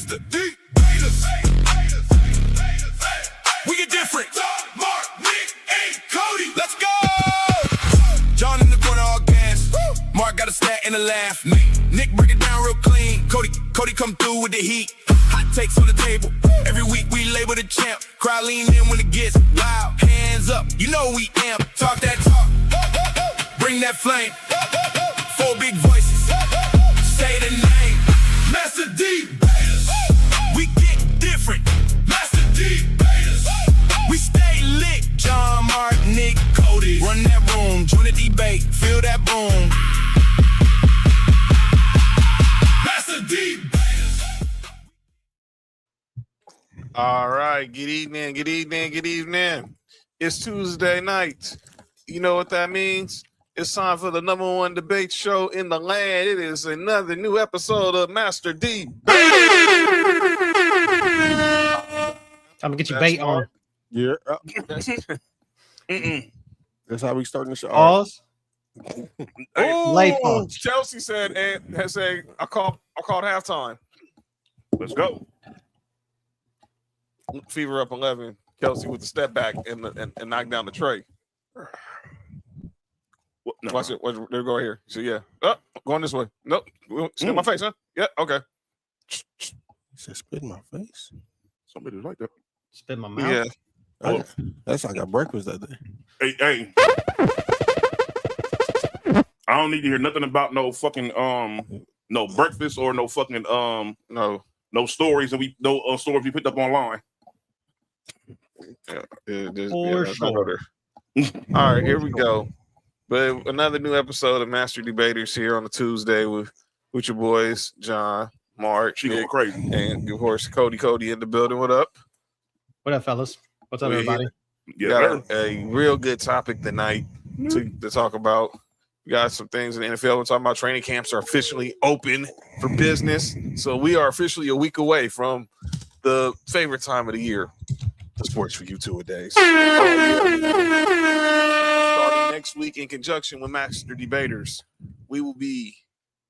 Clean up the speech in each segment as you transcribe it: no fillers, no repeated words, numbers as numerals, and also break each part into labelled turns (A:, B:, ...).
A: Master D-Baters. We get different. Mark, Nick, and Cody. Let's go. John in the corner, all gas. Mark got a stat and a laugh. Nick break it down real clean. Cody come through with the heat. Hot takes on the table. Every week we label the champ. Crowd lean in when it gets loud. Hands up, you know we amp. Talk that talk. Bring that flame. Four big voices. Say the name. Master D-Baters. We get different. Master D-Baters. We stay lit. John, Mark, Nick, Cody. Run that room. Join the debate. Feel that boom. Master D-Baters.
B: All right. Good evening. It's Tuesday night. You know what that means? It's time for the #1 debate show in the land. It is another new episode of Master D.
C: I'm gonna get your bait on.
D: Yeah. That's how we starting the show.
C: Pause. Late
B: Oh,
C: pause.
B: Chelsea said, I called halftime. Let's go. Fever up 11. Kelsey with the step back and knock down the tray.
E: No.
B: Watch it. There go right here. So yeah. Going this way. Nope. Spit in my face, huh? Yeah. Okay.
D: He said, "Spit in my face."
E: Somebody was like that.
C: Spit in my mouth.
B: Yeah.
D: That's how I got breakfast that day.
E: Hey. I don't need to hear nothing about no fucking no breakfast or no fucking no stories that no stories we picked up online.
C: For sure.
B: All right, here we go. But another new episode of Master D-Baters here on a Tuesday with your boys, John, Mark,
E: She going
B: Nick,
E: crazy.
B: and of course Cody in the building. What up?
C: What up, fellas? What's up,
B: We
C: everybody?
E: Yeah,
B: got a real good topic tonight to talk about. We got some things in the NFL. We're talking about training camps are officially open for business. So we are officially a week away from the favorite time of the year, the Sports for You two-a-days. Starting next week in conjunction with Master Debaters, we will be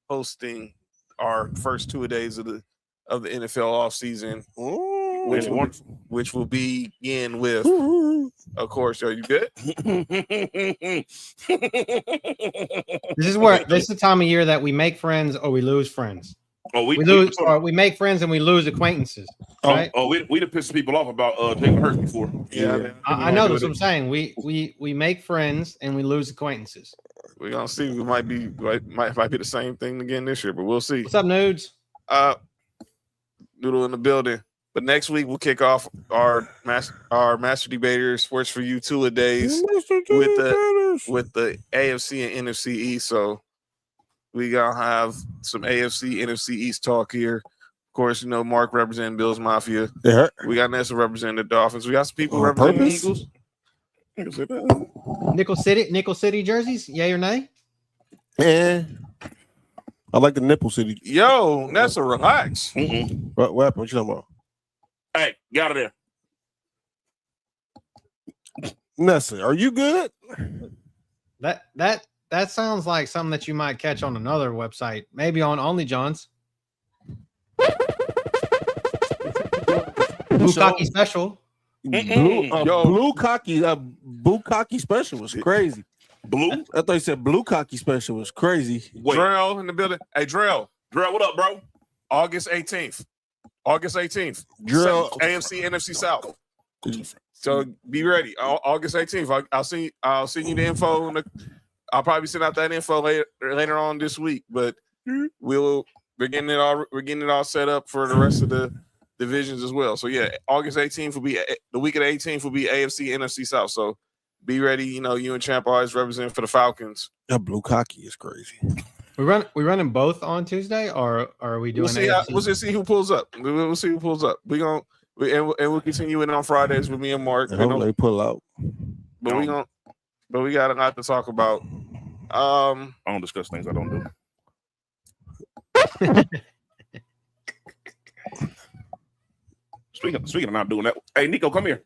B: hosting our first two-a-days of the NFL offseason, which will begin with, of course, are you good?
C: This is the time of year that we make friends or we lose friends. We make friends and we lose acquaintances. Right?
E: We done pissed people off about Jalen Hurts before.
B: Yeah.
C: I know that's what I'm saying. We make friends and we lose acquaintances.
B: We're gonna see. We might be the same thing again this year, but we'll see.
C: What's up, nudes?
B: Noodle in the building. But next week we'll kick off our Master Debaters Sports for You two-a-days with the AFC and NFC East. So we gonna have some AFC NFC East talk here. Of course, you know Mark representing Bills Mafia.
D: Yeah.
B: We got Nessa representing the Dolphins. We got some people representing the Eagles.
C: Nickel City jerseys, yay or nay?
D: Yeah. I like the Nipple City.
B: Yo, Nessa, relax.
D: What happened? What you talking about?
E: Hey, get out of there.
D: Nessa, are you good?
C: That sounds like something that you might catch on another website, maybe on Only John's. Bukkake special.
D: Blue cocky special was crazy.
E: Blue?
D: I thought you said blue cocky special was crazy.
E: Wait.
B: Drell in the building. Hey, Drell,
E: what up, bro?
B: August 18th.
D: Drell.
B: AFC, NFC South. So be ready. August 18th. I'll send you the info. I'll probably send out that info later on this week. But we're getting it all set up for the rest of the divisions as well. So yeah, August 18th will be the week of the 18th will be AFC, NFC South. So be ready. You know, you and Champ always represent for the Falcons.
D: That blue cocky is crazy.
C: We running both on Tuesday, or are we doing?
B: We'll see who pulls up. We'll see who pulls up. We'll continue it on Fridays with me and Mark.
D: I hope they pull out.
B: But we got a lot to talk about.
E: I don't discuss things I don't do. Speaking of not doing that, hey Nico, come here.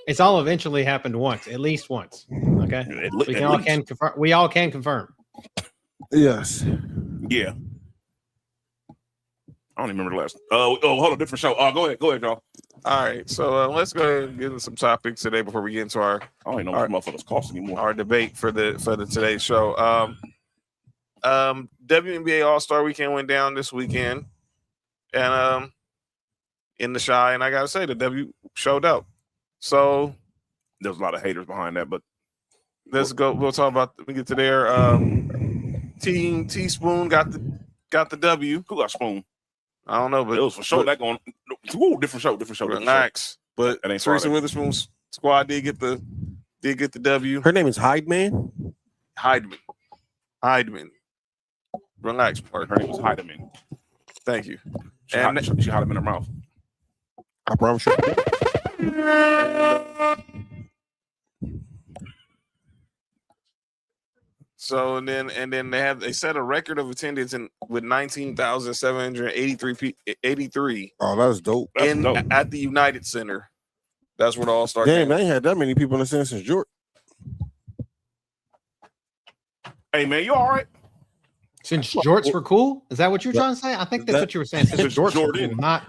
C: It's all eventually happened once, at least once. Okay, we all can confirm.
D: Yes.
E: Yeah. I don't even remember the last. Hold on, different show. Go ahead, y'all.
B: All right, so let's go ahead and get into some topics today before we get into our.
E: I don't even know what motherfuckers cost anymore.
B: Our debate for the today's show. WNBA All Star Weekend went down this weekend, and in the Shy, and I gotta say the W showed up. So
E: there's a lot of haters behind that, but
B: let's go. We'll talk about. We get to there. Team Teaspoon got the W.
E: Who got Spoon?
B: I don't know, but
E: it was for sure. That going different show.
B: Relax, but Teresa Witherspoon's squad did get the W.
D: Her name is Hydeman.
B: Relax, partner.
E: Her name is Hydeman.
B: Thank you.
E: She had him in her mouth.
D: I promise you.
B: So and then they set a record of attendance with 19,783.
D: Oh, that's dope.
B: At the United Center. That's where the All Star.
D: Damn, they ain't had that many people in the center since Jordan.
E: Hey man, you all right?
C: Since jorts were cool, is that what you're trying to say? I think that's what you were saying. Since jorts were cool, not.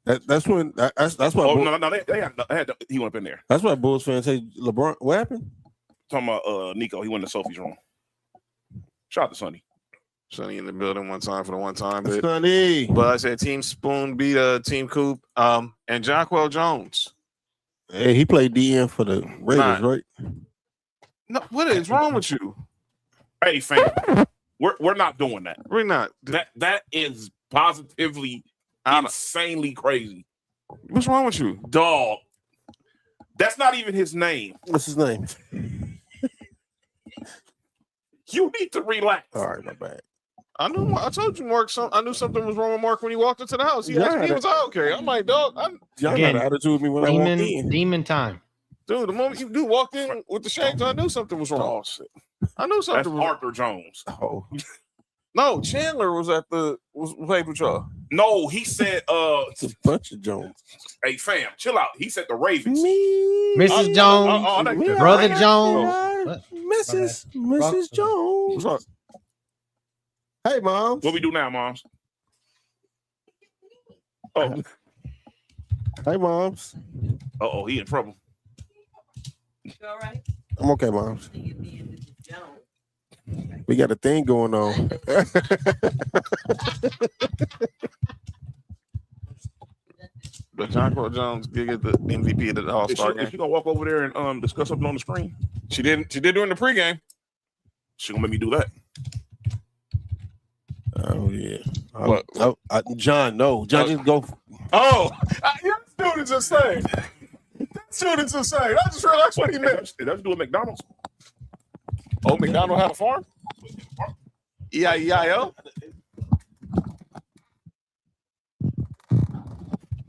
D: That's why.
E: Oh no, they had he went up in there.
D: That's why Bulls fans say LeBron. What happened?
E: Talking about Nico, he went to Sophie's room. Shout out to Sonny.
B: Sonny in the building one time for the one time.
D: Sonny.
B: But I said Team Spoon beat Team Coop. And Jonquel Jones.
D: Hey, he played DN for the Raiders, right?
B: No, what is wrong with you?
E: Hey, fam, we're not doing that.
B: We're not.
E: That is positively insanely crazy.
B: What's wrong with you,
E: dog? That's not even his name.
D: What's his name?
E: You need to relax.
D: All right, my bad.
B: I told you, Mark. I knew something was wrong with Mark when he walked into the house. He asked me, "Was I okay?" I'm like, "Dog,
D: y'all got an attitude with me when I walked in."
C: Demon time,
B: dude. The moment you walked in with the shakes, I knew something was wrong.
E: Oh shit!
B: I knew something.
E: That's Arthur Jones.
D: Oh.
B: No, Chandler was played with y'all.
E: No, he said
D: it's a bunch of Jones.
E: Hey fam, chill out. He said the Ravens.
C: Mrs. Jones, Brother Jones,
D: Mrs. Jones.
B: What's up?
D: Hey, Mom.
E: What we do now, Moms? Oh.
D: Hey, Moms.
E: Uh-oh, he in trouble.
F: You all right?
D: I'm okay, Moms. We got a thing going on.
B: But Jonquel Jones did get the MVP of the All-Star game.
E: Is she gonna walk over there and discuss something on the screen?
B: She did during the pregame.
E: She gonna make me do that.
D: Oh yeah. John, no. John, just go.
B: Your students are saying. Students are saying. I just realized what he meant.
E: Did that do with McDonald's?
B: Oh, McDonald had a farm? E-I-E-I-O?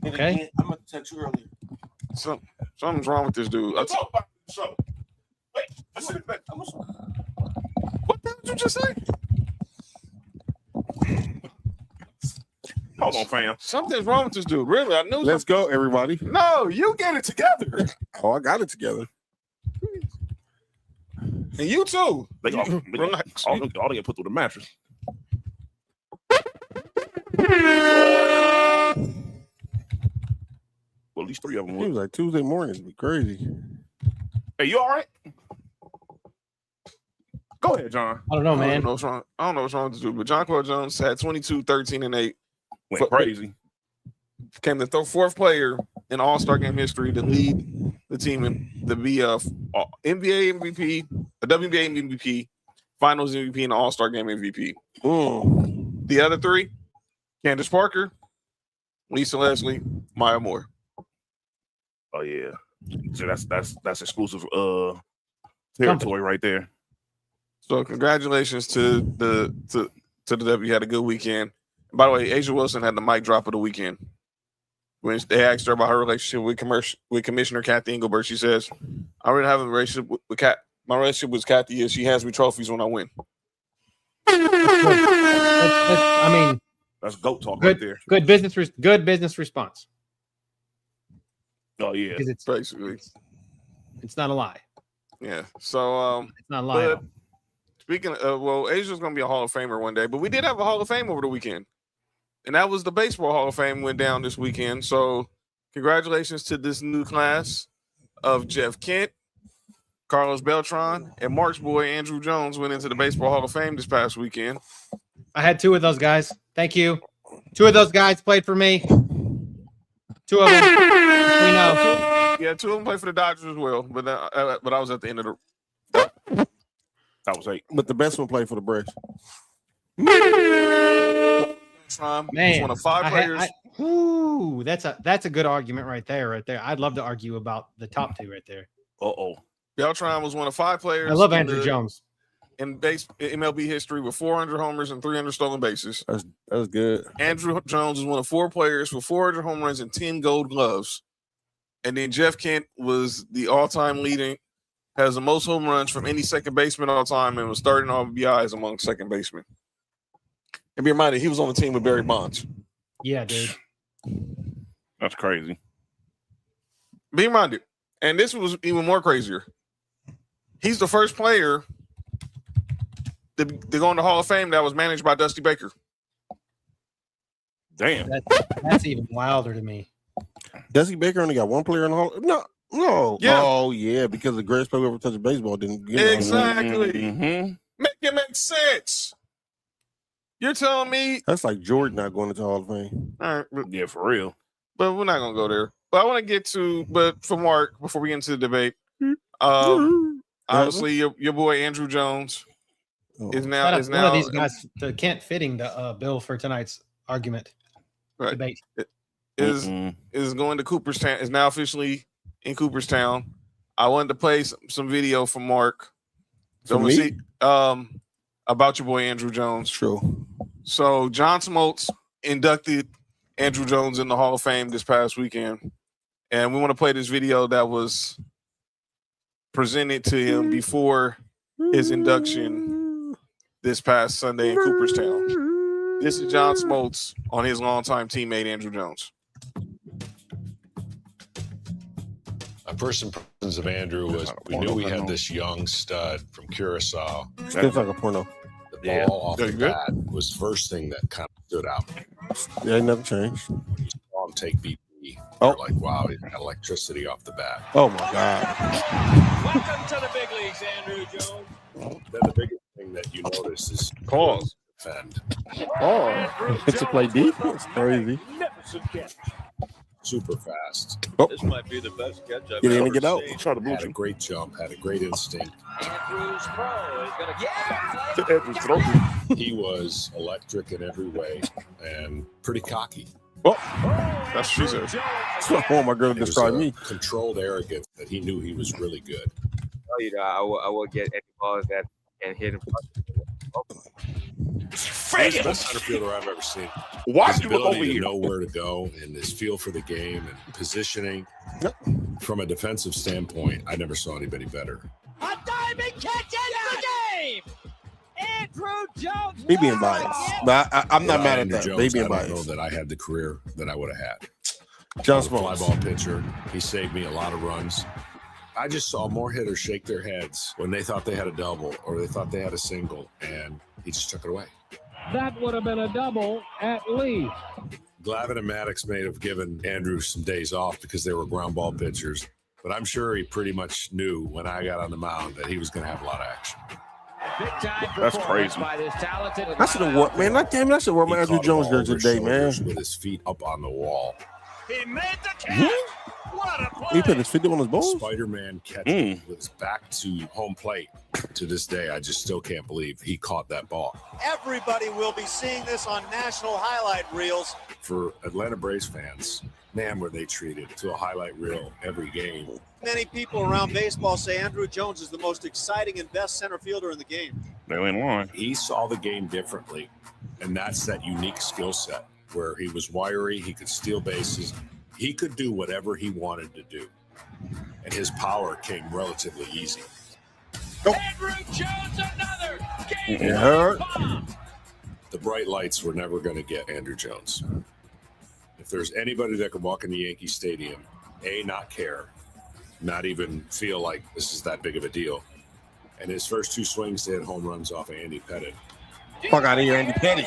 C: Okay.
D: I'm gonna text you earlier.
B: Something's wrong with this dude.
E: Let's talk about the show. Wait,
B: what the hell did you just say?
E: Hold on, fam.
B: Something's wrong with this dude. Really, I knew.
D: Let's go, everybody.
B: No, you get it together.
D: Oh, I got it together.
B: And you too.
E: Relax. All they get put through the mattress. Well, at least 3 of them.
D: It was like Tuesday mornings. Be crazy.
E: Hey, you all right? Go ahead, John.
C: I don't know, man.
B: I don't know what's wrong with this dude, but Jonquel Jones had 22, 13, and 8.
E: Went crazy.
B: Became the fourth player in All-Star game history to lead the team in the NBA MVP, a WNBA MVP, Finals MVP, and All-Star game MVP. The other 3, Candace Parker, Lisa Leslie, Maya Moore.
E: Oh yeah, so that's exclusive territory right there.
B: So congratulations to the W. Had a good weekend. By the way, Asia Wilson had the mic drop of the weekend. When they asked her about her relationship with Commissioner Kathy Engelbert, she says, "I already have a relationship with Kat. My relationship with Kathy is she hands me trophies when I win."
C: I mean,
E: that's GOAT talk right there.
C: Good business response.
E: Oh yeah,
B: because it's basically
C: it's not a lie.
B: Yeah, so
C: it's not a lie.
B: Speaking of, Asia's gonna be a Hall of Famer one day, but we did have a Hall of Fame over the weekend. And that was the Baseball Hall of Fame went down this weekend. So congratulations to this new class of Jeff Kent, Carlos Beltran, and Mark's boy Andrew Jones went into the Baseball Hall of Fame this past weekend.
C: I had 2 of those guys. Thank you. 2 of those guys played for me. 2 of them. We know.
B: Yeah, 2 of them played for the Dodgers as well. But I was at the end of the.
E: That was 8.
D: But the best one played for the Braves.
B: Man, one of 5 players.
C: Ooh, that's a good argument right there. I'd love to argue about the top 2 right there.
B: Beltran was one of 5 players.
C: I love Andrew Jones.
B: In MLB history with 400 homers and 300 stolen bases.
D: That's good.
B: Andrew Jones is one of 4 players with 400 home runs and 10 gold gloves. And then Jeff Kent was the all-time leading, has the most home runs from any second baseman all time, and was third in RBIs among second basemen. And be reminded, he was on the team with Barry Bonds.
C: Yeah, dude.
E: That's crazy.
B: Be reminded, and this was even more crazier. He's the first player to go in the Hall of Fame that was managed by Dusty Baker.
E: Damn.
C: That's even wilder to me.
D: Dusty Baker only got 1 player in the Hall. No.
B: Yeah.
D: Oh, yeah, because the greatest player ever touched baseball didn't get
B: Exactly.
E: Mm-hmm.
B: Make it make sense. You're telling me
D: That's like Jordan not going into the Hall of Fame.
B: all right,
E: Yeah, for real.
B: but we're not gonna go there. But I want to get to, but for Mark, before we get into the debate, obviously your boy Andrew Jones is now
C: One of these guys to Kent fitting the bill for tonight's argument debate.
B: is going to Cooperstown. Is now officially in Cooperstown. I wanted to play some video from Mark.
D: For me?
B: See, about your boy Andrew Jones.
D: True.
B: So John Smoltz inducted Andrew Jones in the Hall of Fame this past weekend, and we want to play this video that was presented to him before his induction this past Sunday in Cooperstown. This is John Smoltz on his longtime teammate Andrew Jones.
G: My first impressions of Andrew was we knew we had this young stud from Curacao.
D: It's like a porno.
G: The ball off the bat was the first thing that kind of stood out.
D: Yeah, ain't nothing changed.
G: You saw him take BP.
D: Oh.
G: You're like, wow, he had electricity off the bat.
D: Oh, my God.
H: Welcome to the big leagues, Andrew Jones.
G: Then the biggest thing that you notice is
B: Pause.
G: defend.
D: To play defense, crazy.
H: Magnificent catch.
G: Super fast.
H: This might be the best catch I've
D: Get in
H: ever
D: and get out.
H: seen.
E: Try to
G: Had
E: boot
G: a
E: you.
G: great jump, had a great instinct.
H: Andrew's throw is going to
E: Andrew's throw.
G: He was electric in every way and pretty cocky.
B: That's what she said.
D: Oh, my girl
G: It was
D: described
G: a
D: me.
G: controlled arrogance that he knew he was really good.
I: You know, I will get any balls that can hit him.
G: He's the best center fielder I've ever seen.
E: Watch
G: His
E: you look over
G: ability to
E: here.
G: know where to go and his feel for the game and positioning. From a defensive standpoint, I never saw anybody better.
H: A diving catch in the game. Andrew Jones.
D: He being biased. But I'm not mad at
G: Andrew
D: that.
G: Jones,
D: They being
G: I don't know
D: biased.
G: that I had the career that I would have had.
D: John
G: I was a fly
D: Smoltz.
G: ball pitcher. He saved me a lot of runs. I just saw more hitters shake their heads when they thought they had a double or they thought they had a single, and he just took it away.
H: That would have been a double at least.
G: Glavine and Maddox may have given Andrew some days off because they were ground ball pitchers, but I'm sure he pretty much knew when I got on the mound that he was going to have a lot of action.
E: That's crazy.
D: I should have worn, man. That damn, I should wear my
G: He
D: Andrew
G: caught a
D: Jones
G: ball
D: jersey
G: over his
D: today, man.
G: shoulders with his feet up on the wall.
H: He made the catch. What a play.
D: He put his feet on his balls.
G: Spider-Man catching with his back to home plate. To this day, I just still can't believe he caught that ball.
J: Everybody will be seeing this on national highlight reels.
G: For Atlanta Braves fans, man, were they treated to a highlight reel every game.
J: Many people around baseball say Andrew Jones is the most exciting and best center fielder in the game.
E: They ain't lying.
G: He saw the game differently, and that's that unique skill set where he was wiry, he could steal bases, he could do whatever he wanted to do, and his power came relatively easy.
H: Andrew Jones, another game.
D: It hurt.
G: The bright lights were never going to get Andrew Jones. If there's anybody that could walk into Yankee Stadium, not care, not even feel like this is that big of a deal, and his first 2 swings, they had home runs off of Andy Pettit.
D: Fuck out of here, Andy Petty.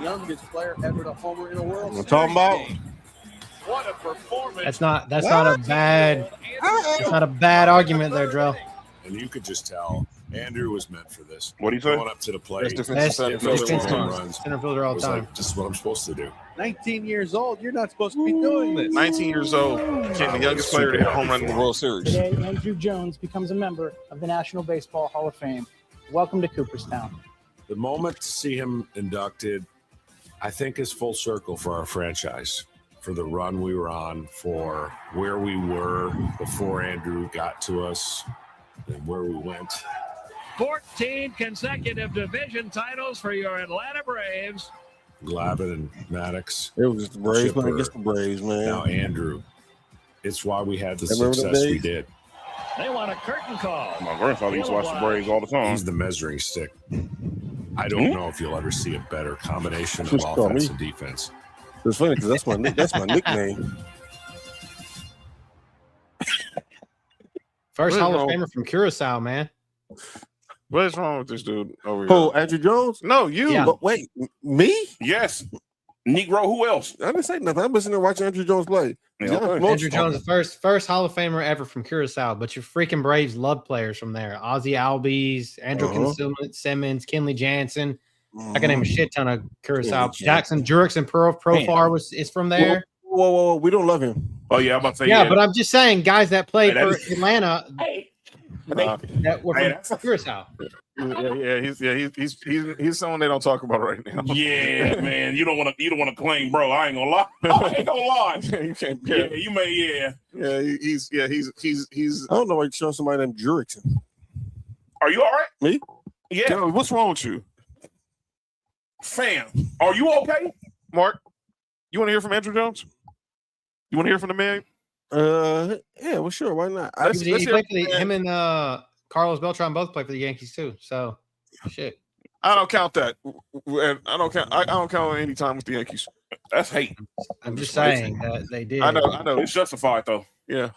K: youngest player ever to homer in a World Series
D: talking about.
K: game. What a performance!
C: That's not a bad argument there, Drell.
G: And you could just tell Andrew was meant for this.
E: What do you say?
G: Going up to the plate.
C: Best
G: home
C: defensive center fielder all
G: was
C: time.
G: like, this is what I'm supposed to do.
K: 19 years old. You're not supposed to be doing this.
B: 19 years old, became the youngest player to hit a home run in the World Series.
L: Today, Andrew Jones becomes a member of the National Baseball Hall of Fame. Welcome to Cooperstown.
G: The moment to see him inducted, I think, is full circle for our franchise, for the run we were on, for where we were before Andrew got to us, and where we went.
H: 14 consecutive division titles for your Atlanta Braves.
G: Glavine and Maddox.
D: It was just the Braves,
G: Chipper.
D: man. Against the Braves, man.
G: Now Andrew. It's why we had the
D: Remember the
G: success we
D: days?
G: did.
H: They want a curtain call.
E: My grandfather used to watch the Braves all the time.
G: He's the measuring stick. I don't know if you'll ever see a better combination of
D: Just call
G: offense
D: me.
G: and defense.
D: It's funny because that's my nickname.
C: First
B: What is
C: Hall of
B: wrong?
C: Famer from Curacao, man.
B: What is wrong with this dude over
D: Who,
B: here?
D: Andrew Jones?
B: No, you.
C: Yeah.
D: But wait, me?
E: Yes. Negro, who else?
D: I didn't say nothing. I'm listening to watching Andrew Jones play.
E: Yeah,
D: John
E: okay.
D: Smoltz-
C: Andrew Jones, the first Hall of Famer ever from Curacao, but your freaking Braves love players from there. Ozzie Albies, Andrew Simmons, Kenley Jansen. I can name a shit ton of Curacao.
D: Kenley
C: Jackson Jurickson Profar is from there.
D: Whoa. We don't love him.
E: Oh, yeah, I'm about to say,
C: Yeah, but I'm just saying, guys that played
E: Hey, that
C: for
E: is-
C: Atlanta
B: Nah.
C: that were
E: Hey,
C: from Curacao.
B: He's someone they don't talk about right now.
E: yeah, man, you don't want to claim, bro. I ain't gonna lie. I ain't gonna lie.
B: You can't.
E: Yeah, you may. Yeah.
B: He's
D: I don't know why you're showing somebody named Jurickson.
E: Are you all right?
D: Me?
E: Yeah,
B: Joey, what's wrong with you,
E: fam. Are you okay?
B: Mark? You want to hear from Andrew Jones? You want to hear from the man?
D: Yeah, well, sure. Why not?
B: Let's
C: He
B: hear
C: played
B: from the
C: for
B: man.
C: him and Carlos Beltran both played for the Yankees too. So, shit.
B: I don't count that. And I don't count any time with the Yankees.
E: That's hate.
C: I'm just saying that they did.
B: I know.
E: It's justified though.
B: Yeah,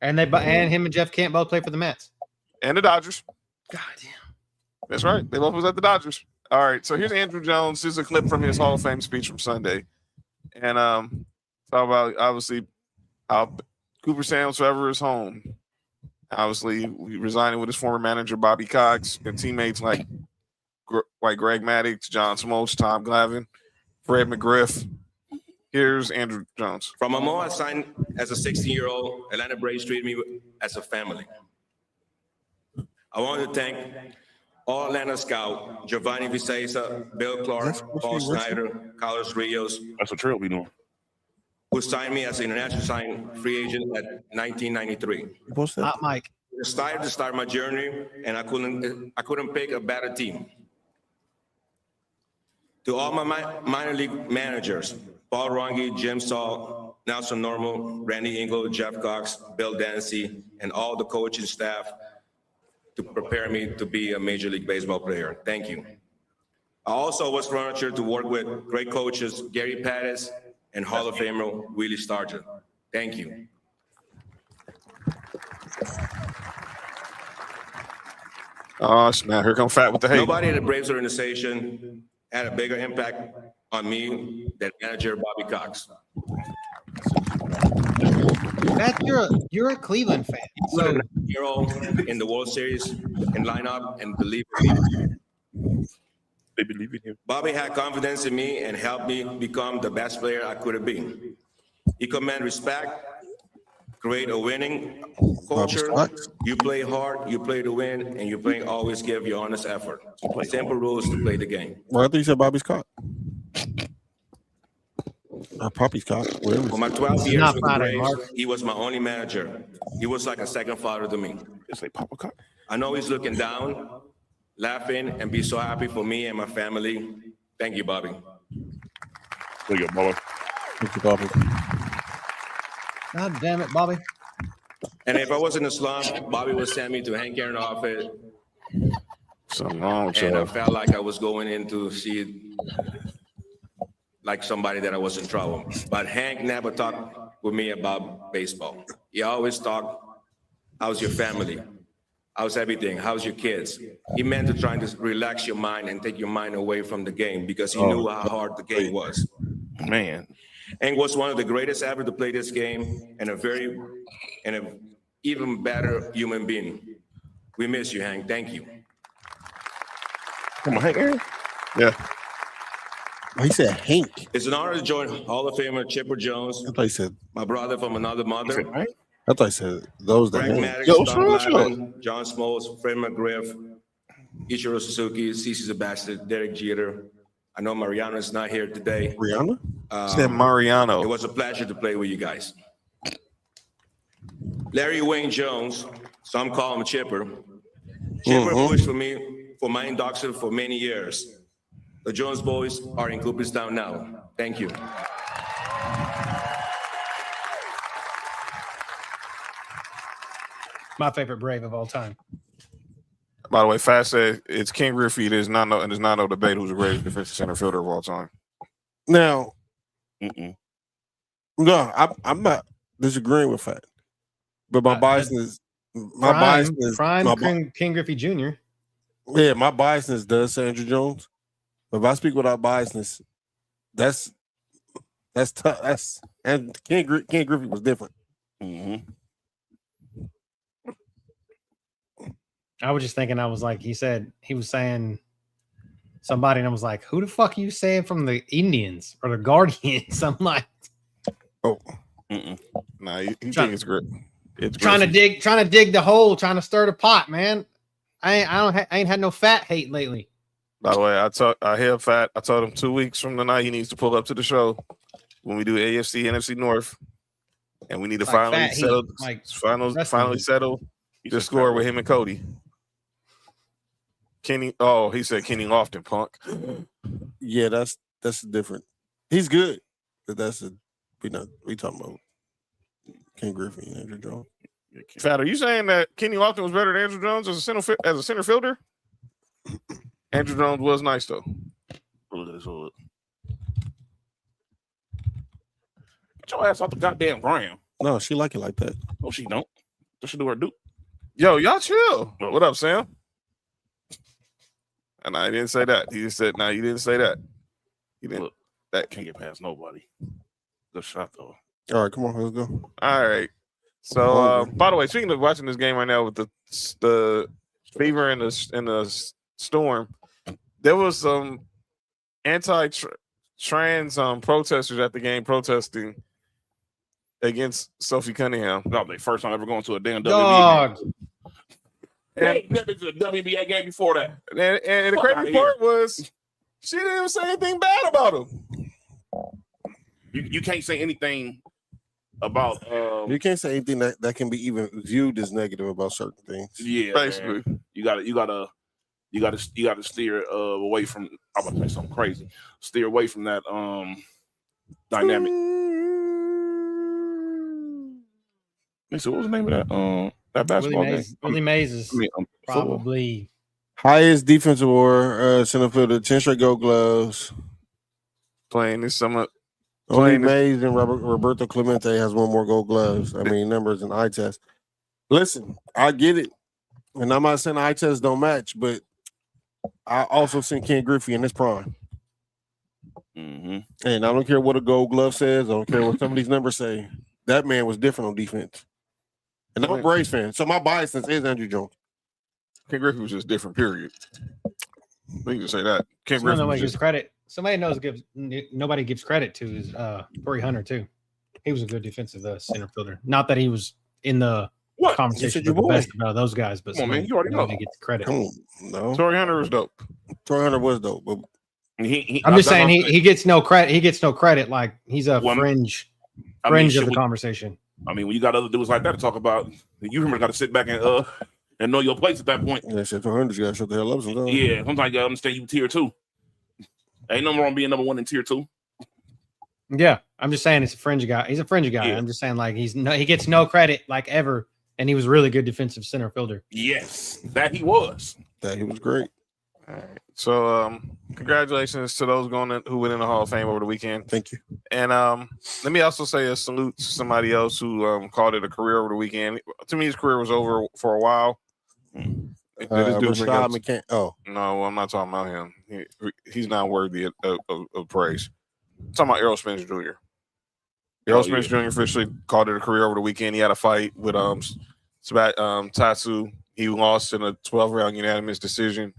C: And him and Jeff Kent both played for the Mets.
B: and the Dodgers.
C: God damn.
B: That's right. They both was at the Dodgers. All right. So here's Andrew Jones. Here's a clip from his Hall of Fame speech from Sunday, and talk about obviously how Cooperstown's forever is home. Obviously, resigning with his former manager Bobby Cox and teammates like Greg Maddux, John Smoltz, Tom Glavine, Fred McGriff. Here's Andrew Jones.
M: From the moment I signed as a 16-year-old, Atlanta Braves treated me as a family. I want to thank all Atlanta scouts, Giovanni Vicesa, Bill Clark, Paul Snyder, Carlos Rios.
E: That's what Trill be doing.
M: Who signed me as an international signing free agent at 1993.
C: Hot Mike.
M: Decided to start my journey, and I couldn't pick a better team. To all my minor league managers, Paul Rongi, Jim Saul, Nelson Normal, Randy Engel, Jeff Cox, Bill Dancy, and all the coaching staff to prepare me to be a Major League Baseball player. Thank you. I also was fortunate to work with great coaches, Gary Pattis and Hall of Famer Willie Stargell. Thank you.
B: Oh, snap. Here come Fat with the hate.
M: Nobody in the Braves organization had a bigger impact on me than manager Bobby Cox.
C: Matt, you're a Cleveland fan. So
M: Hero in the World Series and lineup and believe in me.
E: They believe in him.
M: Bobby had confidence in me and helped me become the best player I could have been. He commanded respect, create a winning culture. You play hard, you play to win, and you play always give your honest effort. Simple rules to play the game.
D: Well, I thought you said Bobby's cock. Or Poppy's cock.
M: For my 12 years with the Braves, he was my only manager. He was like a second father to me.
E: It's like Papa Cock.
M: I know he's looking down, laughing, and be so happy for me and my family. Thank you, Bobby.
E: There you go, Bobby.
D: Thank you, Bobby.
C: God damn it, Bobby.
M: And if I was in a slump, Bobby would send me to Hank Aaron office.
B: Something wrong with
M: And I
B: you.
M: felt like I was going in to see like somebody that I was in trouble. But Hank never talked with me about baseball. He always talked, how's your family? How's everything? How's your kids? He meant to try to relax your mind and take your mind away from the game because he knew how hard the game was.
E: Man.
M: Hank was one of the greatest ever to play this game and an even better human being. We miss you, Hank. Thank you.
E: Come on, Hank Aaron.
B: Yeah.
D: He said Hank.
M: It's an honor to join Hall of Famer Chipper Jones.
D: I thought he said,
M: my brother from another mother.
D: I thought he said those that
M: Frank
D: Hank.
M: Maddox,
D: Yo,
M: Tom Glavine, John Smoltz, Fred McGriff, Ichiro Suzuki, CeCe Sebastian, Derek Jeter. I know Mariano is not here today.
D: Rihanna?
B: Said Mariano.
M: It was a pleasure to play with you guys. Larry Wayne Jones, some call him Chipper. Chipper pushed for me for my induction for many years. The Jones boys are in Cooperstown now. Thank you.
C: My favorite Brave of all time.
B: By the way, Fast said it's Ken Griffey. There's not no debate who's the greatest defensive center fielder of all time.
D: Now, no, I'm not disagreeing with that. But my biasness,
C: Ken Griffey Jr.
D: Yeah, my biasness does say Andrew Jones. But if I speak without biasness, that's tough. And Ken Griffey was different.
C: I was just thinking, I was like, he was saying somebody, and I was like, who the fuck are you saying from the Indians or the Guardians? I'm like,
B: Nah, you think it's great. It's
C: trying to dig the hole, trying to stir the pot, man. I ain't had no fat hate lately.
B: By the way, I hear Fat. I told him 2 weeks from tonight he needs to pull up to the show when we do AFC, NFC North, and we need to finally settle the score with him and Cody. Kenny, he said Kenny Lofton, punk.
D: Yeah, that's different. He's good, but we talking about Ken Griffey and Andrew Jones.
B: Fat, are you saying that Kenny Lofton was better than Andrew Jones as a center fielder? Andrew Jones was nice though.
E: Look at this hood. Get your ass off the goddamn ground.
D: No, she like it like that.
E: No, she don't. What she do her do?
B: Yo, y'all chill. What up, Sam? And I didn't say that. He just said, "No, you didn't say that." He didn't.
E: Look, that can't get past nobody. Good shot though.
D: All right, come on, let's go.
B: All right. So, by the way, speaking of watching this game right now with the fever and the storm, there was some anti-trans protesters at the game protesting against Sophie Cunningham.
E: No, they first time ever going to a damn
C: Dog.
E: WNBA game. They never been to a WNBA game before that.
B: And the crazy part was she didn't even say anything bad about him.
E: You can't say anything about
D: you can't say anything that can be even viewed as negative about certain things.
E: Yeah, basically. Man. You gotta steer away from. I'm about to say something crazy. Steer away from that dynamic. So what was the name of that basketball game?
C: Willie Mays is probably
D: highest defensive award, center fielder, 10 straight Gold Gloves.
B: Playing this summer.
D: Only Mays and Roberto Clemente has one more Gold Gloves. I mean, numbers and eye test. Listen, I get it. And I'm not saying eye tests don't match, but I also seen Ken Griffey in his prime. And I don't care what a Gold Glove says. I don't care what some of these numbers say. That man was different on defense. And I'm a Braves fan, so my bias is Andrew Jones.
B: Ken Griffey was just different, period. We can just say that. Ken Griffey
C: nobody gives credit. Nobody gives credit to is Corey Hunter too. He was a good defensive center fielder. Not that he was in the conversation with the best about those guys, but
B: man, you already know.
C: He gets credit.
D: No,
B: Corey Hunter was dope.
D: Corey Hunter was dope, but
C: I'm just saying he gets no credit. He gets no credit. Like he's a fringe of the conversation.
E: I mean, when you got other dudes like that to talk about, you remember got to sit back and know your place at that point.
D: Yeah, shit, 200, you got to shut the hell up sometimes.
E: Yeah, sometimes you got to understand you tier 2. Ain't nothing wrong being number 1 in tier 2.
C: Yeah, I'm just saying it's a fringe guy. He's a fringe guy. Yeah. I'm just saying like he gets no credit like ever, and he was really good defensive center fielder.
E: Yes, that he was.
D: That he was great.
B: All right. So, congratulations to those who went in the Hall of Fame over the weekend.
D: Thank you.
B: And let me also say a salute to somebody else who called it a career over the weekend. To me, his career was over for a while. This dude
D: Rashad McCann. Oh,
B: no, I'm not talking about him. He's not worthy of praise. I'm talking about Errol Spence Jr. Errol Spence Jr. officially called it a career over the weekend. He had a fight with Tatsu. He lost in a 12-round unanimous decision,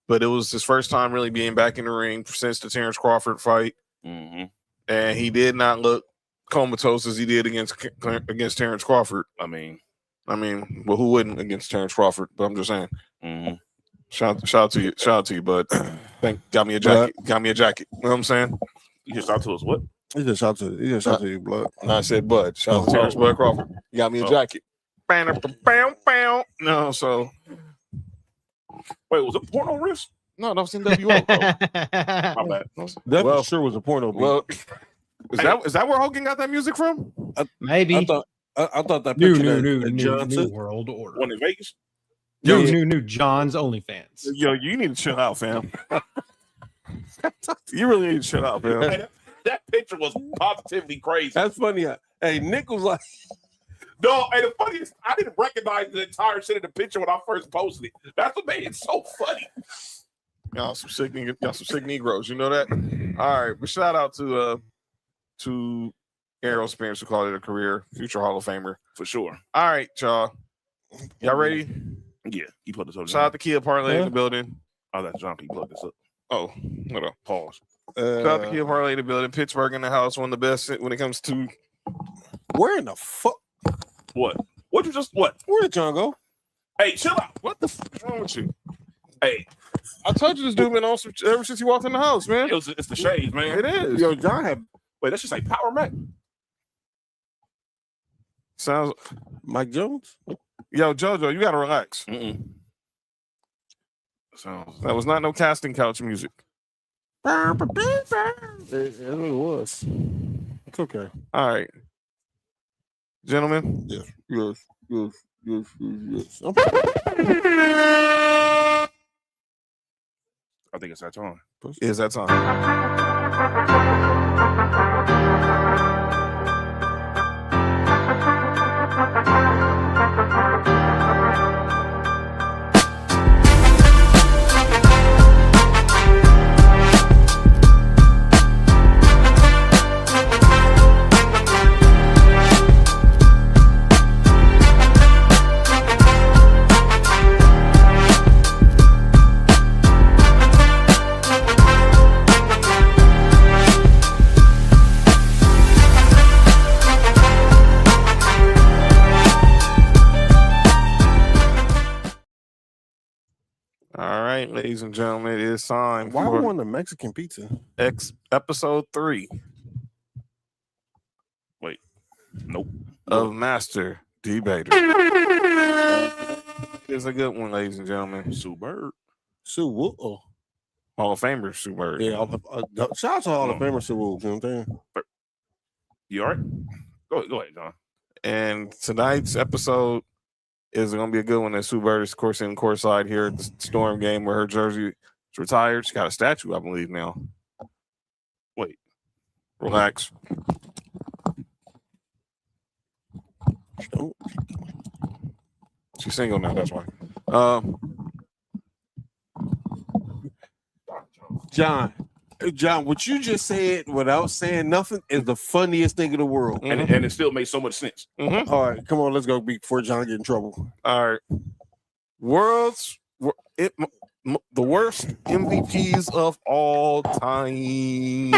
B: but it was his first time really being back in the ring since the Terrence Crawford fight, and he did not look comatose as he did against Terrence Crawford. I mean, well, who wouldn't against Terrence Crawford? But I'm just saying. Shout out to you, bud. Got me a jacket. Got me a jacket. You know what I'm saying?
E: You just shout to us what?
D: He just shout to you, blood.
B: I said, bud. Shout out to Terrence Bud Crawford. You got me a jacket. No, so
E: wait, was it porno wrist?
B: No, that was NWO.
E: My bad.
D: That sure was a porno.
B: Well, is that where Hogan got that music from?
C: Maybe.
D: I thought that
C: New world order.
E: One in Vegas.
C: New John's OnlyFans.
B: Yo, you need to chill out, fam. You really need to chill out, fam.
E: Hey, that picture was positively crazy.
D: That's funny. Hey, Nick was like,
E: no, and the funniest, I didn't recognize the entire shit in the picture when I first posted it. That's what made it so funny.
B: Y'all some sick Negroes, you know that? All right, but shout out to Errol Spence, who called it a career, future Hall of Famer.
E: For sure.
B: All right, y'all. Y'all ready?
E: Yeah, he put this up.
B: Shout out to Kia Parlay in the building.
E: Oh, that's John. He plugged this up.
B: Oh, hold on. Pause. Shout out to Kia Parlay in the building. Pittsburgh in the house, one of the best when it comes to.
D: where in the fuck?
E: What? What you just what?
D: Where did John go?
E: Hey, chill out.
B: What the fuck is wrong with you?
E: Hey,
B: I told you this dude been on some ever since he walked in the house, man.
E: It's the shades, man.
B: It is.
D: Yo, John had.
E: Wait, that should say Power Mac.
B: Sounds.
D: Mike Jones?
B: Yo, JoJo, you gotta relax.
E: Sounds.
B: That was not no casting couch music.
D: It was. It's okay.
B: All right, gentlemen.
D: Yes.
E: I think it's that time.
B: Is that time? All right, ladies and gentlemen, it is time
D: Why
B: for
D: we want the Mexican pizza?
B: episode 3
E: Wait. Nope.
B: of Master D-Baters. It's a good one, ladies and gentlemen.
E: Sue Bird.
D: Sue Wool.
B: Hall of Famer Sue Bird.
D: Yeah, shout out to Hall of Famer Sue Wool. You know what I'm saying?
E: You all right? Go ahead, John.
B: And tonight's episode is going to be a good one. That Sue Bird is, of course, in courtside here at the Storm game where her jersey is retired. She got a statue, I believe, now.
E: Wait.
B: Relax. She's single now, that's why.
D: John, what you just said without saying nothing is the funniest thing in the world.
E: And it still made so much sense.
B: Mm-hmm.
D: All right, come on, let's go before John get in trouble.
B: All right. The worst MVPs of all time.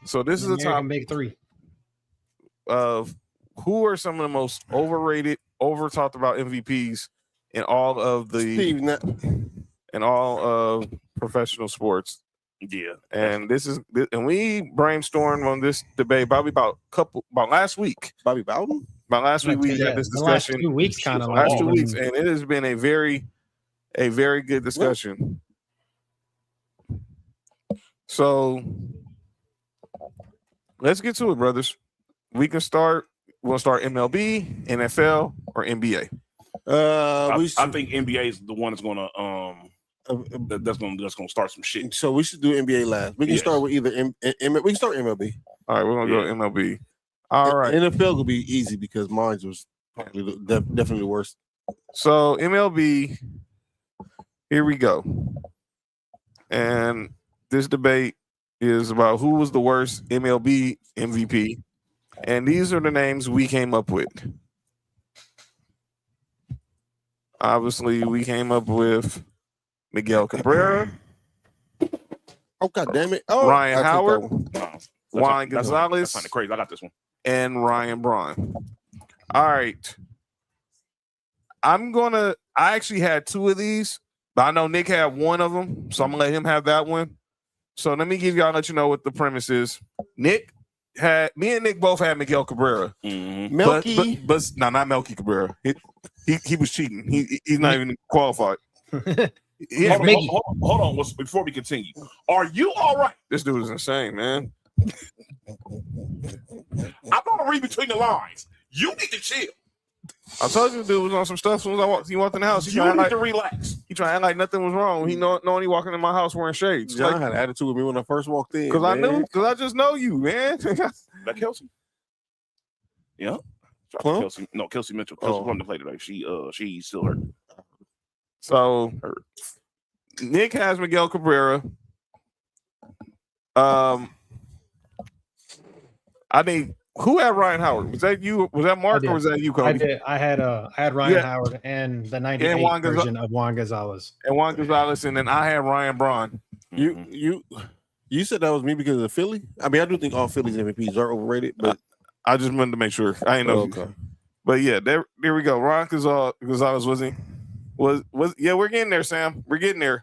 B: So this is a top
C: big 3
B: of who are some of the most overrated, over talked about MVPs in all of professional sports.
E: Yeah.
B: And we brainstormed on this debate probably about last week.
D: Bobby Bowden?
B: About last week we had this discussion.
C: Last 2 weeks kind of
B: last 2 weeks, and it has been a very good discussion. So let's get to it, brothers. We can start. We'll start MLB, NFL, or NBA.
E: I think NBA is the one that's gonna that's gonna start some shit.
D: So we should do NBA last. We can start with either we can start MLB.
B: All right, we're gonna go MLB. All right,
D: NFL will be easy because mine was probably definitely worse.
B: So MLB, here we go. And this debate is about who was the worst MLB MVP. And these are the names we came up with. Obviously, we came up with Miguel Cabrera.
D: Oh, God damn it. Oh,
B: Ryan Howard. Juan
E: That's
B: Gonzalez.
E: kind of crazy. I got this one.
B: And Ryan Braun. All right. I actually had two of these, but I know Nick had one of them, so I'm gonna let him have that one. So let me let you know what the premise is. Me and Nick both had Miguel Cabrera.
E: Mm-hmm.
D: Melky.
B: But no, not Melky Cabrera. He was cheating. He's not even qualified.
E: Hold on. Before we continue, are you all right?
B: This dude is insane, man.
E: I'm gonna read between the lines. You need to chill.
B: I told you the dude was on some stuff. As soon as he walked in the house,
E: You need to relax.
B: He trying to act like nothing was wrong. He knowing walking in my house wearing shades.
D: John had an attitude with me when I first walked in.
B: Because I just know you, man.
E: That Kelsey? Yeah.
D: Plum?
E: Kelsey Mitchell. Kelsey Plum to play today. She's still hurt.
B: So Nick has Miguel Cabrera. I think who had Ryan Howard? Was that you? Was that Mark or was that you, Cody?
C: I did. I had Ryan Howard and the 98 version of Juan Gonzalez.
B: And Juan Gonzalez, and then I had Ryan Braun.
D: You said that was me because of Philly? I mean, I do think all Phillies MVPs are overrated, but
B: I just wanted to make sure. I ain't know.
D: Okay.
B: But yeah, there we go. Ryan Gonzalez was we're getting there, Sam. We're getting there.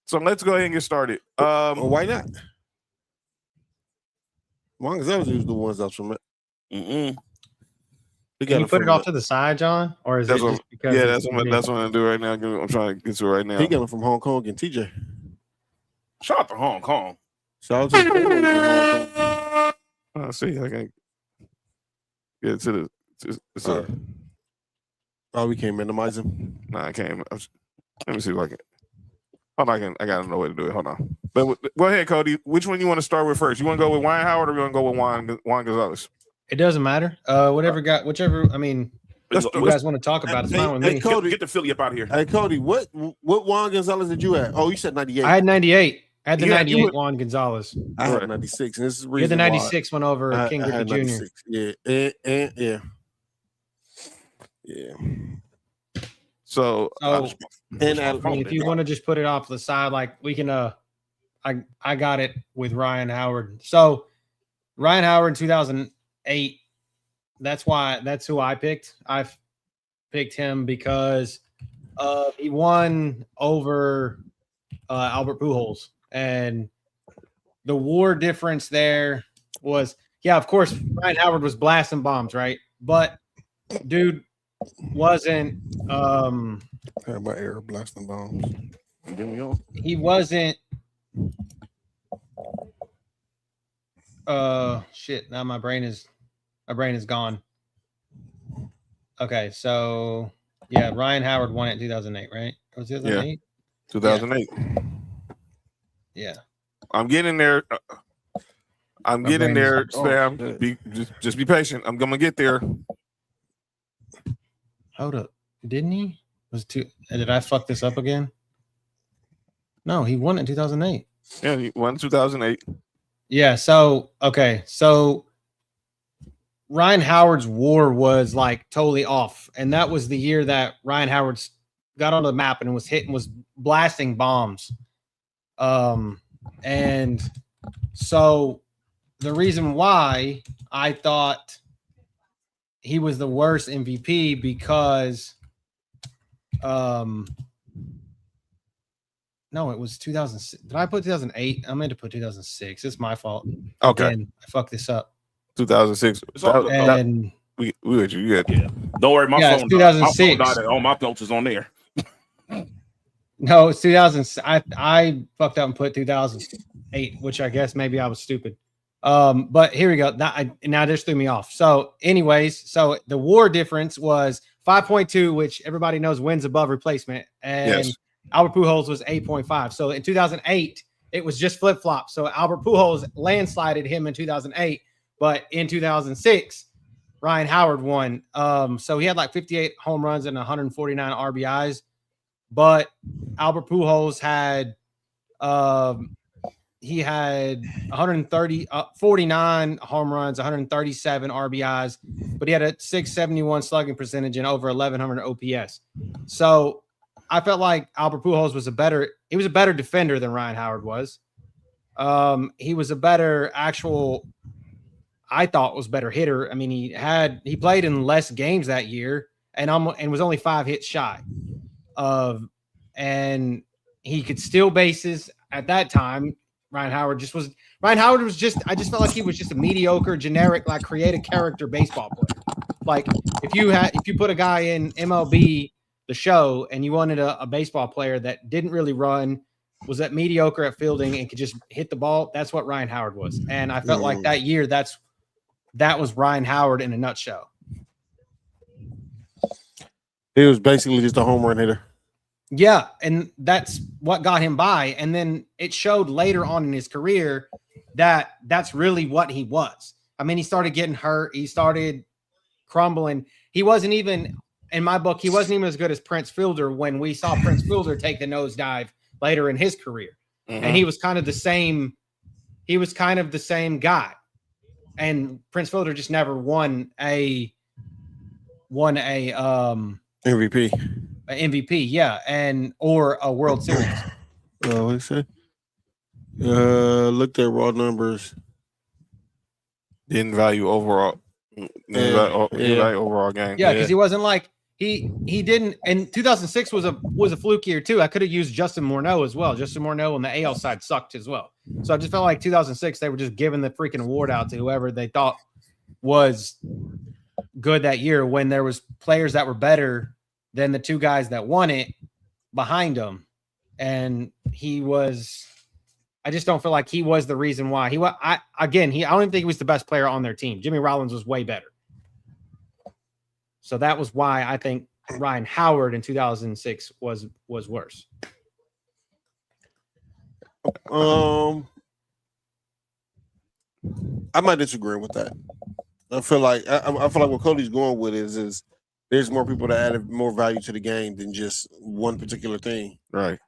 B: So let's go ahead and get started.
D: Why not? Juan Gonzalez was the ones that's from it.
C: Can you put it off to the side, John? Or is it just because
B: that's what I'm doing right now. I'm trying to get to it right now.
D: He got him from Hong Kong and TJ.
E: Shout out to Hong Kong.
D: Shout out to Hong Kong.
B: See, I can get to the
D: we can't minimize him.
B: Nah, I can't. Let me see if I can. Hold on, I got no way to do it. Hold on. But go ahead, Cody. Which one you want to start with first? You want to go with Ryan Howard or you want to go with Juan Gonzalez?
C: It doesn't matter. Whichever. I mean, you guys want to talk about it. It's fine with me.
D: Cody,
E: get the Philly up out of here.
D: Hey, Cody, what Juan Gonzalez did you have? Oh, you said 98.
C: I had 98. I had the 98 Juan Gonzalez.
D: I had 96. And this is the
C: you had the 96 one over King Griffey Jr.
D: Yeah.
B: So
C: if you want to just put it off to the side, like we can I got it with Ryan Howard. So Ryan Howard in 2008, that's who I picked. I picked him because he won over Albert Pujols, and the WAR difference there was, of course, Ryan Howard was blasting bombs, right? But dude wasn't
D: my air blasting bombs.
C: He wasn't shit. Now my brain is gone. Okay, so Ryan Howard won it in 2008, right? Was it 2008?
B: 2008.
C: Yeah.
B: I'm getting there. I'm getting there, Spam. Just be patient. I'm gonna get there.
C: Hold up. Didn't he? Did I fuck this up again? No, he won it in 2008.
B: Yeah, he won in 2008.
C: Yeah, so Ryan Howard's WAR was like totally off, and that was the year that Ryan Howard got on the map and was blasting bombs. And so the reason why I thought he was the worst MVP because no, it was 2006. Did I put 2008? I meant to put 2006. It's my fault.
B: Okay.
C: Again, I fucked this up.
B: 2006.
C: And
B: we with you. Yeah.
E: Don't worry, my phone
C: 2006.
E: My phone died. All my notes is on there.
C: No, it's 2000. I fucked up and put 2008, which I guess maybe I was stupid. But here we go. Now this threw me off. So, anyways, the WAR difference was 5.2, which everybody knows wins above replacement, and Albert Pujols was 8.5. So in 2008, it was just flip flop. So Albert Pujols landslided him in 2008, but in 2006, Ryan Howard won. So he had like 58 home runs and 149 RBIs, but Albert Pujols had he had 49 home runs, 137 RBIs, but he had a 671 slugging percentage and over 1100 OPS. So I felt like Albert Pujols was a better defender than Ryan Howard was. He was a better better hitter. I mean, he played in less games that year and was only 5 hits shy of, and he could steal bases at that time. I just felt like he was just a mediocre, generic, like creative character baseball player. Like if you put a guy in MLB The Show and you wanted a baseball player that didn't really run, was that mediocre at fielding and could just hit the ball, that's what Ryan Howard was. And I felt like that year that was Ryan Howard in a nutshell.
D: He was basically just a home run hitter.
C: Yeah, and that's what got him by. And then it showed later on in his career that that's really what he was. I mean, he started getting hurt. He started crumbling. He wasn't even, in my book, he wasn't even as good as Prince Fielder when we saw Prince Fielder take the nosedive later in his career. Mm-hmm. And he was kind of the same. He was kind of the same guy. And Prince Fielder just never won a
D: MVP.
C: MVP, yeah, or a World Series.
D: What he say? Looked at raw numbers.
B: Didn't value overall. Overall game.
C: Yeah, because he wasn't like he didn't. And 2006 was a fluke year too. I could have used Justin Morneau as well. Justin Morneau on the AL side sucked as well. So I just felt like 2006 they were just giving the freaking award out to whoever they thought was good that year when there was players that were better than the two guys that won it behind him. And I just don't feel like he was the reason why. I don't even think he was the best player on their team. Jimmy Rollins was way better. So that was why I think Ryan Howard in 2006 was worse.
D: I might disagree with that. I feel like what Cody's going with is there's more people that added more value to the game than just one particular thing.
B: Right.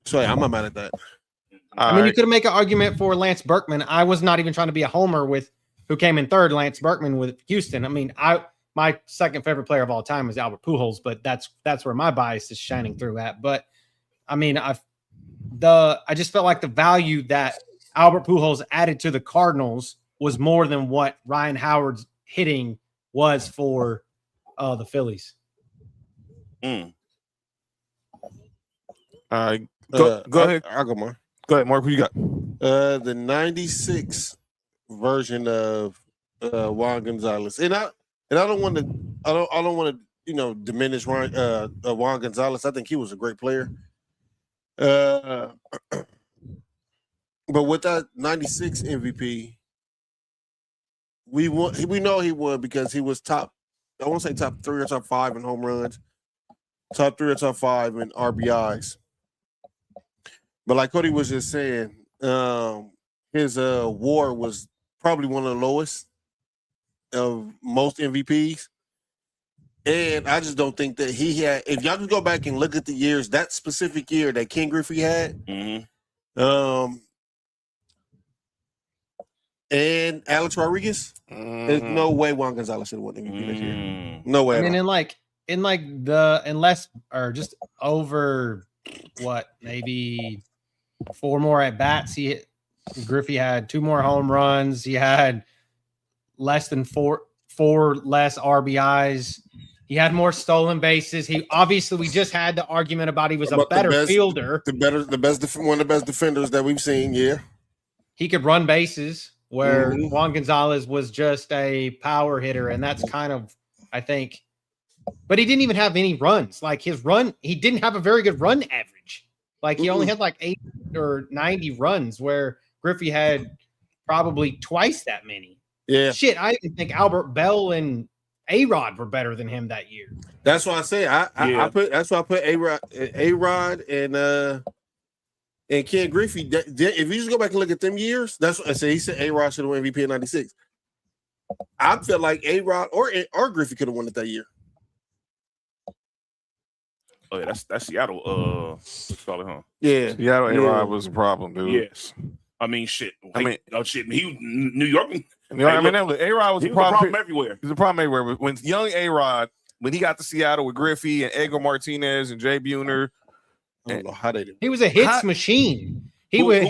D: So yeah, I'm not mad at that.
C: You could make an argument for Lance Berkman. I was not even trying to be a homer with who came in third, Lance Berkman with Houston. I mean, my second favorite player of all time is Albert Pujols, but that's where my bias is shining through at. But I mean, I just felt like the value that Albert Pujols added to the Cardinals was more than what Ryan Howard's hitting was for the Phillies.
B: All right. Go ahead.
D: I'll go more.
B: Go ahead, Mark. Who you got?
D: The 96 version of Juan Gonzalez. And I don't want to diminish Juan Gonzalez. I think he was a great player. But with that 96 MVP, we know he won because he was top, I won't say top 3 or top 5 in home runs, top 3 or top 5 in RBIs. But like Cody was just saying, his WAR was probably one of the lowest of most MVPs. And I just don't think that he had, if y'all just go back and look at the years, that specific year that Ken Griffey had, and Alex Rodriguez, there's no way Juan Gonzalez should have won MVP this year. No way.
C: I mean, just over maybe 4 more at bats. Griffey had 2 more home runs. He had less than four less RBIs. He had more stolen bases. We just had the argument about he was a better fielder.
D: One of the best defenders that we've seen. Yeah,
C: he could run bases where Juan Gonzalez was just a power hitter, and that's kind of, I think. But he didn't even have any runs. Like he didn't have a very good run average. Like he only had like 80 or 90 runs, where Griffey had probably twice that many.
D: Yeah.
C: Shit, I even think Albert Bell and A-Rod were better than him that year.
D: That's why I say I put A-Rod and Ken Griffey. If you just go back and look at them years, that's what I say. He said A-Rod should have won MVP in 96. I feel like A-Rod or Griffey could have won it that year.
E: Oh yeah, that's Seattle. What's it called, huh?
D: Yeah,
B: Seattle A-Rod was a problem, dude.
E: Yes. I mean, shit.
B: I mean,
E: shit. He New York.
B: I mean, A-Rod was
E: he
B: a
E: was a
B: problem
E: everywhere.
B: He was a problem everywhere. But when young A-Rod, when he got to Seattle with Griffey and Edgar Martinez and Jay Buhner,
D: I don't know how they did.
C: He was a hits machine. He was a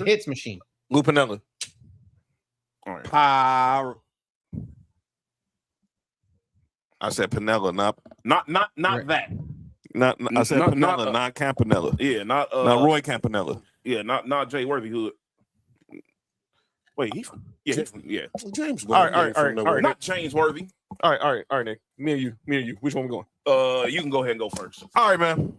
C: hits machine.
B: Lou Piniella.
E: All right.
D: Power.
B: I said Piniella, not
E: that.
B: I said Piniella, not Campanella.
E: Yeah, not
B: Roy Campanella.
E: Yeah, not Jay Worthyhood. Wait, yeah.
D: James.
B: All right.
E: Not James Worthy.
B: All right, Nick. Me and you. Which one we going?
E: You can go ahead and go first.
B: All right, man.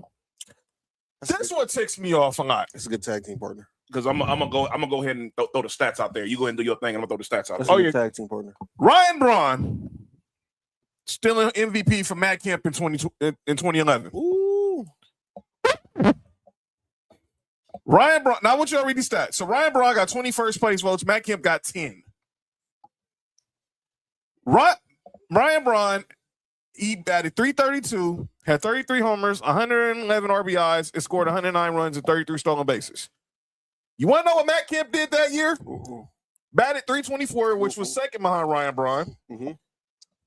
B: That's what ticks me off a lot.
D: It's a good tag team partner.
E: Because I'm gonna go ahead and throw the stats out there. You go ahead and do your thing, and I'm gonna throw the stats out
D: That's
E: there.
D: a good tag team partner.
B: Ryan Braun still an MVP for Matt Kemp in 2011.
D: Ooh.
B: Ryan Braun. Now I want you to read these stats. So Ryan Braun got 21st place votes. Matt Kemp got 10. Ryan Braun, he batted .332, had 33 homers, 111 RBIs, and scored 109 runs and 33 stolen bases. You want to know what Matt Kemp did that year? Batted .324, which was second behind Ryan Braun.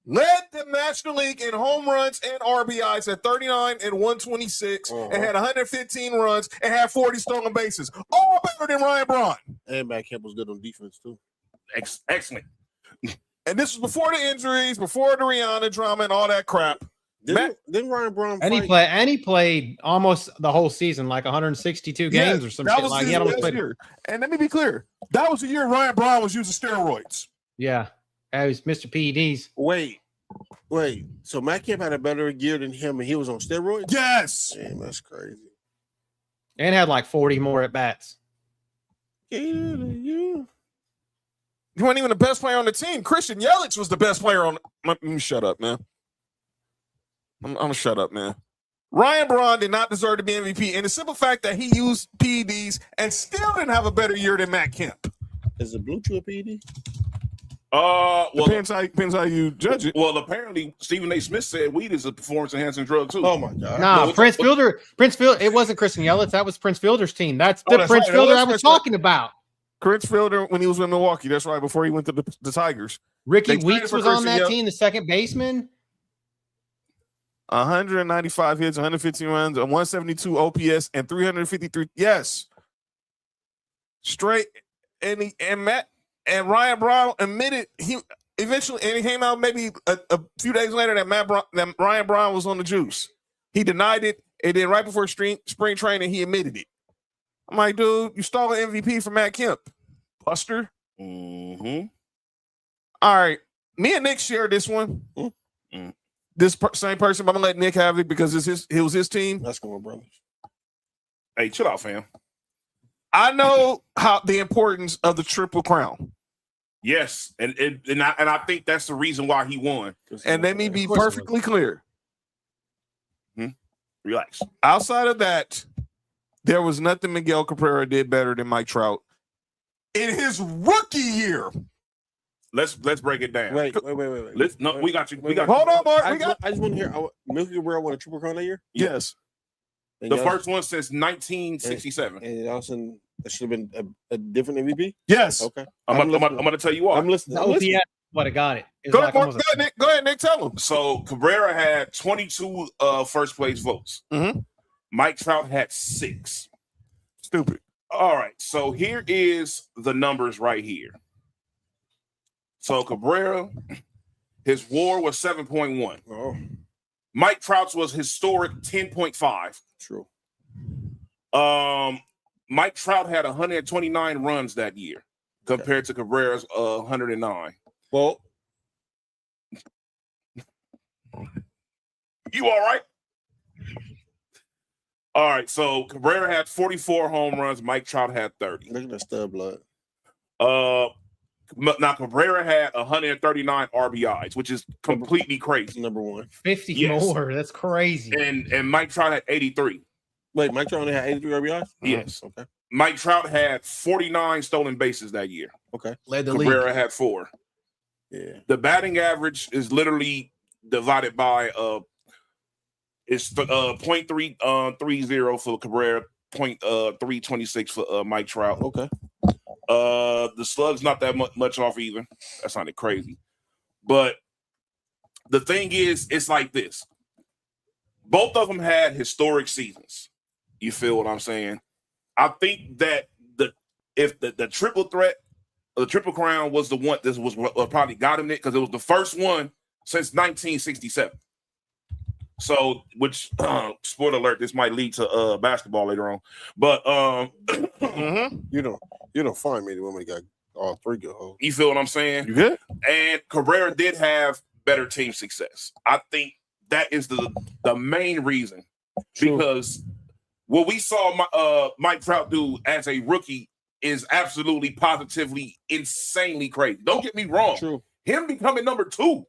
B: Led the National League in home runs and RBIs at 39 and 126, and had 115 runs and had 40 stolen bases. All better than Ryan Braun.
D: And Matt Kemp was good on defense, too.
E: Excellent.
B: And this was before the injuries, before the Rihanna drama and all that crap.
D: Didn't Ryan Braun
C: And he played almost the whole season, like 162 games or some shit. Like he almost played.
B: Year. And let me be clear, that was the year Ryan Braun was using steroids.
C: Yeah, that was Mr. PEDs.
D: Wait. So Matt Kemp had a better year than him, and he was on steroids?
B: Yes.
D: Damn, that's crazy.
C: And had like 40 more at bats.
B: You weren't even the best player on the team. Christian Yelich was the best player on. Let me shut up, man. I'm gonna shut up, man. Ryan Braun did not deserve to be MVP, and the simple fact that he used PEDs and still didn't have a better year than Matt Kemp.
D: Is the blue a PED?
E: Well,
B: depends how you judge it.
E: Well, apparently Stephen A. Smith said weed is a performance-enhancing drug too.
D: Oh my god!
C: Nah, Prince Fielder. It wasn't Christian Yelich. That was Prince Fielder's team. That's the Prince Fielder I was talking about.
B: Prince Fielder when he was in Milwaukee. That's right. Before he went to the Tigers.
C: Ricky Weeks was on that team, the second baseman.
B: 195 hits, 115 runs, a 172 OPS, and 353. Yes, straight. And Ryan Braun admitted he eventually, and he came out maybe a few days later that Ryan Braun was on the juice. He denied it, and then right before spring training, he admitted it. I'm like, dude, you stole an MVP from Matt Kemp, Buster. All right, me and Nick share this one. This same person, but I'm gonna let Nick have it because it was his team.
D: That's going, brothers.
E: Hey, chill out, fam.
B: I know how the importance of the Triple Crown.
E: Yes, and I think that's the reason why he won.
B: And let me be perfectly clear.
E: Relax.
B: Outside of that, there was nothing Miguel Cabrera did better than Mike Trout in his rookie year.
E: Let's break it down.
D: Wait.
E: We got you.
B: Hold on, Mark.
D: I just want to hear. Milky Cabrera won a Triple Crown that year.
B: Yes.
E: The first one says 1967.
D: And also, that should have been a different MVP.
B: Yes.
D: Okay.
E: I'm going to tell you why.
D: I'm listening.
C: OPS would have got it.
B: Go ahead, Nick. Tell him.
E: So Cabrera had 22 first place votes. Mike Trout had 6.
B: Stupid.
E: All right. So here is the numbers right here. So Cabrera, his WAR was 7.1.
D: Oh.
E: Mike Trout's was historic 10.5.
D: True.
E: Mike Trout had 129 runs that year compared to Cabrera's 109.
D: Well,
E: you all right? All right. So Cabrera had 44 home runs. Mike Trout had 30.
D: Look at that stud blood.
E: Now Cabrera had 139 RBIs, which is completely crazy.
D: Number one.
C: 50 more. That's crazy.
E: And Mike Trout had 83.
D: Wait, Mike Trout only had 83 RBIs?
E: Yes.
D: Okay.
E: Mike Trout had 49 stolen bases that year.
D: Okay.
C: Led the
E: Cabrera
C: league.
E: had 4.
D: Yeah.
E: The batting average is literally divided by it's 0.330 for Cabrera, 0.326 for Mike Trout.
D: Okay.
E: The slug's not that much off either. That sounded crazy. But the thing is, it's like this. Both of them had historic seasons. You feel what I'm saying? I think that if the triple threat, the Triple Crown was the one that was what probably got him it because it was the first one since 1967. So, which spoiler alert, this might lead to basketball later on. But
D: you don't find many women got all three good hoes.
E: You feel what I'm saying?
D: You good?
E: And Cabrera did have better team success. I think that is the main reason. Because what we saw Mike Trout do as a rookie is absolutely positively insanely crazy. Don't get me wrong.
D: True.
E: Him becoming number 2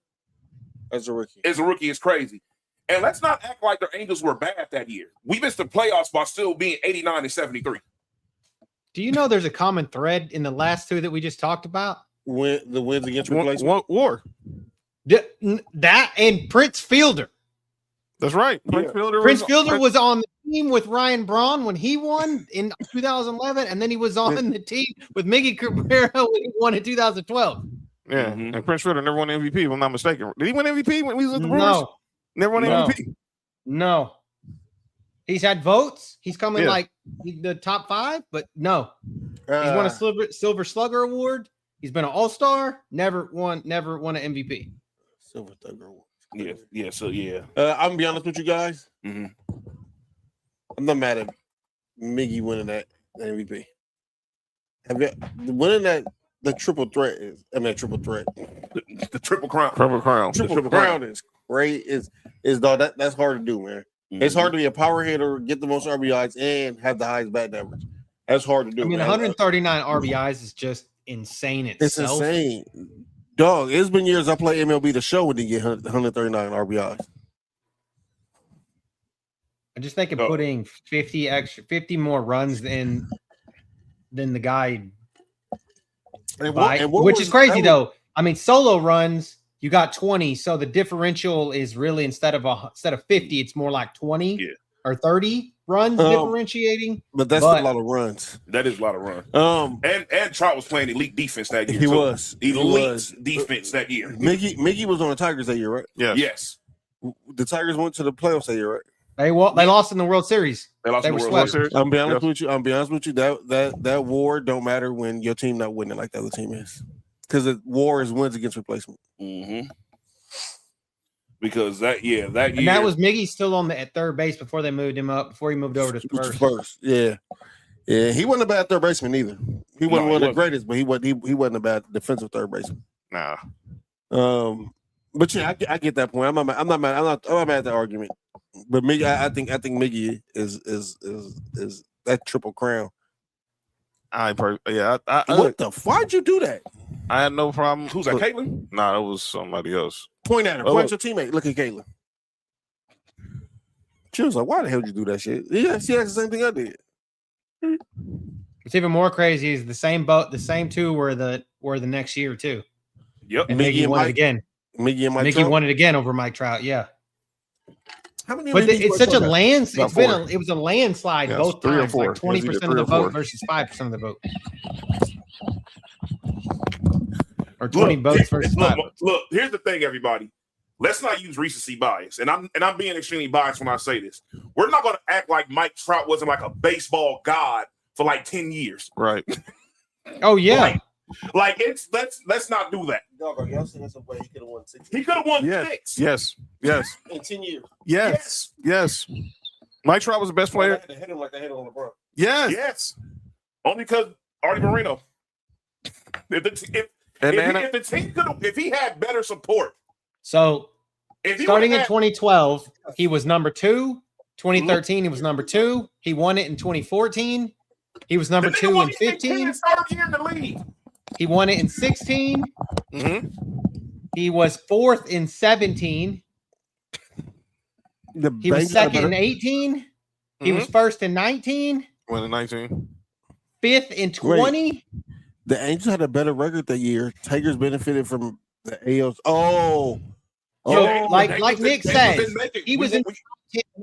D: as a rookie
E: is crazy. And let's not act like the Angels were bad that year. We missed the playoffs by still being 89 and 73.
C: Do you know there's a common thread in the last two that we just talked about?
D: When the wins against replacement
B: war.
C: That and Prince Fielder.
B: That's right.
C: Prince Fielder was on the team with Ryan Braun when he won in 2011, and then he was on the team with Miggy Cabrera when he won in 2012.
B: Yeah, and Prince Fielder never won MVP, if I'm not mistaken. Did he win MVP when he was at the Brewers?
C: No.
B: Never won MVP?
C: No. He's had votes. He's coming like the top 5, but no. He's won a Silver Slugger Award. He's been an All-Star. Never won an MVP.
D: Silver Slugger Award.
E: Yeah. So I'm
D: gonna be honest with you guys.
E: Mm-hmm.
D: I'm not mad at Miggy winning that MVP. Winning that the triple threat is. I mean, triple threat.
E: The Triple Crown.
B: Triple Crown.
D: Triple Crown is great. Is dog that's hard to do, man.
E: Mm-hmm.
D: It's hard to be a power hitter, get the most RBIs, and have the highest batting average. That's hard to do.
C: I mean, 139 RBIs is just insane itself.
D: It's insane. Dog, it's been years I play MLB The Show and didn't get 139 RBIs.
C: I just think of putting 50 more runs than the guy, which is crazy though. I mean, solo runs you got 20, so the differential is really instead of 50, it's more like 20 or 30 runs differentiating.
D: But that's a lot of runs.
E: That is a lot of runs. And Trout was playing elite defense that year.
D: He was
E: elite defense that year.
D: Mickey was on the Tigers that year, right?
E: Yes.
D: The Tigers went to the playoffs that year, right?
C: They lost in the World Series.
E: They lost in the World Series.
D: I'm be honest with you. That war don't matter when your team not winning like the other team is, because the war is wins against replacement.
E: Mm-hmm. Because that year,
C: and that was Miggy still at third base before they moved him up. Before he moved over to first.
D: Yeah. He wasn't a bad third baseman either. He wasn't one of the greatest, but he wasn't a bad defensive third baseman.
B: Nah.
D: But yeah, I get that point. I'm not mad at the argument. But Miggy, I think Miggy is that Triple Crown. What the? Why'd you do that?
B: I had no problem.
E: Who's that? Caitlin?
B: Nah, that was somebody else.
D: Point at her. Point at your teammate. Look at Caitlin. She was like, "Why the hell did you do that shit?" Yeah, she asked the same thing I did.
C: What's even more crazy is the same two were the next year too.
E: Yep.
C: And Miggy won it again.
D: Miggy
C: won it again over Mike Trout. Yeah.
D: How many?
C: But it's such a it was a landslide both times, like 20% of the vote versus 5% of the vote, or 20 votes versus 5.
E: Look, here's the thing, everybody. Let's not use recency bias, and I'm being extremely biased when I say this. We're not going to act like Mike Trout wasn't like a baseball god for like 10 years.
B: Right.
C: Oh yeah.
E: Like it's let's not do that.
D: Dog, are y'all saying that's a way he could have won 6?
E: He could have won 6.
B: Yes.
D: In 10 years.
B: Yes. Mike Trout was the best player.
D: They had to hit him like they hit on LeBron.
B: Yes.
E: Only because Artie Moreno. If he had better support.
C: So starting in 2012, he was number 2. 2013, he was number 2. He won it in 2014. He was number 2 in 15. He won it in 16.
B: Mm-hmm.
C: He was 4th in 17. He was 2nd in 18. He was 1st in 19.
B: Won in 19.
C: 5th in 20.
D: The Angels had a better record that year. Tigers benefited from The AOs. Oh,
C: Yo, like
E: they
C: Nick
E: just
C: says,
E: didn't make it.
C: he was in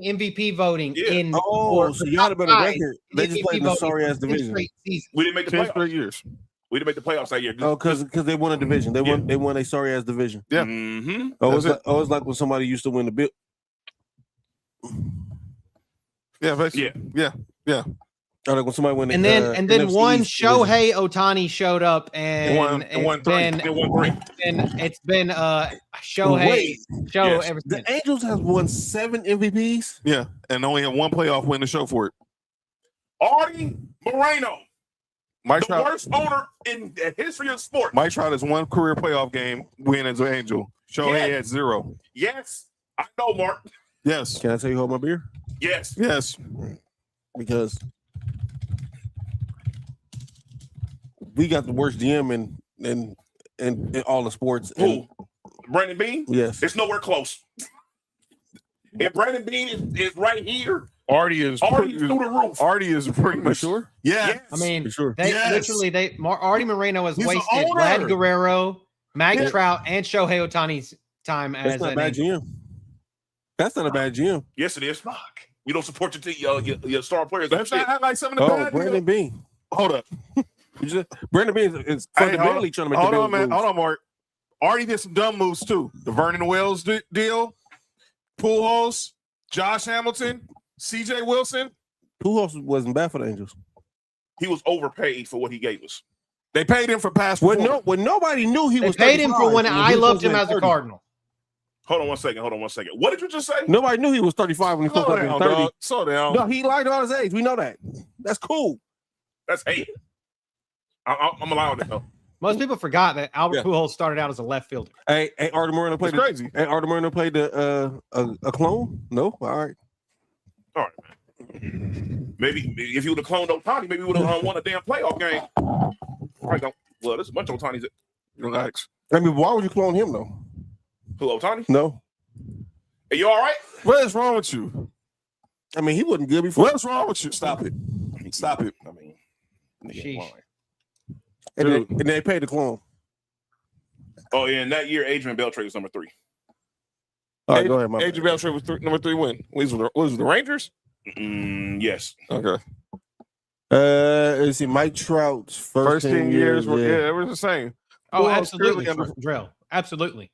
C: MVP voting in.
D: Oh, so y'all have been a record. They just played in the
C: voting
D: sorry ass
C: for 10
D: division.
C: straight seasons.
E: We didn't make the
B: 10
E: playoffs.
B: straight years.
E: We didn't make the playoffs that year.
D: Oh, because they won a division. They won a sorry ass division.
B: Yeah.
E: Mm-hmm.
D: Oh, it's like when somebody used to win the bill.
B: Yeah, basically. Yeah.
D: Or like when somebody win.
C: And then
D: NFC
C: one
D: East division.
C: Shohei Otani showed up and
B: won three.
C: and it's been Shohei
D: Wait.
C: show
E: Yes.
C: ever
D: The
C: since.
D: Angels have won 7 MVPs.
B: Yeah, and only had one playoff win to show for it.
E: Artie Moreno,
B: Mike
E: the
B: Trout,
E: worst owner in the history of sports.
B: Mike Trout has one career playoff game win as an Angel. Shohei had 0.
E: Yes, I know, Mark.
B: Yes.
D: Can I tell you hold my beer?
E: Yes.
B: Yes.
D: Because we got the worst GM in all the sports.
E: Who? Brandon Bean?
D: Yes.
E: It's nowhere close. If Brandon Bean is right here,
B: Artie is
E: through the roof.
B: Artie is pretty much
D: sure.
B: Yeah.
E: Yes.
C: I mean,
D: For sure.
C: they
E: Yes.
C: literally Artie Moreno has
E: He's the
C: wasted
E: owner.
C: Vlad Guerrero, Mike
B: Yeah.
C: Trout, and Shohei Otani's time
D: That's
C: as
D: not a
C: an
D: bad
C: Angel.
D: GM. That's not a bad GM.
E: Yes, it is. Fuck. You don't support your star players.
B: Let's not act like some of the
D: Oh,
B: bad
D: Brandon Bean.
B: Hold up.
D: Brandon Bean is
B: Hey,
D: fundamentally trying to make
B: hold
D: the
B: on, man.
D: moves.
B: Hold on, Mark. Artie did some dumb moves too. The Vernon Wells deal, Pujols, Josh Hamilton, CJ Wilson.
D: Pujols wasn't bad for the Angels.
E: He was overpaid for what he gave us.
B: They paid him for past
D: When
B: performance.
D: nobody knew he
C: They
D: was.
C: paid him for
D: 35
C: when
D: and
C: I
D: he was
C: loved
D: supposed
C: him
D: to
C: as
D: be
C: a
D: 30.
C: Cardinal.
E: Hold on one second. What did you just say?
D: Nobody knew he was 35 when he was
B: Slow
D: supposed to
B: down,
D: be 30.
B: dog. Slow down.
D: No, he lied about his age. We know that. That's cool.
E: That's hate. I'm allowing it though.
C: Most people forgot that Albert
B: Yeah.
C: Pujols started out as a left fielder.
D: Hey, Artie Moreno played.
B: It's crazy.
D: Hey, Artie Moreno played a clone. No, all right.
E: All right, man. Maybe if you would have cloned Otani, maybe we would have won a damn playoff game. Right, don't. Well, there's a bunch of Otanis.
B: Relax.
D: I mean, why would you clone him though?
E: Who, Otani?
D: No,
E: Hey, you all right?
B: What is wrong with you?
D: I mean he wasn't good before.
B: What's wrong with you? Stop it. Stop it.
E: I mean,
C: Sheesh.
D: And they paid the clone.
E: oh yeah, and that year Adrian Beltre was number 3.
D: All right, go ahead, my
B: Adrian
D: bad.
B: Beltre was number 3 win. Was it the Rangers?
E: Yes.
B: Okay.
D: Let's see, Mike Trout's first
B: 10 years.
D: yeah.
B: Yeah, it was the same.
C: Oh,
B: Pujols
C: absolutely,
B: clearly
C: Drill. Absolutely.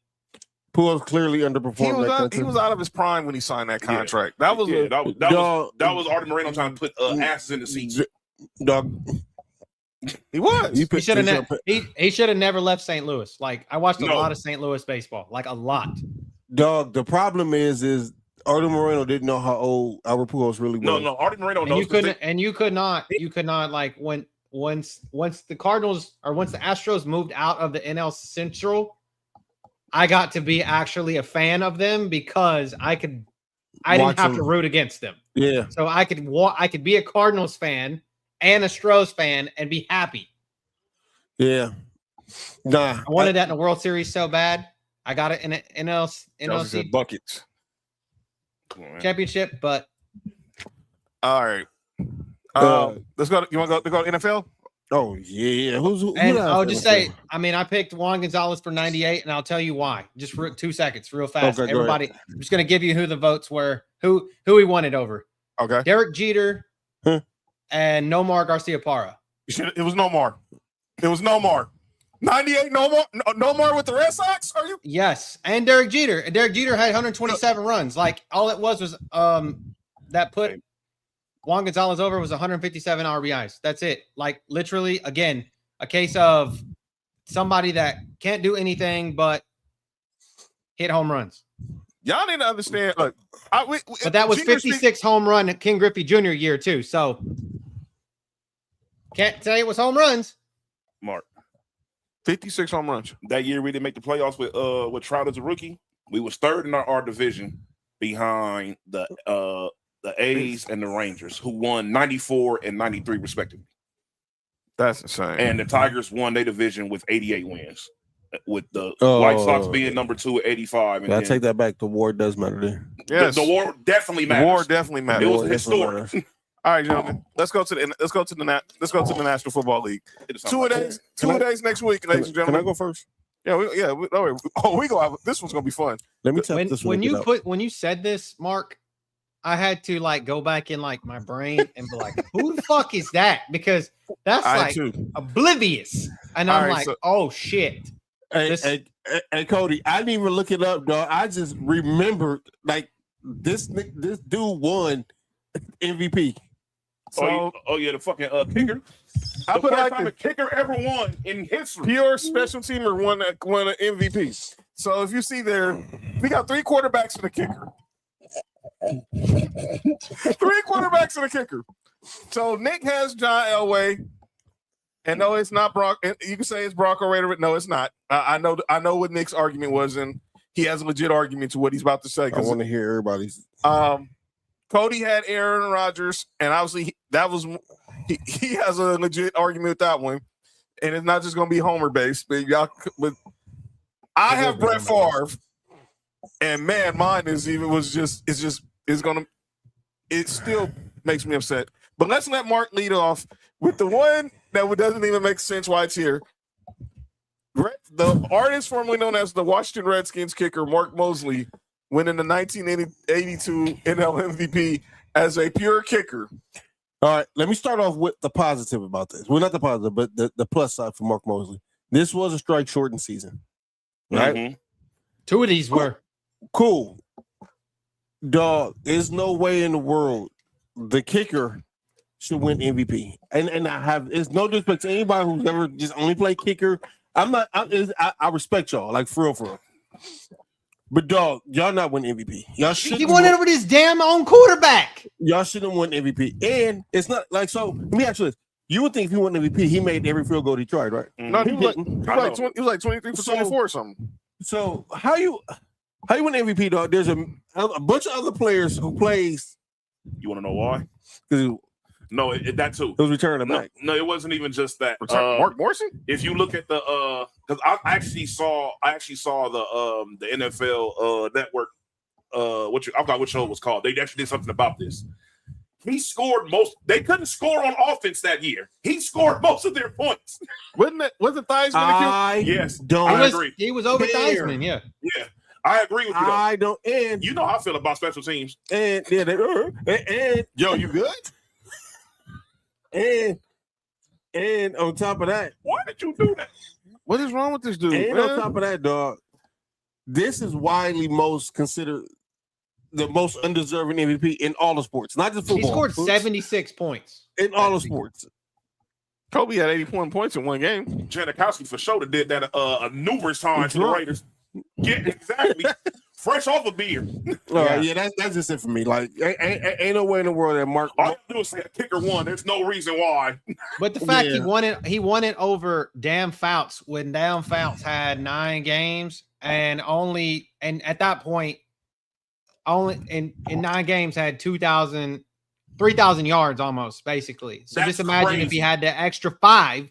D: Pujols clearly underperformed.
B: He was out of his prime when he signed that contract. That was
E: Yeah,
B: a,
E: that was Artie Moreno trying to put asses in the seats.
D: Dog.
B: he was.
D: You
C: He should have he should have never left St. Louis. Like I watched a
E: No.
C: lot of St. Louis baseball, like a lot.
D: Dog. The problem is Artie Moreno didn't know how old Albert Pujols really was.
E: No, Artie Moreno
C: And
E: knows.
C: you could not like once the Cardinals or once the Astros moved out of the NL Central, I got to be actually a fan of them because I didn't
D: Watch
C: have to
D: them.
C: root against them.
D: Yeah.
C: So I could be a Cardinals fan and a Stros fan and be happy.
D: Yeah. Nah.
C: I wanted that in the World Series so bad. I got it in an NLC
B: buckets.
C: championship, but
B: All right. Let's go. You want to go to NFL?
D: Oh yeah. Who
C: and
D: else
C: I'll
D: in
C: just
D: the
C: say,
D: field?
C: I mean, I picked Juan Gonzalez for 98, and I'll tell you why. Just for 2 seconds, real fast.
D: Okay, go
C: Everybody, I'm just gonna give you who the votes were, who he wanted over.
B: Okay.
C: Derek Jeter
D: Huh.
C: and Nomar Garciaparra.
B: It was no more. It was no more. 98, no more. No more with the Red Sox. Are you?
C: Yes, and Derek Jeter. And Derek Jeter had 127 runs. Like all it was that put Juan Gonzalez over was 157 RBIs. That's it. Like literally, again, a case of somebody that can't do anything but hit home runs.
B: Y'all need to understand. Look,
C: But that was 56 home run King Griffey Jr. year too. So can't say it was home runs.
E: Mark.
B: 56 home runs.
E: That year we didn't make the playoffs with Trout as a rookie. We was third in our division behind the A's and the Rangers, who won 94 and 93 respectively.
B: That's insane.
E: And the Tigers won their division with 88 wins, with the
D: Oh.
E: White Sox being number 2 at 85. And
D: I
E: then
D: take that back. The war does matter there.
B: Yes.
E: the war definitely
B: The
E: matters.
B: war definitely matters.
E: It was
D: War definitely
E: historic.
B: All right, gentlemen. Let's go to the National Football League.
E: It is
B: Two
E: something.
B: days next week, ladies and
D: Can I
B: gentlemen.
D: go first?
B: We go out. This one's gonna be fun.
D: Let me tell you this
C: when you said this, Mark, I had to like go back in like my brain and be like, who the fuck is that? Because that's like oblivious. And I'm like, oh shit.
D: Hey, Cody, I didn't even look it up, dog. I just remembered like this dude won MVP.
E: So, the fucking kicker.
B: I put
E: first time a kicker ever won in history.
B: Pure special teamer won an MVP. So if you see there, we got 3 quarterbacks and a kicker. 3 quarterbacks and a kicker. So Nick has John Elway, and no, it's not Brock. And you can say it's Bronco Raider, but no, it's not. I know what Nick's argument was, and he has a legit argument to what he's about to say.
D: I want to hear everybody's.
B: Cody had Aaron Rodgers, and obviously that was he has a legit argument with that one, and it's not just going to be Homer based, but I have Brett Favre, and man, mine it still makes me upset. But let's let Mark lead off with the one that doesn't even make sense why it's here. The artist formerly known as the Washington Redskins kicker, Mark Mosley, winning the 1982 NL MVP as a pure kicker.
D: All right, let me start off with the positive about this. Well, not the positive, but the plus side for Mark Mosley. This was a strike-shortened season, right?
E: Mm-hmm.
C: 2 of these were.
D: Cool. Dog, there's no way in the world the kicker should win MVP. And it's no disrespect to anybody who's ever just only played kicker. I respect y'all, like for real. But dog, y'all not win MVP. Y'all should.
C: He won it over his damn own quarterback.
D: Y'all shouldn't win MVP. And it's not like so. Let me ask you this: you would think if he won MVP, he made every field goal he tried, right?
B: No, he was like 23 for 24 or something.
D: So how you win MVP, dog? There's a bunch of other players who plays.
E: You want to know why? No, that too.
D: It was returning back.
E: No, it wasn't even just that.
B: Mark Morrison.
E: If you look at the because I actually saw the NFL network. I forgot what show it was called. They actually did something about this. He scored most. They couldn't score on offense that year. He scored most of their points.
B: Was it Theismann?
E: Yes,
D: I
E: agree.
C: He was over Theismann. Yeah.
E: I agree with you.
D: I don't. And
E: you know how I feel about special teams.
D: And
B: yo, you good?
D: And on top of that,
E: why did you do that?
B: What is wrong with this dude?
D: And on top of that, dog, this is widely considered the most undeserving MVP in all the sports, not just football.
C: He scored 76 points
D: in all the sports.
B: Kobe had 81 points in one game.
E: Janikowski for sure did that numerous times for the Raiders. Yeah, exactly. Fresh off a beer.
D: That's just it for me. Like, ain't no way in the world that Mark.
E: All you do is say a kicker won. There's no reason why.
C: But the fact he won it over Dan Fouts when Dan Fouts had 9 games and at that point only in 9 games had 3,000 yards almost basically. So just imagine if he had the extra 5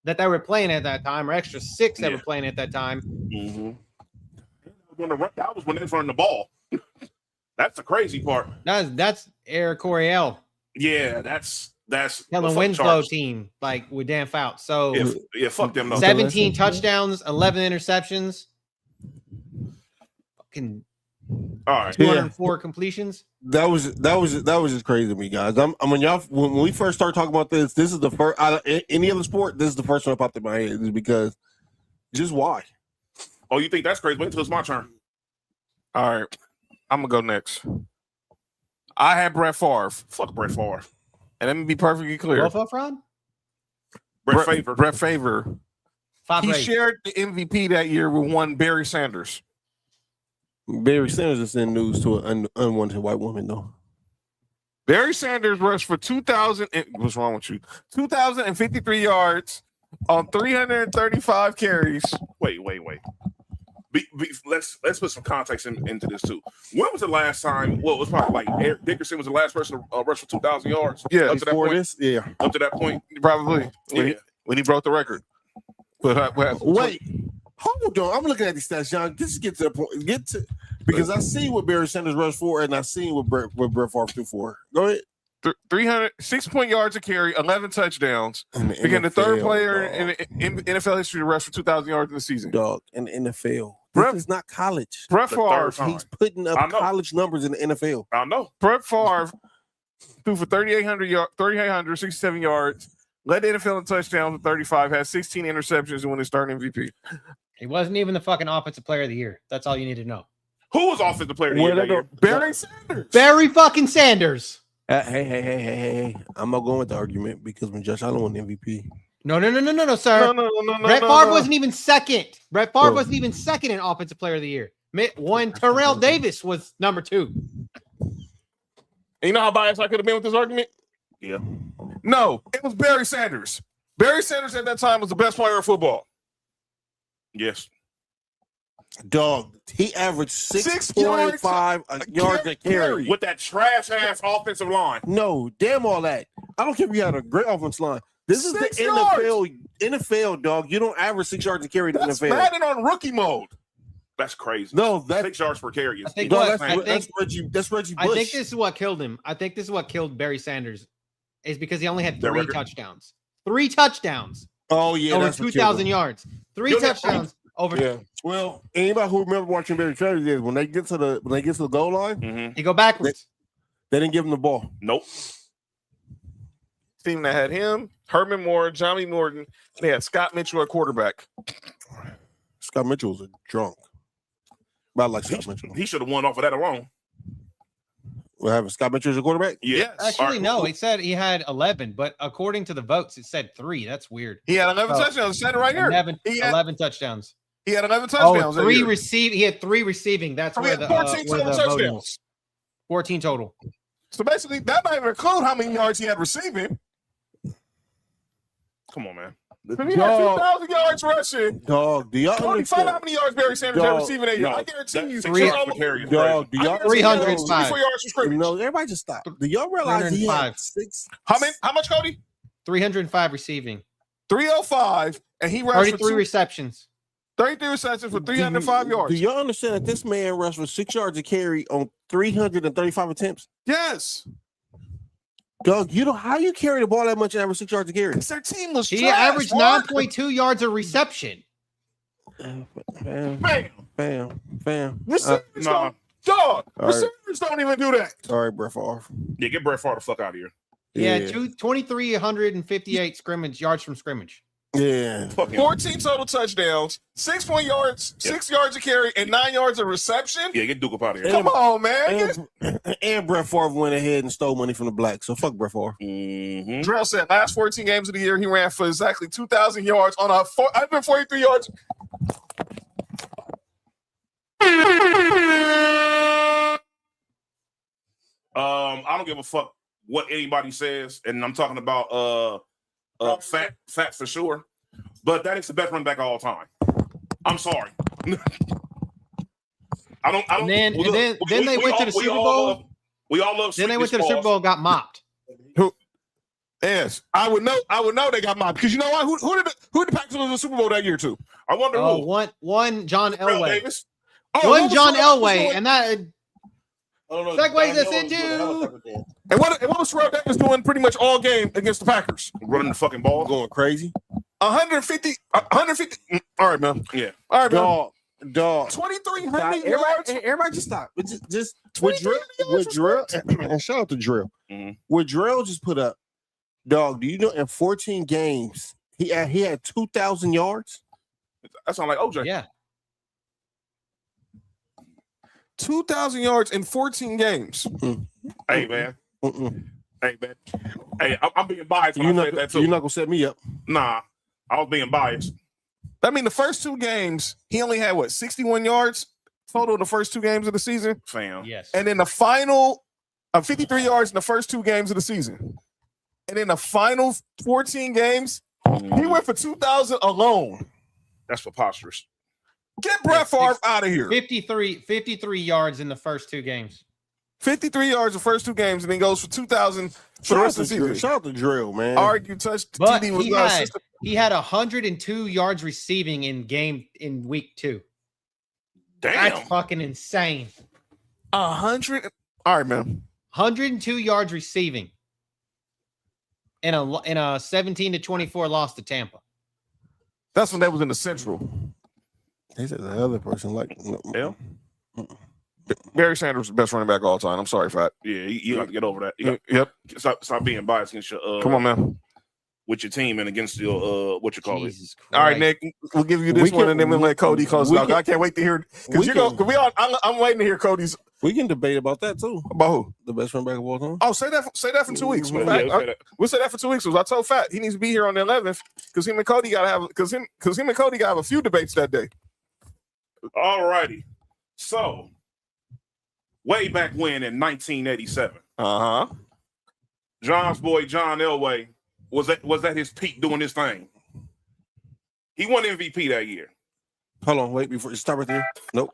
C: that they were playing at that time, or extra 6 that were playing at that time.
E: Mm-hmm. That was when they was running the ball. That's the crazy part.
C: That's Eric Coryell.
E: Yeah, that's
C: Kellen Winslow team, like with Dan Fouts. So
E: fuck them. Though.
C: 17 touchdowns, 11 interceptions. Fucking
E: all right.
C: 204 completions.
D: That was just crazy to me, guys. When we first started talking about this is the first out of any other sport. This is the first one that popped in my head, is because just why.
E: Oh, you think that's crazy? Wait until it's my turn.
B: All right. I'm going to go next. I had Brett Favre.
E: Fuck Brett Favre.
B: And let me be perfectly clear.
C: Both up front?
B: Brett Favre. He shared the MVP that year with one Barry Sanders.
D: Barry Sanders is in news to an unwanted white woman, though.
B: Barry Sanders rushed for 2,000. What's wrong with you? 2,053 yards on 335 carries.
E: Wait. Let's put some context into this too. When was the last time? Well, it was probably like Eric Dickerson was the last person to rush for 2,000 yards.
B: Yeah,
E: up to that point.
D: Yeah,
E: up to that point,
B: probably. When he broke the record. But
D: wait, hold on. I'm looking at these stats, John. Just get to the point. Because I see what Barry Sanders rushed for, and I seen what Brett Favre threw for. Go ahead.
B: 300, 6 yards a carry, 11 touchdowns. Became the third player in NFL history to rush for 2,000 yards in the season.
D: Dog, in the NFL. This is not college.
B: Brett Favre.
D: He's putting up college numbers in the NFL.
E: I know.
B: Brett Favre threw for 3,867 yards, led the NFL in touchdowns with 35, had 16 interceptions, and won his starting MVP.
C: He wasn't even the fucking offensive player of the year. That's all you need to know.
E: Who was offensive player of the year that year?
B: Barry Sanders.
C: Barry fucking Sanders.
D: Hey. I'm not going with the argument because when Josh Allen won MVP.
C: No, sir.
B: No.
C: Brett Favre wasn't even second. Brett Favre wasn't even second in offensive player of the year. One Terrell Davis was number 2.
B: And you know how biased I could have been with this argument?
E: Yeah.
B: No, it was Barry Sanders. Barry Sanders at that time was the best player in football.
E: Yes.
D: Dog, he averaged 6.5 yards a carry.
E: With that trash-ass offensive line.
D: No, damn all that. I don't care if you had a great offensive line. This is the NFL, dog. You don't average 6 yards a carry in the NFL.
B: That's Madden on rookie mode.
E: That's crazy.
D: No, that's
E: 6 yards per carry.
C: That's Reggie Bush. I think this is what killed him. I think this is what killed Barry Sanders, is because he only had 3 touchdowns. 3 touchdowns.
D: Oh yeah,
C: over 2,000 yards. 3 touchdowns over.
D: Yeah. Well, anybody who remember watching Barry Sanders is when they get to the goal line,
C: he go backwards.
D: They didn't give him the ball.
E: Nope.
B: Team that had him, Herman Moore, Johnny Morton. They had Scott Mitchell at quarterback.
D: Scott Mitchell was a drunk. But I like Scott Mitchell.
E: He should have won off of that alone.
D: We're having Scott Mitchell as a quarterback?
E: Yeah.
C: Actually, no. He said he had 11, but according to the votes, it said 3. That's weird.
B: He had 11 touchdowns. It said it right here.
C: 11 touchdowns.
B: He had 11 touchdowns.
C: 3 receiving. He had 3 receiving. That's where the
B: 14 total touchdowns.
C: 14 total.
B: So basically, that might even include how many yards he had receiving.
E: Come on, man.
B: He had 2,000 yards rushing.
D: Dog, do y'all
B: understand how many yards Barry Sanders had receiving that year? I guarantee you.
E: 6 yards per carry.
D: Dog, do y'all
C: 305.
B: 24 yards from scrimmage.
D: No, everybody just stop. Do y'all realize he had 6?
B: How much, Cody?
C: 305 receiving.
B: 305, and he rushed
C: 33 receptions.
B: 33 receptions for 305 yards.
D: Do y'all understand that this man rushed for 6 yards a carry on 335 attempts?
B: Yes.
D: Dog, how you carry the ball that much and average 6 yards a carry?
B: Their team was
C: He
B: trash,
C: averaged 9.2 yards a reception.
D: Bam.
B: Receivers receivers don't even do that.
D: Sorry, Brett Favre.
E: Yeah, get Brett Favre the fuck out of here.
C: Yeah, 2,358 scrimmage yards from scrimmage.
D: Yeah.
B: 14 total touchdowns, 6 yards, 6 yards a carry, and 9 yards of reception.
E: Yeah, get Duke up out of here.
B: Come on, man.
D: And Brett Favre went ahead and stole money from the blacks. So fuck Brett Favre.
B: Drell said last 14 games of the year, he ran for exactly 2,000 yards on a 143 yards.
E: I don't give a fuck what anybody says, and I'm talking about fat for sure. But that is the best running back of all time. I'm sorry. I don't.
C: And then they went to the Super Bowl.
E: We all love.
C: Then they went to the Super Bowl, got mopped.
B: Yes, I would know they got mopped because you know what? Who did the Packers win the Super Bowl that year to? I wonder who.
C: One John Elway.
B: Davis.
C: One John Elway, and that segues us into.
B: And what was Terrell Davis doing pretty much all game against the Packers?
E: Running the fucking ball,
D: going crazy.
B: 150. All right, man.
E: Yeah.
B: All right, man.
D: Dog.
B: 2,300 yards.
D: Everybody just stop. Just with drill, and shout out to Drill. What Drill just put up, dog. Do you know in 14 games he had 2,000 yards?
B: That sounds like OJ.
C: Yeah.
B: 2,000 yards in 14 games.
E: Hey, man. Hey, man. Hey, I'm being biased.
D: You're not gonna set me up.
E: Nah, I was being biased.
B: I mean, the first 2 games, he only had 61 yards total in the first 2 games of the season.
E: Fam.
C: Yes.
B: And then the final 53 yards in the first 2 games of the season. And in the final 14 games, he went for 2,000 alone.
E: That's preposterous.
B: Get Brett Favre out of here.
C: 53 yards in the first 2 games.
B: 53 yards the first 2 games, and then goes for 2,000 for the rest of the season.
D: Shout out to Drill, man.
B: Argue touch.
C: But
B: TD
C: he had 102 yards receiving in week 2.
E: Damn.
C: That's fucking insane.
B: 100. All right, man.
C: 102 yards receiving. in a 17-24 loss to Tampa.
B: That's when they was in the Central.
D: They said the other person like
B: Yeah. Barry Sanders is the best running back of all time. I'm sorry, Fat.
E: Yeah, you have to get over that. You
B: Yep.
E: Stop being biased against your
B: Come on, man.
E: with your team and against your what you call
C: Jesus
E: it.
C: Christ.
B: All right, Nick. We'll give you this one, and then we'll let Cody close it out. I can't wait to hear because I'm waiting to hear Cody's.
D: We can debate about that too.
B: About who?
D: The best running back of all time.
B: Oh, say that for 2 weeks.
E: Yeah,
B: We'll say that for 2 weeks. Because I told Fat he needs to be here on the 11th because him and Cody gotta have a few debates that day.
E: All righty. So way back when in 1987, John's boy John Elway was at his peak doing this thing. He won MVP that year.
D: Hold on, wait before you stop right there. Nope.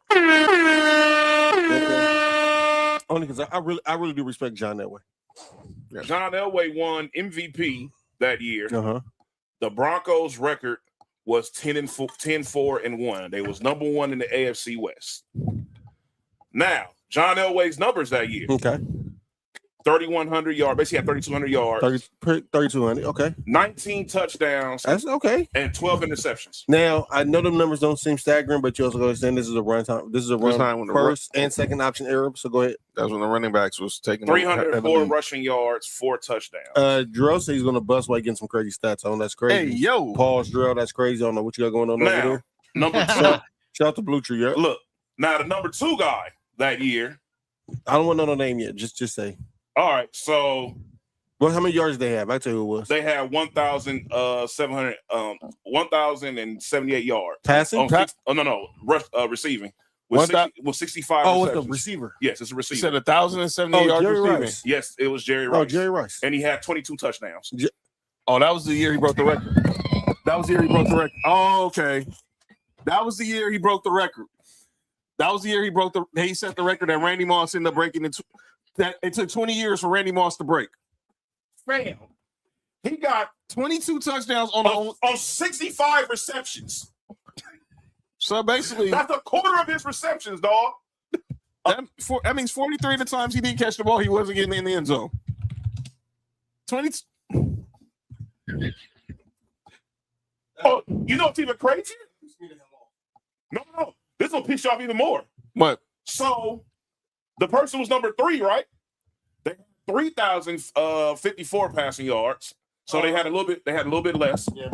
D: Only because I really do respect John Elway.
E: Yeah. John Elway won MVP that year.
D: Uh-huh.
E: The Broncos' record was 10-4-1. They was number one in the AFC West. Now, John Elway's numbers that year.
D: Okay.
E: 3,100 yards. Basically, had 3,200 yards.
D: 3,200. Okay.
E: 19 touchdowns.
D: That's okay.
E: And 12 interceptions.
D: Now, I know them numbers don't seem staggering, but you also understand this is a run time. This is a run
B: time
D: first and second option era. So go ahead.
B: That's when the running backs was taking
E: 304 rushing yards, 4 touchdowns.
D: Drill said he's going to bust while getting some crazy stats on. That's crazy.
B: Hey, yo.
D: Pause, Drill. That's crazy. I don't know what you got going on over there.
E: Number 2.
D: Shout out to Blue Tree. Yeah.
E: Look, now the number 2 guy that year.
D: I don't want to know the name yet. Just say.
E: All right, so
D: how many yards did they have? I tell you who it was.
E: They had 1,078 yards.
D: Passing?
E: Receiving. With 65.
D: Oh, it's a receiver.
E: Yes, it's a receiver.
B: You said 1,078 yards
D: Jerry
B: receiving.
D: Rice.
E: Yes, it was Jerry Rice.
D: Oh, Jerry Rice.
E: And he had 22 touchdowns.
B: That was the year he broke the record. That was the year he broke the record. Oh, okay. That was the year he broke the record. That was the year he set the record that Randy Moss ended up breaking into. That it took 20 years for Randy Moss to break. Fam, he got 22 touchdowns on
E: 65 receptions.
B: So basically,
E: that's a quarter of his receptions, dog.
B: That means 43 of the times he didn't catch the ball, he wasn't getting in the end zone. 20.
E: Oh, you know what's even crazier? No. This will piss you off even more.
B: What?
E: So the person was number 3, right? They had 3,054 passing yards. So they had a little bit less.
D: Yeah.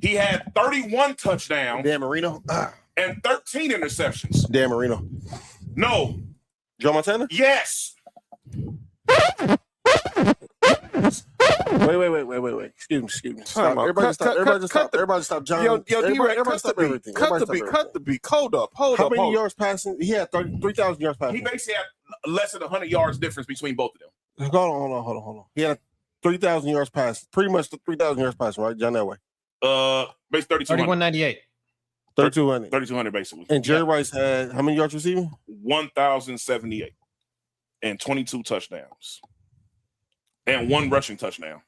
E: He had 31 touchdowns.
D: Dan Marino.
E: And 13 interceptions.
D: Dan Marino.
E: No.
D: Joe Montana?
E: Yes.
D: Wait. Excuse me. Stop. Everybody stop. John. Everybody stop everything.
B: Cut the beat. Hold up.
D: How many yards passing? He had 3,000 yards passing.
E: He basically had less than 100 yards difference between both of them.
D: Hold on. He had 3,000 yards passing. Pretty much the 3,000 yards passing, right? John Elway.
E: Base
C: 3,198.
D: 3,200.
E: 3,200 basically.
D: And Jerry Rice had how many yards receiving?
E: 1,078 and 22 touchdowns. And 1 rushing touchdown.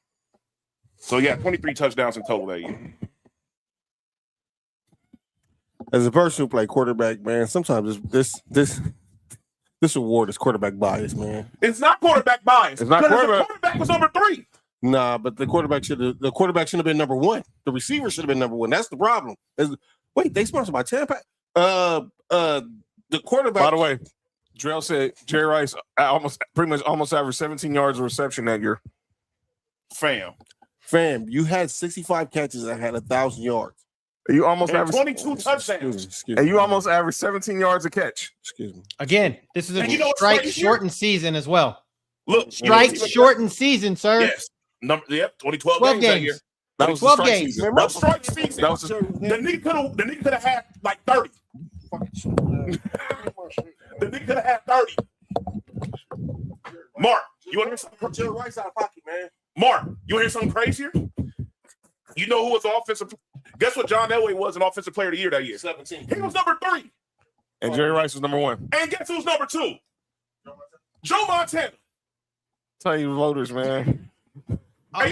E: So he had 23 touchdowns in total that year.
D: As a person who played quarterback, man, sometimes this award is quarterback bias, man.
E: It's not quarterback bias.
B: It's not quarterback.
E: The quarterback was number 3.
D: Nah, but the quarterback should have been number 1. The receiver should have been number 1. That's the problem. Wait, they sponsored by Tampa. The quarterback.
B: By the way, Drell said Jerry Rice almost averaged 17 yards of reception that year.
E: Fam,
D: you had 65 catches that had 1,000 yards.
B: You almost
E: and
B: averaged
E: 22 touchdowns.
D: Excuse me.
B: And you almost averaged 17 yards a catch.
D: Excuse me.
C: Again, this is a strike shortened season as well.
E: Look,
C: strike shortened season, sir.
E: Yes. 2012
C: 12
E: games that year.
B: That was
C: 12
B: the strike
C: games.
B: season.
E: That was strike season.
B: That was
E: the nigga could have had like 30. The nigga could have had 30. Mark, you want to hear something?
D: Jerry Rice out of pocket, man.
E: Mark, you want to hear something crazier? You know who was the offensive? Guess what John Elway was an offensive player of the year that year?
D: 17.
E: He was number 3.
B: And Jerry Rice was number 1.
E: And guess who's number 2? Joe Montana.
B: Tell you voters, man.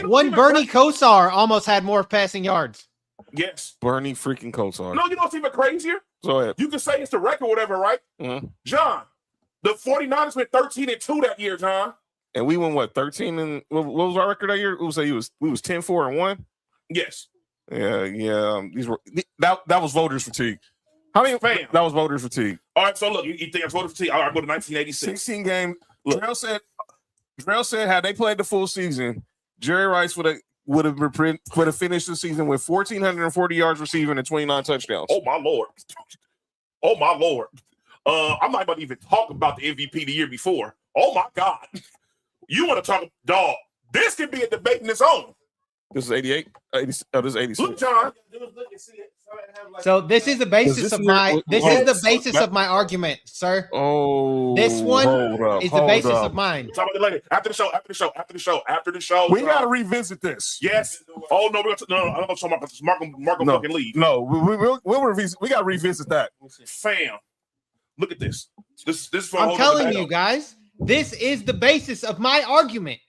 C: One Bernie Kosar almost had more passing yards.
E: Yes.
B: Bernie freaking Kosar.
E: No, you know what's even crazier?
B: Go ahead.
E: You can say it's the record or whatever, right?
B: Mm-hmm.
E: John, the 49ers went 13-2 that year, John.
B: and we won what 13 and what was our record that year? We was 10-4-1.
E: Yes.
B: Yeah. These were that was voters fatigue. How many fans? That was voters fatigue.
E: All right, so look, you think it's voter fatigue? All right, go to 1986.
B: 16 game. Drell said had they played the full season, Jerry Rice would have finished the season with 1,440 yards receiving and 29 touchdowns.
E: Oh my lord. Oh my lord. I'm not about to even talk about the MVP the year before. Oh my God. You want to talk, dog? This could be a debate in its own.
B: This is 88. This is 86.
E: Look, John.
C: So this is the basis of my of my argument, sir.
B: Oh,
C: this one is the basis of mine.
E: Talk about it later. After the show.
B: We gotta revisit this.
E: Yes. Oh no, no, I'm not talking about this. Marco fucking leave.
B: No, we'll revisit. We gotta revisit that.
E: Fam, look at this. This.
C: I'm telling you guys, this is the basis of my argument.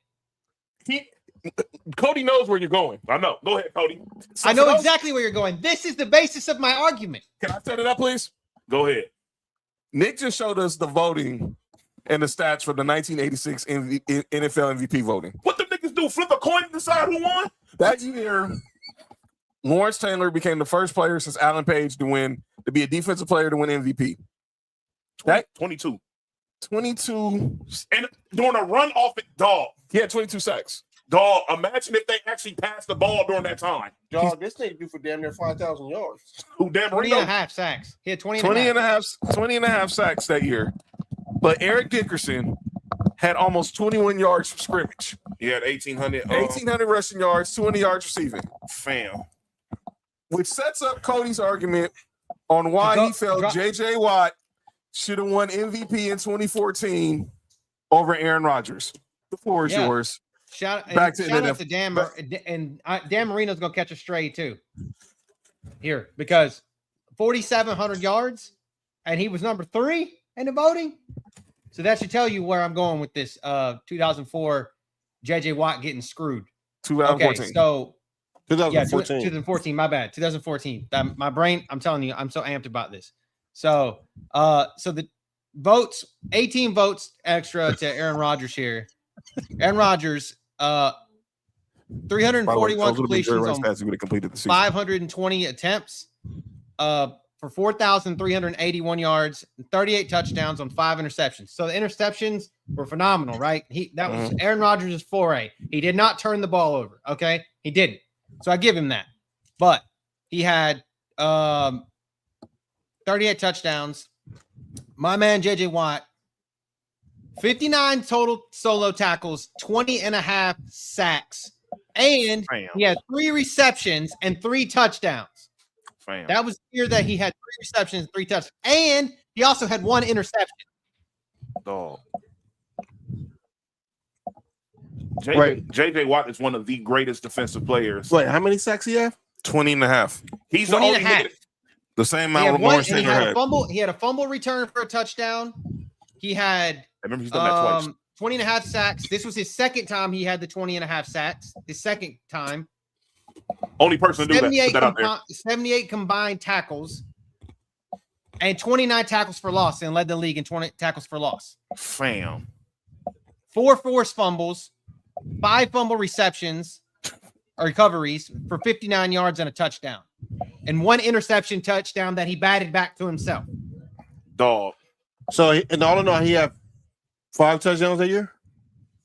B: Cody knows where you're going.
E: I know. Go ahead, Cody.
C: I know exactly where you're going. This is the basis of my argument.
B: Can I set it up, please?
E: Go ahead.
B: Nick just showed us the voting and the stats for the 1986 NFL MVP voting.
E: What the niggas do? Flip a coin and decide who won?
B: That year, Lawrence Taylor became the first player since Alan Page to be a defensive player to win MVP.
E: 22.
B: 22.
E: And during a run off it, dog.
B: He had 22 sacks.
E: Dog, imagine if they actually passed the ball during that time.
D: Dog, this thing do for damn near 5,000 yards.
E: Who damn
C: 20 and a half sacks. He had 20
B: and a half sacks that year. But Eric Dickerson had almost 21 yards from scrimmage.
E: He had 1,800.
B: 1,800 rushing yards, 200 yards receiving.
E: Fam.
B: Which sets up Cody's argument on why he felt J.J. Watt should have won MVP in 2014 over Aaron Rodgers. The floor is yours.
C: Shout out to Dan, and Dan Marino's gonna catch a stray too. Here, because 4,700 yards, and he was number 3 in the voting. So that should tell you where I'm going with this. 2004, JJ Watt getting screwed.
B: 2014.
C: Okay, so
D: 2014.
C: 2014. My bad. 2014. My brain. I'm telling you, I'm so amped about this. So the votes, 18 votes extra to Aaron Rodgers here. Aaron Rodgers, 341 completions on 520 attempts, for 4,381 yards, 38 touchdowns on 5 interceptions. So the interceptions were phenomenal, right? That was Aaron Rodgers' foray. He did not turn the ball over. Okay, he didn't. So I give him that. But he had 38 touchdowns. My man JJ Watt, 59 total solo tackles, 20 and a half sacks, and he had 3 receptions and 3 touchdowns. That was the year that he had 3 receptions, 3 touchdowns, and he also had 1 interception.
E: Dog. JJ Watt is one of the greatest defensive players.
D: Wait, how many sacks he have?
B: 20 and a half.
E: He's 20 and a half.
B: The same amount Lawrence Taylor had.
C: He had a fumble return for a touchdown. He had
E: I remember he's done that twice.
C: 20 and a half sacks. This was his second time he had the 20 and a half sacks. His second time.
E: Only person to do that. Put that out there.
C: 78 combined tackles and 29 tackles for loss, and led the league in 20 tackles for loss.
E: Fam.
C: 4 forced fumbles, 5 fumble receptions or recoveries for 59 yards and a touchdown, and 1 interception touchdown that he batted back to himself.
E: Dog.
D: So, and all in all, he had 5 touchdowns that year?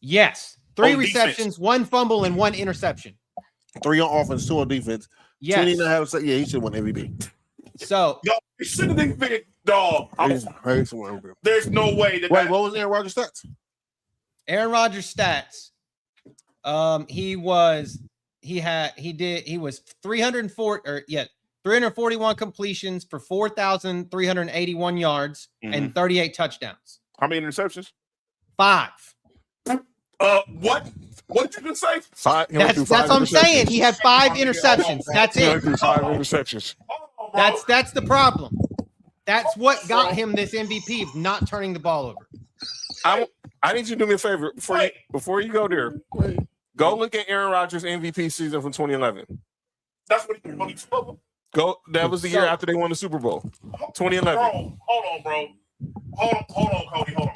C: Yes. 3 receptions, 1 fumble, and 1 interception.
D: 3 on offense, 2 on defense.
C: Yes.
D: 20 and a half. Yeah, he should win MVP.
C: So,
E: he should have been big, dog. There's no way that.
D: Wait, what was Aaron Rodgers' stats?
C: Aaron Rodgers' stats. He was 341 completions for 4,381 yards and 38 touchdowns.
E: How many interceptions?
C: 5.
E: What? What did you just say?
B: 5.
C: That's what I'm saying. He had 5 interceptions. That's it.
B: 5 interceptions.
C: That's the problem. That's what got him this MVP of not turning the ball over.
B: I need you to do me a favor before you go there. Go look at Aaron Rodgers' MVP season from 2011.
E: That's what he won.
B: Go. That was the year after they won the Super Bowl. 2011.
E: Bro, hold on, bro. Hold on, Cody. Look,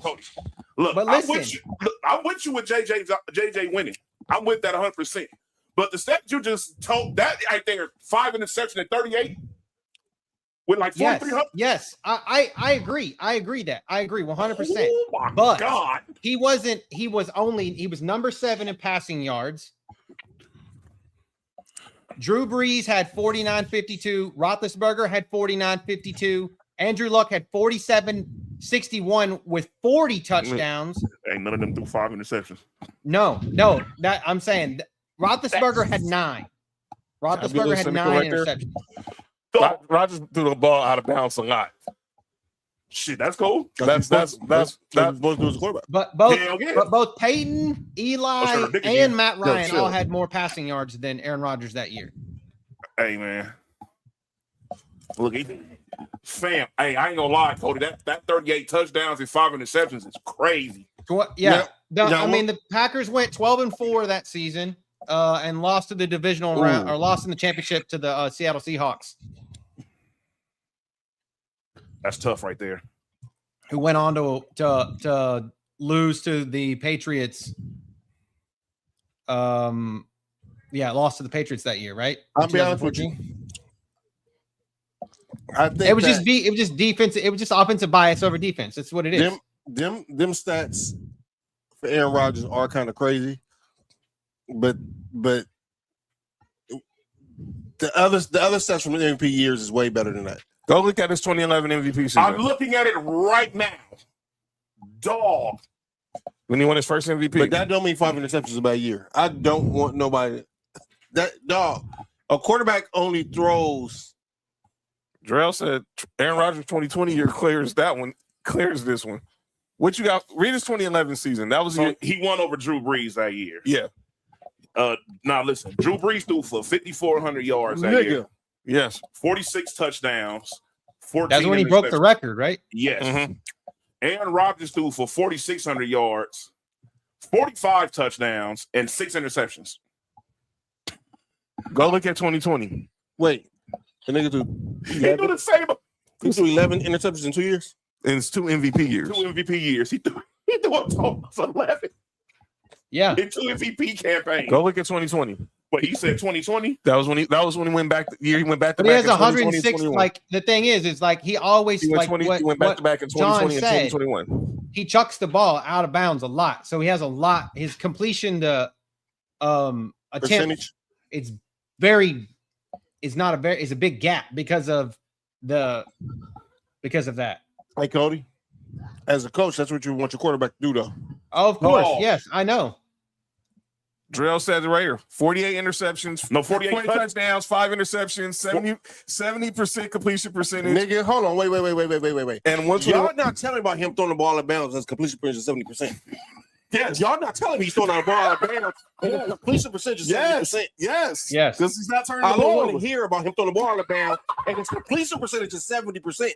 E: Cody. Look,
C: But
E: I'm
C: listen.
E: with you. Look, I'm with you with JJ winning. I'm with that 100%. But the stats you just told, that right there, 5 interceptions at 38 with like 4,300.
C: Yes, I agree. I agree 100%.
E: Oh my
C: But
E: God.
C: he was number 7 in passing yards. Drew Brees had 49.52. Roethlisberger had 49.52. Andrew Luck had 47.61 with 40 touchdowns.
E: Ain't none of them threw 5 interceptions.
C: No, that I'm saying Roethlisberger had 9. Roethlisberger had 9 interceptions.
B: Rodgers threw the ball out of bounds a lot.
E: Shit, that's cool.
B: That's
D: supposed to do as a quarterback.
C: But both Peyton, Eli, and Matt Ryan all had more passing yards than Aaron Rodgers that year.
E: Hey man, look, fam. Hey, I ain't gonna lie, Cody. That 38 touchdowns and 5 interceptions is crazy.
C: Yeah. I mean, the Packers went 12-4 that season and lost to the divisional round, or lost in the championship to the Seattle Seahawks.
E: That's tough right there.
C: Who went on to lose to the Patriots? Lost to the Patriots that year, right?
D: I'll be honest with you. I think
C: it was just defense. It was just offensive bias over defense. That's what it is.
D: Them stats for Aaron Rodgers are kind of crazy, but the other stats from the MVP years is way better than that.
B: Go look at his 2011 MVP season.
E: I'm looking at it right now. Dog.
B: When he won his first MVP.
D: But that don't mean 5 interceptions a bad year. I don't want nobody. That dog. A quarterback only throws.
B: Drell said Aaron Rodgers 2020 year clears this one. What you got? Read his 2011 season. That was
E: he won over Drew Brees that year.
B: Yeah.
E: Now listen, Drew Brees threw for 5,400 yards that year.
B: Yes.
E: 46 touchdowns. 14
C: That's when he broke the record, right?
E: Yes.
B: Mm-hmm.
E: Aaron Rodgers threw for 4,600 yards, 45 touchdowns, and 6 interceptions.
B: Go look at 2020.
D: Wait. The nigga
E: He do the same.
D: He threw 11 interceptions in 2 years?
B: And it's 2 MVP years.
E: 2 MVP years. He threw a total of 11.
C: Yeah.
E: In 2 MVP campaigns.
B: Go look at 2020.
E: But he said 2020.
B: That was when he went back. The year he went back to
C: But
B: back.
C: he has
B: in
C: 106. Like the thing is like he always
B: he went
C: like
B: he went back to back in 2020 and 2021.
C: He chucks the ball out of bounds a lot, so he has a lot. His completion to attempt
D: Percentage.
C: it's a big gap because of that.
D: Hey Cody, as a coach, that's what you want your quarterback to do, though.
C: Oh, of course, yes, I know.
B: Drill said it right here. 48 interceptions.
E: No, 48
B: 20 touchdowns, 5 interceptions, 70% completion percentage.
D: Nigga, hold on. Wait.
B: And once
D: y'all not telling about him throwing the ball out of bounds as completion percentage is 70%. Yes, y'all not telling me he's throwing the ball out of bounds and the completion percentage is 70%.
B: Yes.
D: Because
B: he's not turning
D: I
B: the
D: don't
B: ball
D: want
B: over.
D: to hear about him throwing the ball out of bounds and his completion percentage is 70%.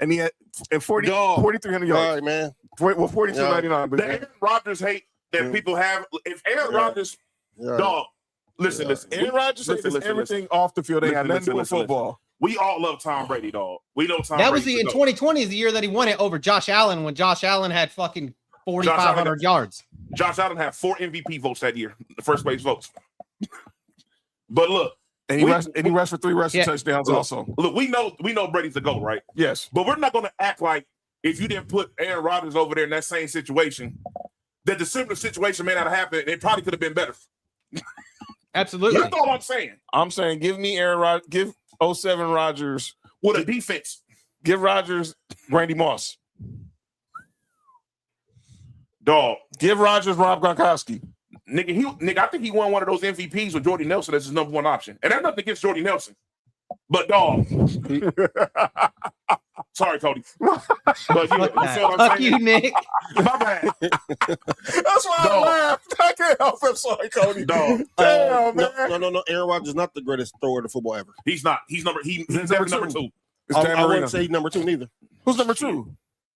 B: And he had 4,300 yards.
D: All right, man.
B: 4,299.
E: The Aaron Rodgers hate that people have. If Aaron Rodgers, dog, listen.
B: Aaron Rodgers is everything off the field. They had nothing to do with football.
E: We all love Tom Brady, dog. We know Tom
C: That
E: Brady.
C: was in 2020 is the year that he won it over Josh Allen when Josh Allen had fucking 4,500 yards.
E: Josh Allen had 4 MVP votes that year, the first place votes. But look.
B: And he rushed for 3 rushing touchdowns also.
E: Look, we know Brady's the GOAT, right?
B: Yes.
E: But we're not going to act like if you didn't put Aaron Rodgers over there in that same situation, that the similar situation may not have happened. It probably could have been better.
C: Absolutely.
E: That's all I'm saying.
B: I'm saying give me Aaron Rodgers, give 07 Rodgers
E: with a defense.
B: Give Rodgers Randy Moss.
E: Dog.
B: Give Rodgers Rob Gronkowski.
E: Nigga, I think he won one of those MVPs with Jordy Nelson as his number 1 option. And that's nothing against Jordy Nelson. But dog. Sorry, Cody. But you feel what I'm saying?
C: You, Nick.
E: My bad.
B: That's why I laughed. I can't help it. Sorry, Cody.
E: Dog.
B: Damn, man.
D: No. Aaron Rodgers is not the greatest thrower in the football ever.
E: He's not. He's number 2.
D: I wouldn't say he's number 2 neither.
B: Who's number 2?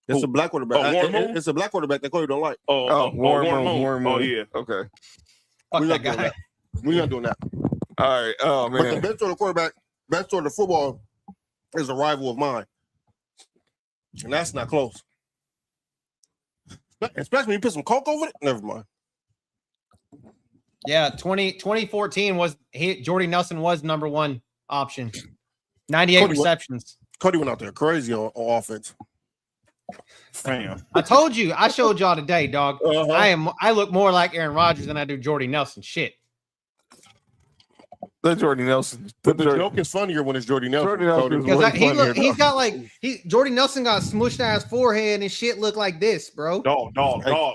D: It's a black quarterback.
E: Warren Moon?
D: It's a black quarterback that Cody don't like.
B: Warren Moon.
E: Oh, yeah.
B: Okay.
C: Fuck
D: We're
C: that guy.
D: not doing that.
B: All right. Oh, man.
D: But the best sort of quarterback, best sort of football is a rival of mine. And that's not close. Especially when you put some coke over it. Never mind.
C: Yeah, 2014 was Jordy Nelson was number one option. 98 receptions.
D: Cody went out there crazy on offense.
E: Damn.
C: I told you. I showed y'all today, dog.
D: Uh-huh.
C: I look more like Aaron Rodgers than I do Jordy Nelson. Shit.
B: The Jordy Nelson.
D: But the joke is funnier when it's Jordy Nelson.
B: Jordy Nelson
C: Because he's got like Jordy Nelson got smushed ass forehead and shit look like this, bro.
E: Dog.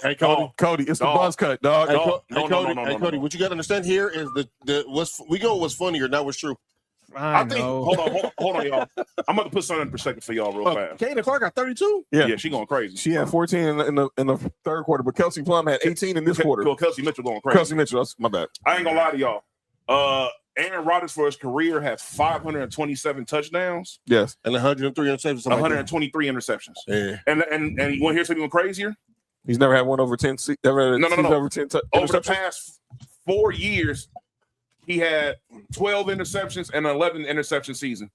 B: Hey, Cody, it's the buzz cut, dog.
D: Hey, Cody, what you got to understand here is what's funnier, not what's true.
C: I know.
E: Hold on, y'all. I'm about to put something in perspective for y'all real fast.
D: Kaden Clark got 32.
E: Yeah, she going crazy.
B: She had 14 in the third quarter, but Kelsey Plum had 18 in this quarter.
E: Kelsey Mitchell going crazy.
B: Kelsey Mitchell, that's my bad.
E: I ain't gonna lie to y'all. Aaron Rodgers for his career has 527 touchdowns.
D: Yes, and 103 interceptions.
E: 123 interceptions.
D: Yeah,
E: and you want to hear something crazier?
B: He's never had one over 10.
E: No.
B: Over 10
E: Over the past 4 years, he had 12 interceptions and 11 interception season.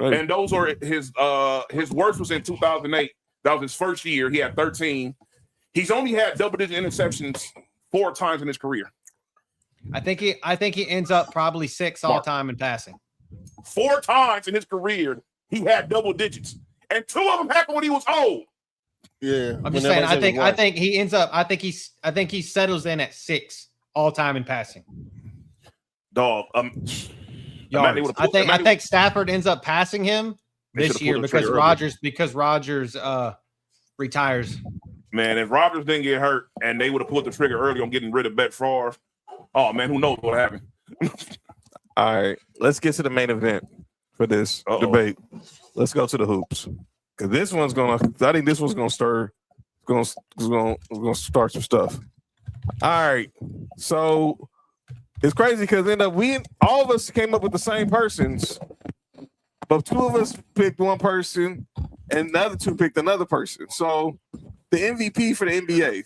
E: Right. And those are his worst was in 2008. That was his first year. He had 13. He's only had double-digit interceptions 4 times in his career.
C: I think he ends up probably 6 all time in passing.
E: 4 times in his career, he had double digits, and 2 of them happened when he was old.
D: Yeah,
C: I'm just saying. I think he ends up. I think he settles in at 6 all time in passing.
E: Dog.
C: Yards. I think Stafford ends up passing him this year because Rodgers retires.
E: Man, if Rodgers didn't get hurt and they would have pulled the trigger early on getting rid of Brett Favre, oh man, who knows what happened?
B: All right, let's get to the main event for this debate. Let's go to the hoops because this one's gonna. I think this one's gonna start some stuff. All right, so it's crazy because all of us came up with the same persons, but 2 of us picked one person and the other 2 picked another person. So the MVP for the NBA.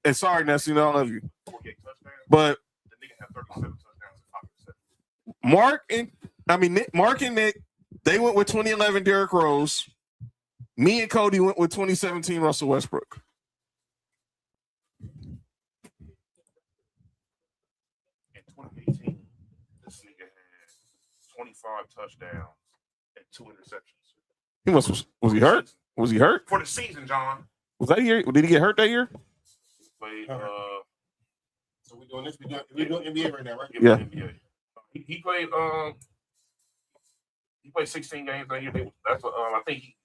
B: And sorry, Nessie, I love you, but Mark and Nick, they went with 2011 Derrick Rose. Me and Cody went with 2017 Russell Westbrook.
E: In 2018, this nigga had 25 touchdowns and 2 interceptions.
B: Was he hurt? Was he hurt?
E: For the season, John.
B: Was that year? Did he get hurt that year?
E: Played,
D: so we're doing this. We're doing NBA right now, right?
B: Yeah.
E: NBA. He played. He played 16 games that year. I think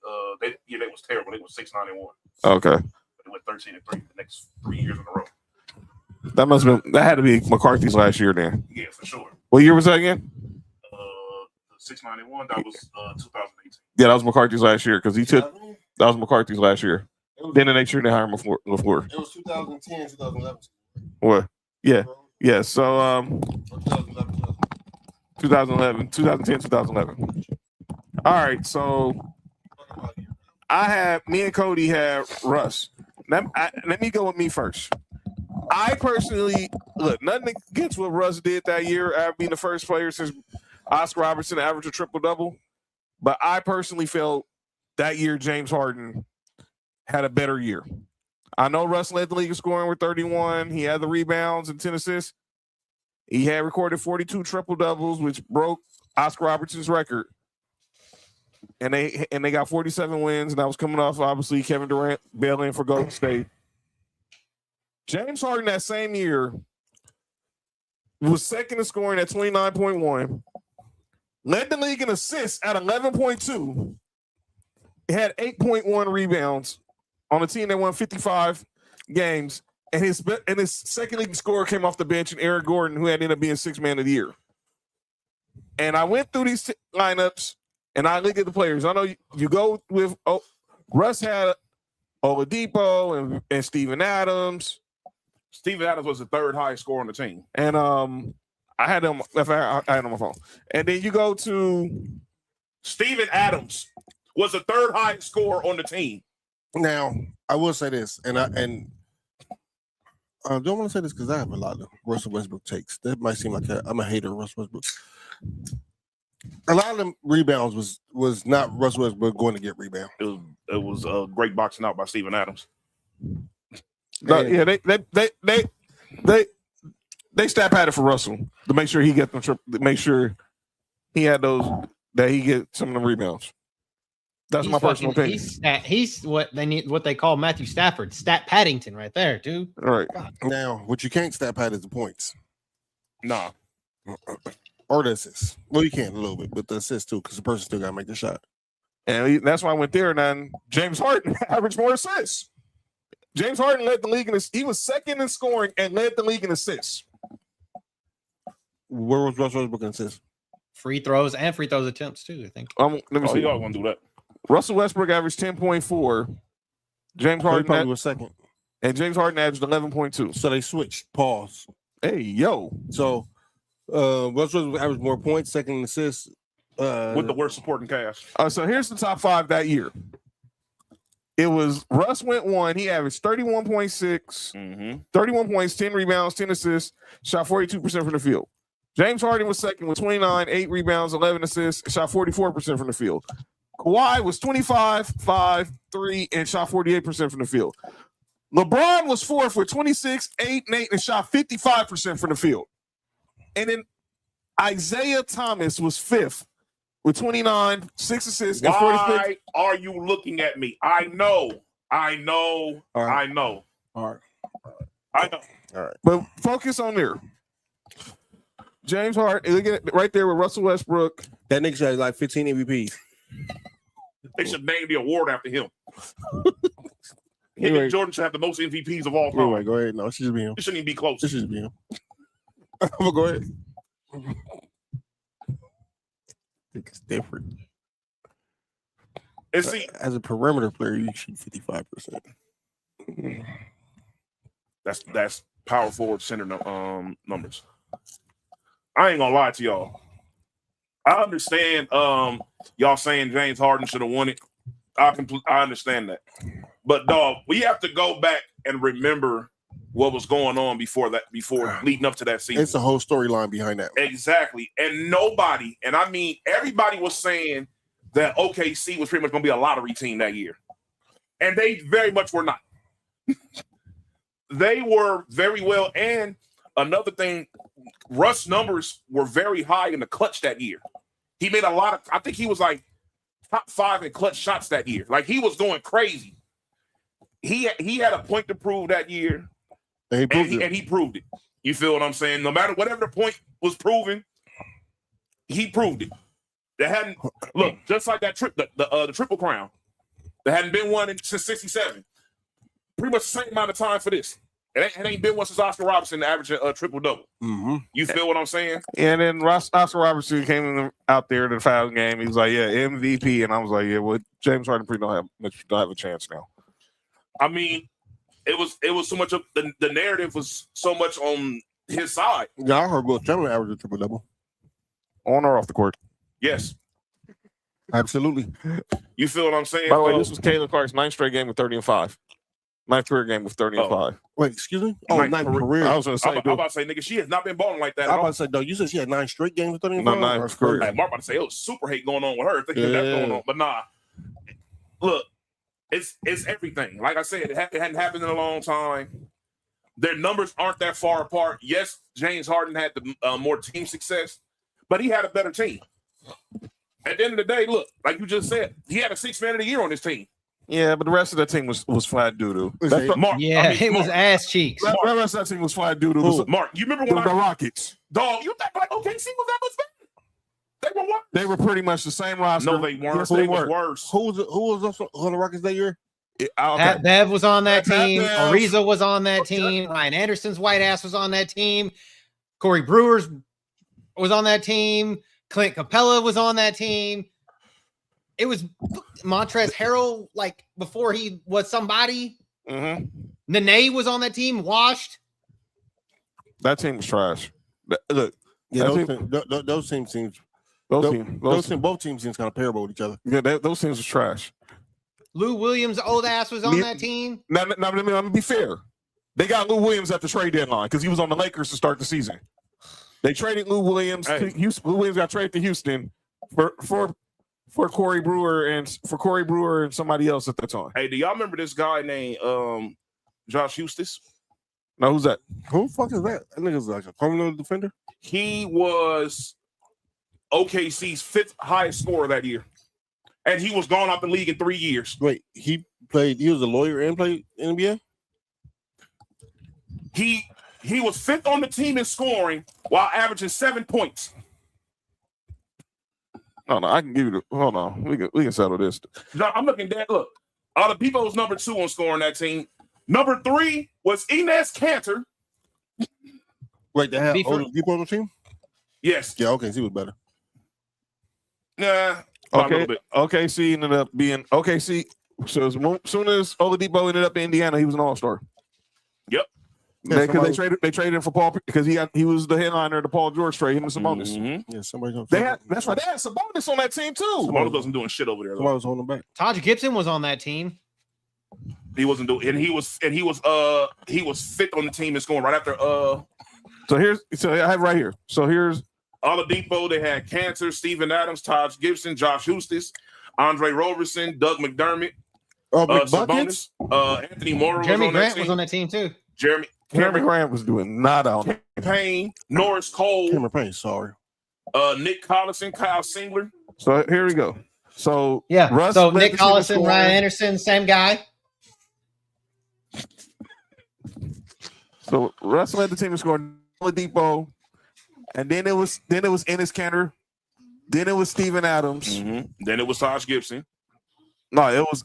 E: they was terrible. They was 6-9-1.
B: Okay.
E: But they went 13-3 the next 3 years in a row.
B: That had to be McCarthy's last year then.
E: Yeah, for sure.
B: What year was that again?
E: 6-9-1. That was 2018.
B: Yeah, that was McCarthy's last year because that was McCarthy's last year. Then the next year they hired LaFleur.
D: It was 2010, 2011.
B: What? Yeah. Yeah. So 2010, 2011. All right. So me and Cody had Russ. Let me go with me first. I personally nothing against what Russ did that year after being the first player since Oscar Robertson to average a triple-double. But I personally felt that year James Harden had a better year. I know Russ led the league in scoring with 31. He had the rebounds and 10 assists. He had recorded 42 triple-doubles, which broke Oscar Robertson's record. And they got 47 wins, and that was coming off, obviously, Kevin Durant bailing for Golden State. James Harden that same year was second in scoring at 29.1, led the league in assists at 11.2, had 8.1 rebounds on a team that won 55 games, and his second leading scorer came off the bench, and Eric Gordon, who had ended up being 6th man of the year. And I went through these lineups, and I look at the players. I know you go with Russ had Oladipo and Steven Adams.
E: Steven Adams was the 3rd highest scorer on the team.
B: And I had him on my phone. And then you go to
E: Steven Adams was the 3rd highest scorer on the team.
D: Now, I will say this, and I don't want to say this because I have a lot of Russell Westbrook takes. That might seem like I'm a hater of Russell Westbrook. A lot of them rebounds was not Russell Westbrook going to get rebound.
E: It was a great boxing out by Steven Adams.
B: No, yeah, they stat padded for Russell to make sure he get them to make sure he had those that he get some of them rebounds. That's my personal opinion.
C: He's what they need, what they call Matthew Stafford, stat Paddington, right there, dude.
B: All right.
D: Now, what you can't stat pad is the points.
E: Nah.
D: Or the assists. Well, you can a little bit, but the assists too, because the person still got to make the shot.
B: And that's why I went there. And then James Harden averaged more assists. James Harden led the league in he was second in scoring and led the league in assists.
D: Where was Russell Westbrook in assists?
C: Free throws and free throws attempts too, I think.
B: Let me see.
E: Y'all want to do that?
B: Russell Westbrook averaged 10.4. James Harden
D: probably was second.
B: And James Harden averaged 11.2.
D: So they switched. Pause.
B: Hey, yo.
D: So Russell Westbrook averaged more points, second in assists.
E: With the worst supporting cast.
B: So here's the top 5 that year. It was Russ went 1. He averaged 31.6, 31 points, 10 rebounds, 10 assists, shot 42% from the field. James Harden was second with 29, 8 rebounds, 11 assists, shot 44% from the field. Kawhi was 25, 5, 3, and shot 48% from the field. LeBron was fourth with 26, 8, and 8, and shot 55% from the field. And then Isaiah Thomas was fifth with 29, 6 assists, and 46.
E: Why are you looking at me? I know.
D: All right.
E: I know.
D: All right.
B: But focus on there. James Harden, look at it right there with Russell Westbrook.
D: That nigga had like 15 MVPs.
E: They should name the award after him. Him and Jordan should have the most MVPs of all time.
D: Anyway, go ahead. No, it should just be him.
E: It shouldn't even be close.
D: It should just be him. But go ahead. It's different.
E: And see,
D: as a perimeter player, you shoot 55%.
E: That's power forward center numbers. I ain't gonna lie to y'all. I understand y'all saying James Harden should have won it. I understand that. But dog, we have to go back and remember what was going on before leading up to that season.
D: It's a whole storyline behind that.
E: Exactly. And nobody, and I mean everybody was saying that OKC was pretty much gonna be a lottery team that year. And they very much were not. They were very well. And another thing, Russ' numbers were very high in the clutch that year. He made a lot of, I think he was like top 5 in clutch shots that year. Like he was going crazy. He had a point to prove that year. And he proved it. You feel what I'm saying? No matter whatever the point was proven, he proved it. There hadn't look just like that the Triple Crown. There hadn't been one since '67. Pretty much the same amount of time for this. It ain't been one since Oscar Robertson averaging a triple-double. You feel what I'm saying?
B: And then Oscar Robertson came out there to the final game. He was like, "Yeah, MVP," and I was like, "Yeah, well, James Harden pretty don't have a chance now."
E: I mean, it was so much of the narrative was so much on his side.
D: Yeah, I heard Will Chamberlain average a triple-double.
B: On or off the court?
E: Yes.
D: Absolutely.
E: You feel what I'm saying?
B: By the way, this was Caitlin Clark's 9th straight game with 30 and 5. 9th career game with 30 and 5.
D: Wait, excuse me? Oh, 9th career.
B: I was going to say,
E: I'm about to say, nigga, she has not been balling like that.
D: I'm about to say, though, you said she had 9 straight games with 30 and 5?
B: No, 9th career.
E: Hey, Mark about to say, it was super hate going on with her. Thinking that's going on. But nah. Look, it's everything. Like I said, it hadn't happened in a long time. Their numbers aren't that far apart. Yes, James Harden had the more team success, but he had a better team. At the end of the day, look, like you just said, he had a 6th man of the year on his team.
B: Yeah, but the rest of that team was flat doo-doo.
C: It was ass cheeks.
B: The rest of that team was flat doo-doo.
E: Mark, you remember when
B: the Rockets?
E: Dog, you think like OKC was that much better? They were what?
B: They were pretty much the same roster.
E: No, they weren't.
B: Yes,
E: They
B: were.
E: was worse.
D: Who was on the Rockets that year?
C: Pat Bev was on that team.
B: Bev.
C: Ariza was on that team. Ryan Anderson's white ass was on that team. Corey Brewer's was on that team. Clint Capella was on that team. It was Montrezl Harrell, like before he was somebody. Nene was on that team. Washed.
B: That team was trash. Look,
D: yeah, those teams both teams seems kind of parable with each other.
B: Yeah, those teams was trash.
C: Lou Williams' old ass was on that team.
B: Now, let me be fair. They got Lou Williams at the trade deadline because he was on the Lakers to start the season. They traded Lou Williams. To Houston. Lou Williams got traded to Houston for Corey Brewer and somebody else at the time.
E: Hey, do y'all remember this guy named Josh Eustace.
B: No, who's that?
D: Who the fuck is that? That nigga's like a criminal defender.
E: He was OKC's 5th highest scorer that year. And he was gone out the league in 3 years.
D: Wait, he was a lawyer and played NBA?
E: He was 5th on the team in scoring while averaging 7 points.
B: No, I can give you the. Hold on, we can settle this.
E: I'm looking at look. Oladipo was number 2 on scoring that team. Number 3 was Enes Kanter.
D: Wait, they have Oladipo on the team?
E: Yes.
D: Yeah, okay, he was better.
E: Nah.
B: Okay. OKC ended up being OKC. So as soon as Oladipo ended up in Indiana, he was an all-star.
E: Yep.
B: Because they traded him for Paul because he was the headliner of the Paul George trade. Him and Sabonis.
E: Mm-hmm.
D: Yeah, somebody.
B: That's right. They had Sabonis on that team too.
E: Sabonis wasn't doing shit over there.
D: Somebody was holding him back.
C: Taj Gibson was on that team.
E: He wasn't doing, and he was 5th on the team in scoring right after.
B: So I have right here. So here's
E: Oladipo. They had Kanter, Steven Adams, Taj Gibson, Josh Eustace, Andre Roberson, Doug McDermott, Sabonis, Anthony Morrow.
C: Jeremy Grant was on that team too.
B: Jeremy Grant was doing nada on
E: Payne, Norris Cole,
D: Cameron Payne, sorry.
E: Nick Collison, Kyle Singler.
B: So here we go. So
C: yeah,
B: Russ
C: so Nick Collison, Ryan Anderson, same guy.
B: So Russ led the team in scoring. Oladipo, and then it was Enes Kanter, then it was Steven Adams,
E: then it was Taj Gibson.
B: No, it was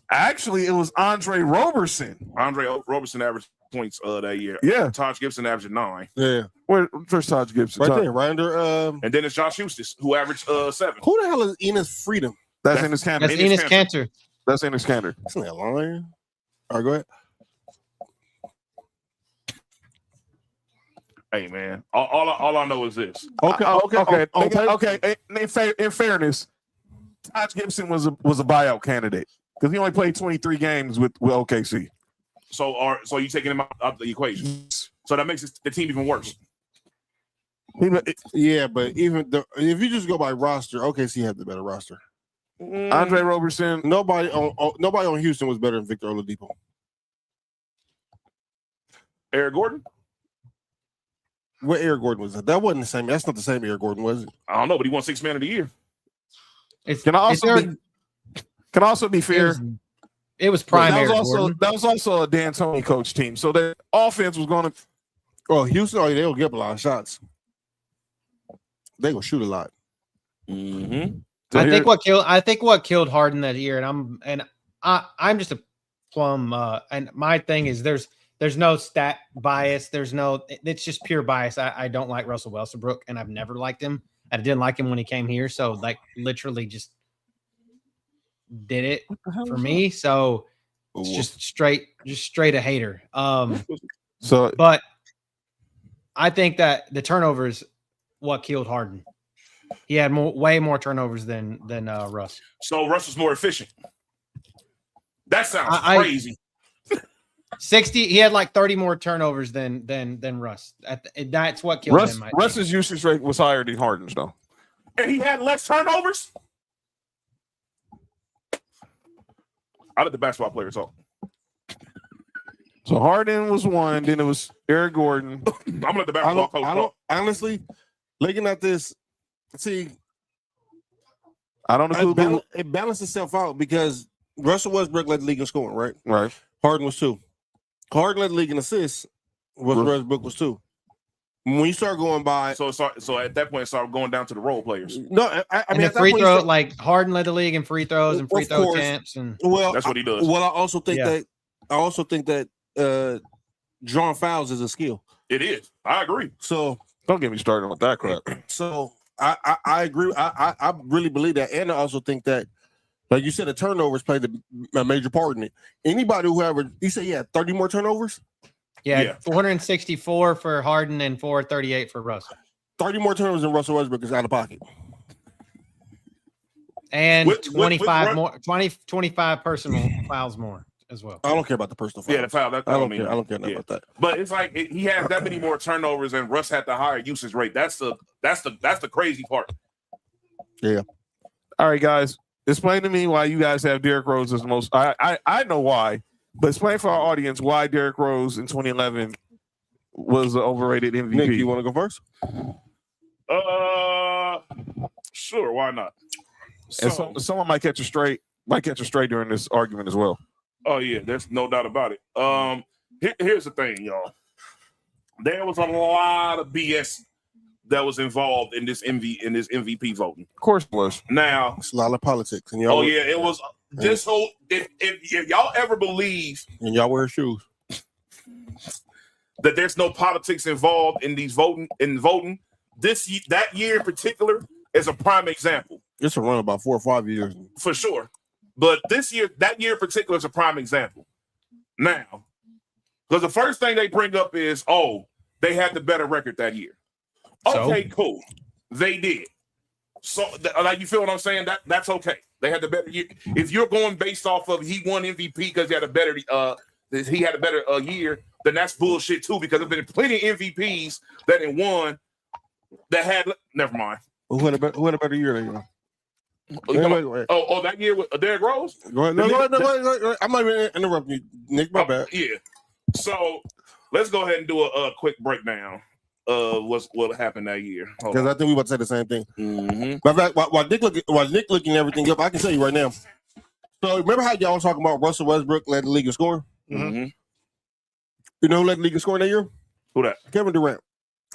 B: Andre Roberson.
E: Andre Roberson averaged points that year.
B: Yeah.
E: Taj Gibson averaged 9.
D: Yeah.
B: Where's Taj Gibson?
D: Right there, right under.
E: And then it's Josh Eustace, who averaged 7.
D: Who the hell is Enes Freedom?
B: That's Enes Kanter.
C: That's Enes Kanter.
B: That's Enes Kanter.
D: That's not a line. All right, go ahead.
E: Hey man, all I know is this.
B: Okay. In fairness, Taj Gibson was a buyout candidate because he only played 23 games with OKC.
E: So you taking him out the equation? So that makes the team even worse.
D: Yeah, but if you just go by roster, OKC had the better roster.
B: Andre Roberson.
D: Nobody on Houston was better than Victor Oladipo.
E: Eric Gordon.
D: What Eric Gordon was that? That wasn't the same. That's not the same Eric Gordon, was it?
E: I don't know, but he won 6th man of the year.
B: Can also be fair.
C: It was prime.
B: That was also a D'Antoni coach team, so the offense was going to.
D: Oh, Houston, they will get a lot of shots. They gonna shoot a lot.
E: Mm-hmm.
B: So
C: I think what killed Harden that year, and I'm just a plum. And my thing is there's no stat bias. It's just pure bias. I don't like Russell Westbrook, and I've never liked him. I didn't like him when he came here. So like literally just did it for me. So it's just straight a hater. But I think that the turnovers what killed Harden. He had way more turnovers than Russ.
E: So Russ was more efficient. That sounds crazy.
C: 60. He had like 30 more turnovers than Russ. That's what killed him.
B: Russ's usage rate was higher than Harden's, though.
E: And he had less turnovers. I let the basketball players talk.
B: So Harden was one. Then it was Eric Gordon.
E: I'm gonna let the basketball coach talk.
D: Honestly, looking at this, see,
B: I don't know.
D: It balanced itself out because Russell Westbrook led the league in scoring, right?
B: Right.
D: Harden was 2. Harden led the league in assists. Westbrook was 2. When you start going by,
E: so at that point, it started going down to the role players.
D: No, I mean
C: the free throw, like Harden led the league in free throws and free throw attempts, and
E: that's what he does.
D: Well, I also think that drawing fouls is a skill.
E: It is. I agree.
D: So
B: don't get me started with that crap.
D: So I agree. I really believe that, and I also think that, like you said, the turnovers played a major part in it. Anybody who you said he had 30 more turnovers.
C: Yeah, 464 for Harden and 438 for Russ.
D: 30 more turnovers than Russell Westbrook is out of pocket.
C: And 25 personal fouls more as well.
D: I don't care about the personal fouls.
E: Yeah, the foul.
D: I don't care about that.
E: But it's like he has that many more turnovers and Russ had the higher usage rate. That's the crazy part.
D: Yeah.
B: All right, guys. Explain to me why you guys have Derrick Rose as the most. I know why. But explain for our audience why Derrick Rose in 2011 was an overrated MVP.
D: Nick, you want to go first?
E: Sure, why not?
B: So, and someone might catch a straight during this argument as well.
E: Oh yeah, there's no doubt about it. Here's the thing, y'all. There was a lot of BS that was involved in this MVP voting.
B: Of course it was.
E: Now
D: it's a lot of politics. And y'all
E: it was this whole. If y'all ever believe,
D: and y'all wear shoes,
E: that there's no politics involved in these voting, that year in particular is a prime example.
D: It's a run about 4 or 5 years
E: for sure. But that year in particular is a prime example. Now, because the first thing they bring up is, they had the better record that year. Okay, cool. They did. So, like, you feel what I'm saying? That's okay. They had the better year. If you're going based off of he won MVP because he had a better year, then that's bullshit too. Because there's been plenty of MVPs that had won that had. Never mind.
D: Who had a better year that year?
E: That year with Derrick Rose?
D: Go ahead. Go ahead. I'm not even interrupting you, Nick. My bad.
E: Yeah. So let's go ahead and do a quick breakdown of what happened that year.
D: Because I think we about to say the same thing.
E: Mm-hmm.
D: But while Nick looking everything up, I can tell you right now. So remember how y'all was talking about Russell Westbrook led the league in scoring?
E: Mm-hmm.
D: You know who led the league in scoring that year?
E: Who that?
D: Kevin Durant.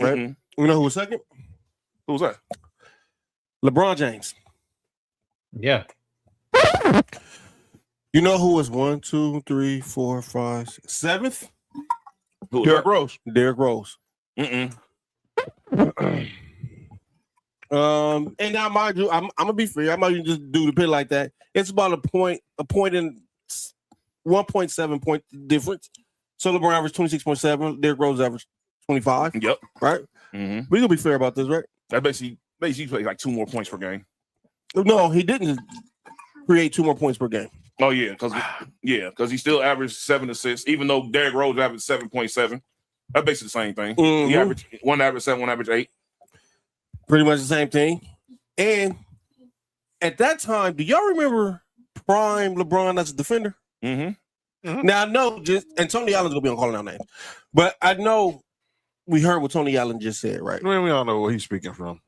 D: Right?
E: Mm-hmm.
D: You know who was second?
E: Who was that?
D: LeBron James.
C: Yeah.
D: You know who was 1, 2, 3, 4, 5, 7th?
B: Derrick Rose.
D: Derrick Rose.
E: Mm-mm.
D: And now, mind you, I'm gonna be fair. I'm not even just do the pit like that. It's about a point in 1.7 point difference. So LeBron averaged 26.7. Derrick Rose averaged 25.
E: Yep.
D: Right.
E: Mm-hmm.
D: We gonna be fair about this, right?
E: That basically played like 2 more points per game.
D: No, he didn't create 2 more points per game.
E: Oh yeah, because he still averaged 7 assists, even though Derrick Rose averaged 7.7. That's basically the same thing.
D: Mm-hmm.
E: He averaged 7, 1 averaged 8.
D: Pretty much the same thing. And at that time, do y'all remember prime LeBron as a defender?
E: Mm-hmm.
D: Mm-hmm. Now I know and Tony Allen's gonna be on calling out names, but I know we heard what Tony Allen just said, right?
B: We all know where he's speaking from.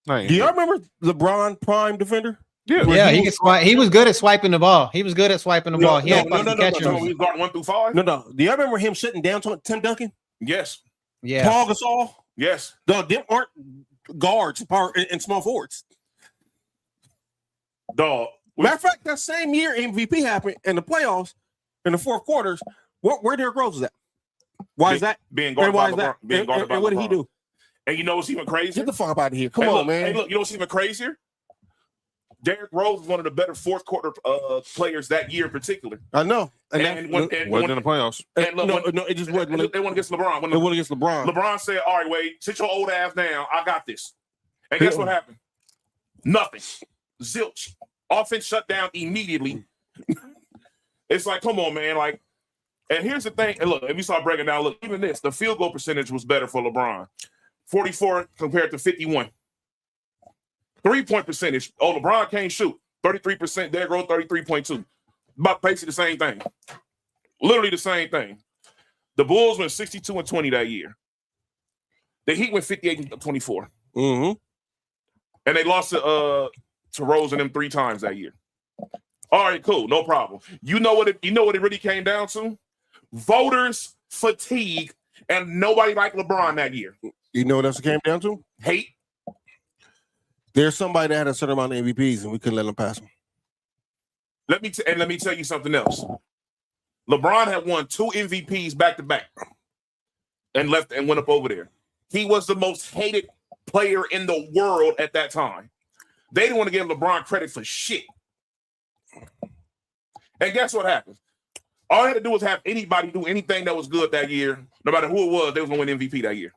D: Do y'all remember LeBron prime defender?
C: Yeah, he could swipe. He was good at swiping the ball. He was good at swiping the ball. He had catch
E: So he was guarding 1 through 5?
D: No. Do y'all remember him shutting down Tim Duncan?
E: Yes.
C: Yeah.
D: Paul Gasol?
E: Yes.
D: No, them aren't guards and small forwards.
E: Dog.
D: Matter of fact, that same year MVP happened in the playoffs in the fourth quarters. Where Derrick Rose was at? Why is that?
E: Being guarded by LeBron.
D: And what did he do?
E: And you know what's even crazier?
D: Get the fuck out of here. Come on, man.
E: Hey, look, you know what's even crazier? Derrick Rose was one of the better fourth quarter players that year in particular.
D: I know.
B: And wasn't in the playoffs.
E: And look,
D: no, it just wasn't.
E: They won against LeBron.
D: They won against LeBron.
E: LeBron said, all right, Wade, sit your old ass down. I got this. And guess what happened? Nothing. Zilch. Offense shut down immediately. It's like, come on, man. Like, and here's the thing. And look, if you start breaking down, look, even this, the field goal percentage was better for LeBron. 44 compared to 51. 3-point percentage. LeBron can't shoot. 33%. Derrick Rose 33.2. About basically the same thing. Literally the same thing. The Bulls went 62-20 that year. The Heat went 58-24.
D: Mm-hmm.
E: And they lost to Rose and them 3 times that year. All right, cool, no problem. You know what it really came down to? Voters fatigue, and nobody liked LeBron that year.
D: You know what else it came down to?
E: Hate.
D: There's somebody that had a certain amount of MVPs, and we couldn't let them pass them.
E: Let me tell you something else. LeBron had won 2 MVPs back to back, and went up over there. He was the most hated player in the world at that time. They didn't want to give LeBron credit for shit. And guess what happened? All I had to do was have anybody do anything that was good that year, no matter who it was, they was going to win MVP that year.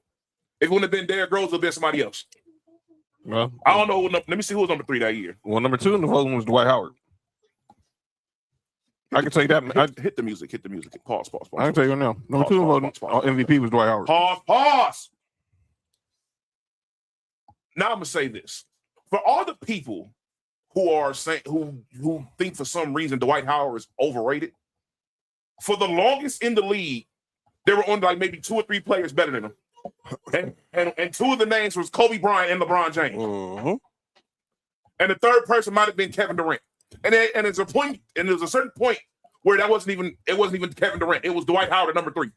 E: If it wouldn't have been Derrick Rose, it would have been somebody else.
B: Well,
E: I don't know. Let me see who was number 3 that year.
B: Well, number 2 in the voting was Dwight Howard. I can tell you that.
E: Hit the music. Pause.
B: I can tell you now. Number 2 in voting MVP was Dwight Howard.
E: Pause. Now I'm gonna say this: for all the people who are saying who think for some reason Dwight Howard is overrated, for the longest in the league, there were only like maybe 2 or 3 players better than him. And 2 of the names was Kobe Bryant and LeBron James.
D: Mm-hmm.
E: And the third person might have been Kevin Durant. And there's a certain point where it wasn't even Kevin Durant. It was Dwight Howard at number 3.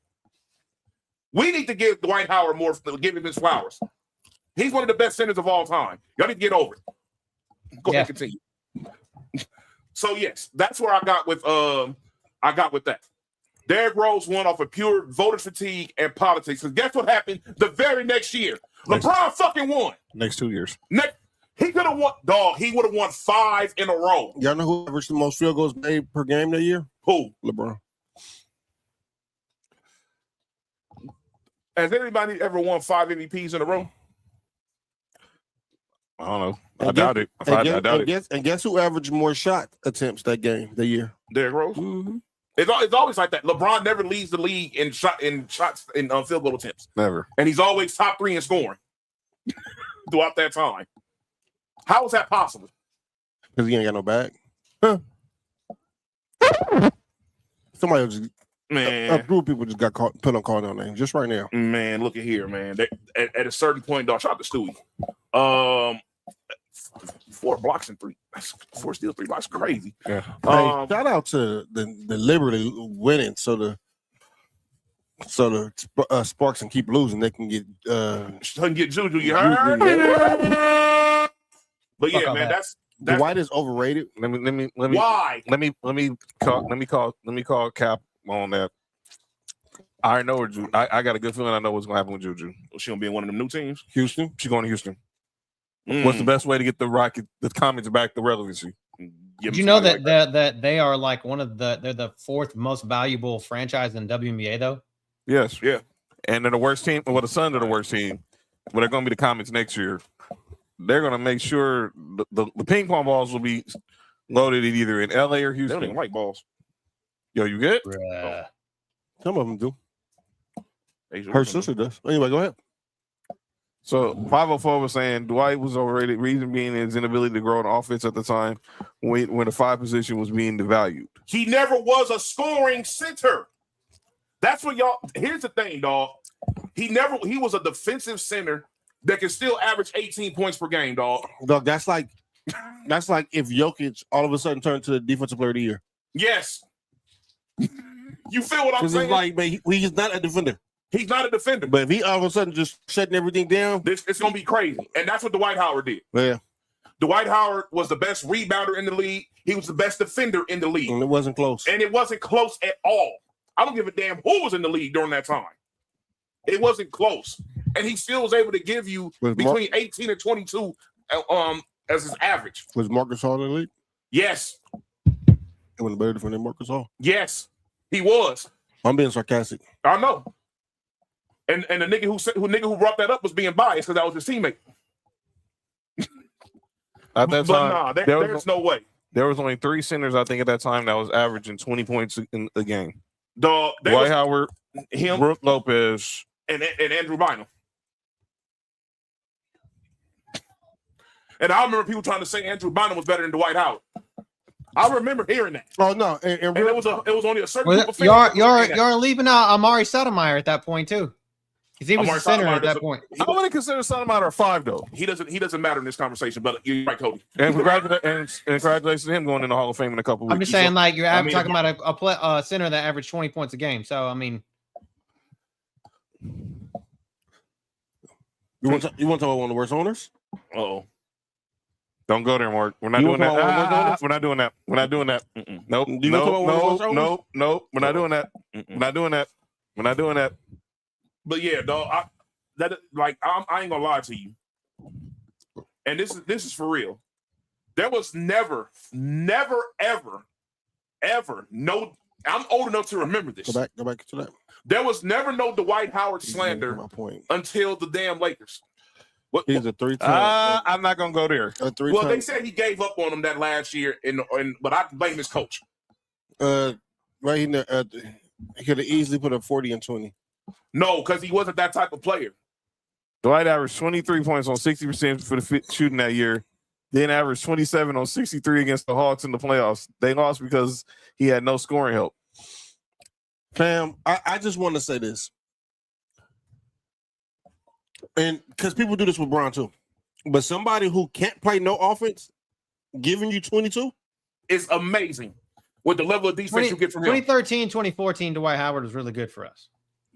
E: We need to give Dwight Howard give him his flowers. He's one of the best centers of all time. Y'all need to get over it. Go ahead and continue. So yes, that's where I got with that. Derrick Rose won off of pure voter fatigue and politics. Because guess what happened the very next year? LeBron fucking won.
B: Next 2 years.
E: He could have won, dog. He would have won 5 in a row.
D: Y'all know who averaged the most field goals made per game that year?
E: Who?
D: LeBron.
E: Has anybody ever won 5 MVPs in a row?
B: I don't know. I doubt it. I doubt it.
D: And guess who averaged more shot attempts that year?
E: Derrick Rose.
D: Mm-hmm.
E: It's always like that. LeBron never leads the league in shots in field goal attempts.
B: Never.
E: And he's always top 3 in scoring throughout that time. How is that possible?
D: Because he ain't got no bag. Huh. Somebody just a group of people just got put on call down name just right now.
E: Man, look at here, man. At a certain point, dog. Shout out to Stewie. 4 blocks and 3. 4 steals, 3 blocks. Crazy.
D: Yeah. Hey, shout out to the Liberty winning, so the Sparks can keep losing. They can get
E: Juju. You heard? But yeah, man, that's
D: Dwight is overrated.
B: Let me
E: why?
B: Let me call Cap on that. I already know where Juju. I got a good feeling I know what's gonna happen with Juju.
E: She gonna be in one of them new teams?
D: Houston.
B: She's going to Houston. What's the best way to get the Comets back to relevancy?
C: Did you know that they are like they're the 4th most valuable franchise in WNBA though?
B: Yes. Yeah. And they're the worst team. Well, the Suns are the worst team. But they're going to be the Comets next year. They're going to make sure the ping pong balls will be loaded either in LA or Houston.
E: They don't even like balls.
B: Yo, you good?
D: Some of them do. Her sister does. Anyway, go ahead.
B: So 504 was saying Dwight was overrated. Reason being his inability to grow an offense at the time when the 5 position was being devalued.
E: He never was a scoring center. That's what y'all. Here's the thing, dog. He was a defensive center that can still average 18 points per game, dog.
D: Dog, that's like if Jokic all of a sudden turned to the defensive player of the year.
E: Yes. You feel what I'm saying?
D: It's like, man, he's not a defender.
E: He's not a defender.
D: But if he all of a sudden just shutting everything down,
E: it's gonna be crazy. And that's what Dwight Howard did.
D: Yeah.
E: Dwight Howard was the best rebounder in the league. He was the best defender in the league.
D: And it wasn't close.
E: And it wasn't close at all. I don't give a damn who was in the league during that time. It wasn't close. And he still was able to give you between 18 and 22 as his average.
D: Was Marcus Hall in the league?
E: Yes.
D: It wasn't better defender than Marcus Hall.
E: Yes, he was.
D: I'm being sarcastic.
E: I know. And the nigga who brought that up was being biased because that was his teammate.
B: At that time,
E: there's no way.
B: There was only 3 centers, I think, at that time that was averaging 20 points in a game.
E: Dwight
B: Howard,
E: him,
B: Brook Lopez,
E: and Andrew Bynum. And I remember people trying to say Andrew Bynum was better than Dwight Howard. I remember hearing that.
D: Oh no, and
E: it was only a certain group of fans.
C: You're leaving out Amari Stoudemire at that point too, because he was the center at that point.
B: I wouldn't consider Stoudemire a 5 though.
E: He doesn't matter in this conversation. But you're right, Cody.
B: And congratulations to him going in the Hall of Fame in a couple weeks.
C: I'm just saying, like talking about a center that averaged 20 points a game. So I mean,
D: you want to talk about one of the worst owners?
E: Uh-oh.
B: Don't go there, Mark. We're not doing that. We're not doing that. We're not doing that. Nope. Nope. We're not doing that. We're not doing that. We're not doing that.
E: But yeah, dog. I ain't gonna lie to you. And this is for real. There was never, ever, no. I'm old enough to remember this.
D: Go back to that.
E: There was never no Dwight Howard slander until the damn Lakers.
D: He's a 3-time.
B: I'm not gonna go there.
E: Well, they said he gave up on him that last year, but I blame his coach.
D: Right in there, he could have easily put up 40 and 20.
E: No, because he wasn't that type of player.
B: Dwight averaged 23 points on 60% for the shooting that year. Then averaged 27 on 63 against the Hawks in the playoffs. They lost because he had no scoring help.
D: Fam, I just want to say this. And because people do this with Bron too. But somebody who can't play no offense, giving you 22
E: is amazing with the level of defense you get from him.
C: 2013, 2014, Dwight Howard was really good for us.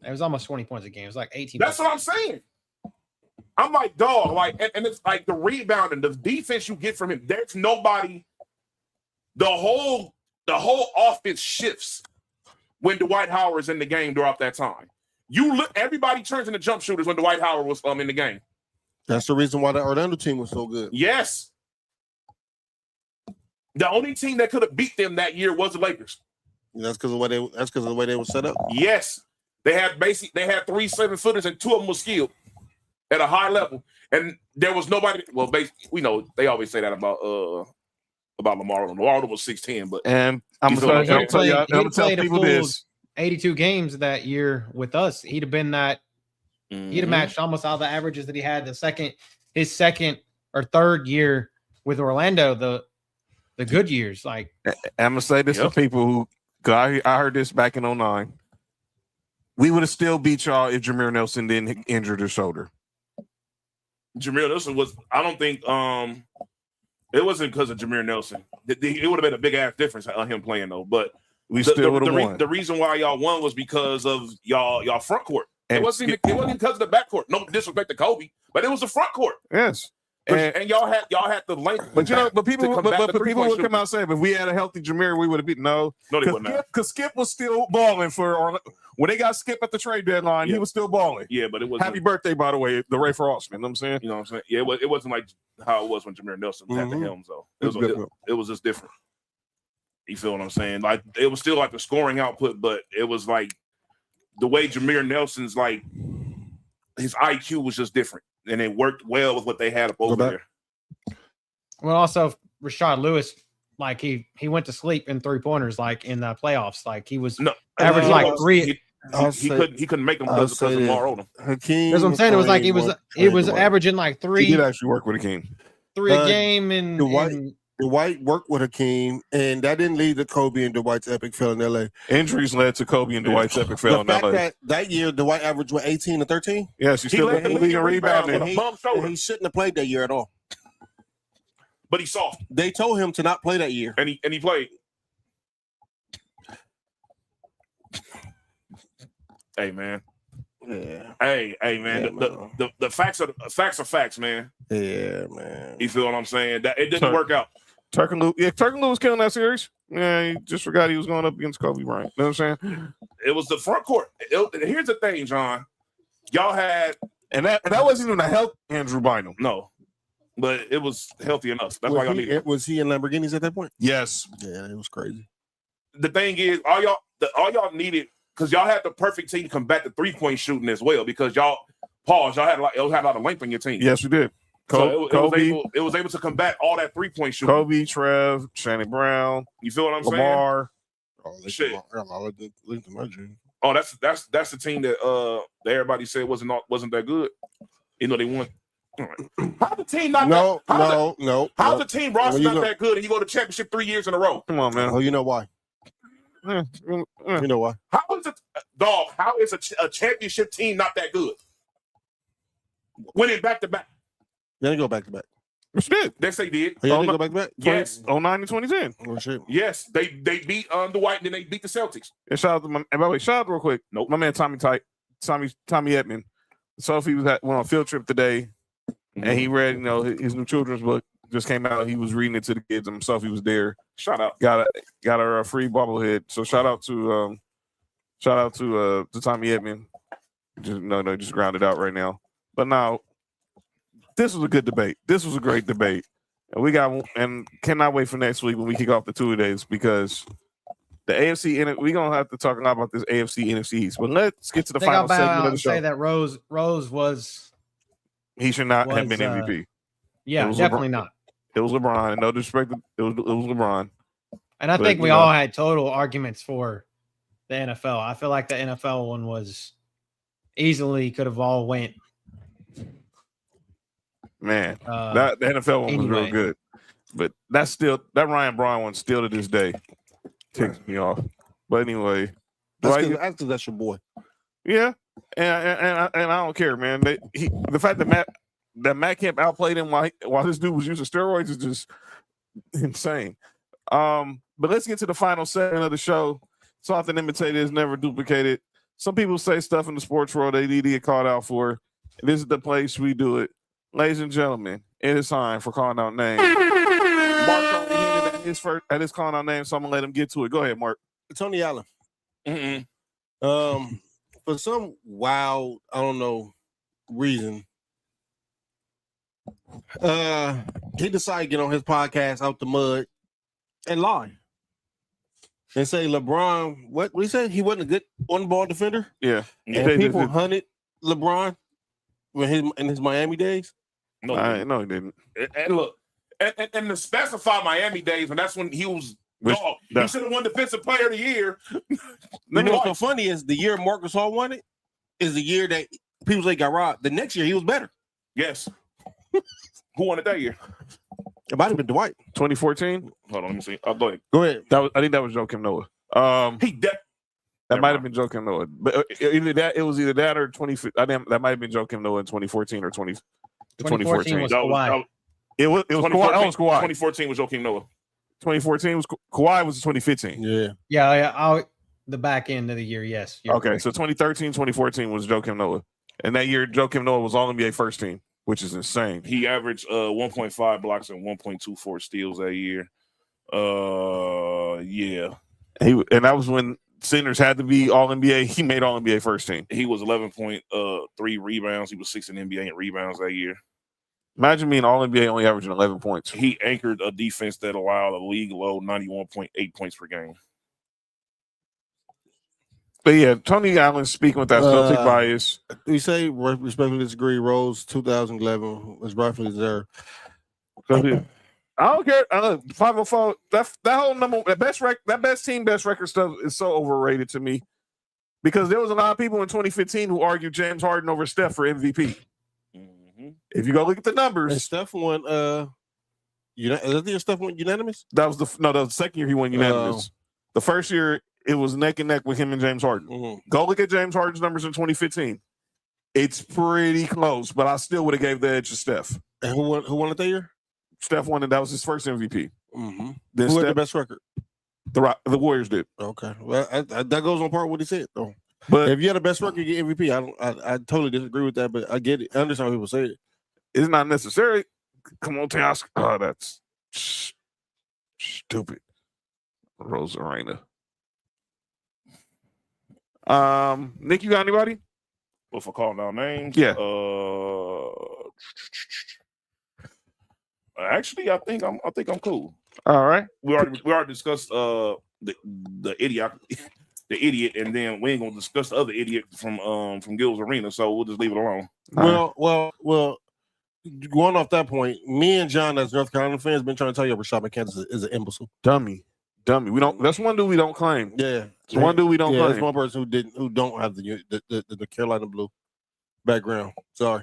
C: It was almost 20 points a game. It was like 18.
E: That's what I'm saying. I'm like, dog, like, and it's like the rebound and the defense you get from him. There's nobody. The whole offense shifts when Dwight Howard's in the game throughout that time. You look, everybody turns into jump shooters when Dwight Howard was in the game.
D: That's the reason why the Orlando team was so good.
E: Yes. The only team that could have beat them that year was the Lakers.
D: That's because of the way they were set up.
E: Yes. They had 3 7-footers and 2 of them were skilled at a high level. And there was nobody. Well, we know they always say that about Lamar. Lamar was 6'10", but
B: and I'm gonna tell people this:
C: 82 games that year with us, he'd have been that. He'd have matched almost all the averages that he had his second or third year with Orlando. The good years, like
B: I'm gonna say this to people who, I heard this back in 2009. We would have still beat y'all if Jameer Nelson didn't injure his shoulder.
E: Jameer Nelson was. I don't think it wasn't because of Jameer Nelson. It would have been a big ass difference on him playing though. But
B: we still would have won.
E: The reason why y'all won was because of y'all front court. It wasn't because of the back court. No disrespect to Kobe, but it was the front court.
B: Yes.
E: And y'all had the length.
B: But people would come out and say, if we had a healthy Jameer, we would have beaten. No,
E: they wouldn't have.
B: Because Skip was still balling when they got Skip at the trade deadline. He was still balling.
E: Yeah, but it was
B: happy birthday, by the way, the Ray Frostman. You know what I'm saying?
E: You know what I'm saying? Yeah, it wasn't like how it was when Jameer Nelson had the helms though. It was just different. You feel what I'm saying? Like it was still like the scoring output, but it was like the way Jameer Nelson's like his IQ was just different. And it worked well with what they had up over there.
C: Well, also Rashad Lewis, like he went to sleep in 3-pointers, like in the playoffs. Like he was averaged like 3.
E: He couldn't make them because of Lamar Odom.
D: Hakeem.
C: That's what I'm saying. It was like he was averaging like 3.
B: He did actually work with Hakeem.
C: 3 a game, and
D: Dwight worked with Hakeem, and that didn't lead to Kobe and Dwight's epic fail in LA.
B: Injuries led to Kobe and Dwight's epic fail in LA.
D: That year, Dwight averaged 18 and 13.
B: Yes, he still led the league in rebounding.
D: He shouldn't have played that year at all.
E: But he's soft.
D: They told him to not play that year,
E: and he played. Hey man.
D: Yeah.
E: Hey man. Yeah, the facts are facts, man.
D: Yeah, man.
E: You feel what I'm saying? That it didn't work out.
B: Turk and Lou was killing that series. Yeah, he just forgot he was going up against Kobe Bryant. You know what I'm saying?
E: It was the front court. Here's the thing, John. Y'all had
B: and that wasn't even a healthy Andrew Bynum.
E: No. But it was healthy enough. That's why y'all needed it.
D: Was he in Lamborghinis at that point?
B: Yes.
D: Yeah, it was crazy.
E: The thing is, all y'all needed, because y'all had the perfect team to combat the 3-point shooting as well, because y'all had a lot of length on your team.
B: Yes, we did.
E: It was able to combat all that 3-point shooting.
B: Kobe, Trev, Shannon Brown.
E: You feel what I'm
B: Lamar.
E: saying? Oh, that's the team that everybody said wasn't that good. You know they won. How the team not
D: no.
E: How's the team roster not that good and you go to championship 3 years in a row?
B: Come on, man.
D: Oh, you know why? You know why?
E: How is a championship team not that good? Winning back to back.
D: They didn't go back to back.
B: Shit.
E: Yes, they did.
D: They didn't go back to back?
E: Yes.
B: 09 and 2010.
D: Oh, shit.
E: Yes, they beat Dwight and then they beat the Celtics.
B: And by the way, shout out real quick.
E: Nope.
B: My man Tommy Edman. Sophie went on a field trip today, and he read, his new children's book just came out. He was reading it to the kids, and himself he was there.
E: Shout out.
B: Got a free bobblehead. So shout out to Tommy Edman. Just grounded out right now. But now, this was a good debate. This was a great debate. And cannot wait for next week when we kick off the 2 days, because the AFC, we're going to have to talk a lot about this AFC NFC East. But let's get to the final segment of the show.
C: Say that Rose was.
B: He should not have been MVP.
C: Yeah, definitely not.
B: It was LeBron. And no disrespect, it was LeBron.
C: And I think we all had total arguments for the NFL. I feel like the NFL one was easily could have all went.
B: Man, the NFL one was real good. But that Ryan Braun one still to this day ticks me off. But anyway,
D: That's because that's your boy.
B: Yeah, and I don't care, man. The fact that Matt Kemp outplayed him while this dude was using steroids is just insane. But let's get to the final segment of the show. So often imitated is never duplicated. Some people say stuff in the sports world they need to get called out for. This is the place we do it. Ladies and gentlemen, it is time for calling out names. Mark at his calling out name, so I'm gonna let him get to it. Go ahead, Mark.
D: Tony Allen. For some wild, I don't know, reason, he decided to get on his podcast out the mud and lie. And say LeBron, what he said? He wasn't a good on-ball defender?
B: Yeah.
D: And people hunted LeBron in his Miami days?
E: No,
B: he didn't.
E: And look, and to specify Miami days, and that's when he was dog. He should have won Defensive Player of the Year.
D: You know what's so funny is the year Marcus Hall won it is the year that people say got robbed. The next year he was better.
E: Yes. Who won it that year?
D: It might have been Dwight.
B: 2014.
E: Hold on, let me see. I'll go ahead.
D: Go ahead.
B: I think that was Joakim Noah. That might have been Joakim Noah, but it was either that or 20. That might have been Joakim Noah in 2014 or 2014
C: was Kawhi.
B: It was Kawhi.
E: 2014 was Joakim Noah.
B: 2014 was Kawhi. Was 2015.
C: Yeah. The back end of the year, yes.
B: Okay,
C: correct.
B: so 2013, 2014 was Joakim Noah, and that year Joakim Noah was All NBA first team, which is insane.
E: He averaged 1.5 blocks and 1.24 steals that year. Yeah.
B: And that was when centers had to be All NBA. He made All NBA first team.
E: He was 11.3 rebounds. He was 6th in NBA in rebounds that year.
B: Imagine being All NBA only averaging 11 points.
E: He anchored a defense that allowed a league low 91.8 points per game.
B: But yeah, Tony Allen speaking with that Celtic bias.
D: We say respectfully disagree. Rose 2011 was rightfully deserved.
B: I don't care. 504. That whole number, that best team, best record stuff is so overrated to me because there was a lot of people in 2015 who argued James Harden over Steph for MVP.
E: Mm-hmm.
B: If you go look at the numbers,
D: and Steph won. Steph won unanimous.
B: That was the second year he won unanimous. The first year it was neck and neck with him and James Harden.
D: Mm-hmm.
B: Go look at James Harden's numbers in 2015. It's pretty close, but I still would have gave the edge to Steph.
D: And who won it that year?
B: Steph won it. That was his first MVP.
D: Mm-hmm.
B: Then
D: who had the best record?
B: The Warriors did.
D: Okay, well, that goes on par with what he said, though.
B: But
D: if you had the best record, you get MVP. I totally disagree with that, but I get it. I understand how people say it.
B: It's not necessary. Come on, Task. Oh, that's stupid. Rose Arena. Nick, you got anybody?
E: Well, for calling out names,
B: yeah.
E: Actually, I think I'm cool.
B: All right.
E: We already discussed the idiot, and then we ain't gonna discuss the other idiot from Gil's Arena, so we'll just leave it alone.
D: Well. Going off that point, me and John, as North Carolina fans, been trying to tell you Rashad McCants is an imbecile,
B: dummy. We don't. That's one dude we don't claim.
D: Yeah,
B: it's one dude we don't claim.
D: That's one person who don't have the Carolina blue background. Sorry,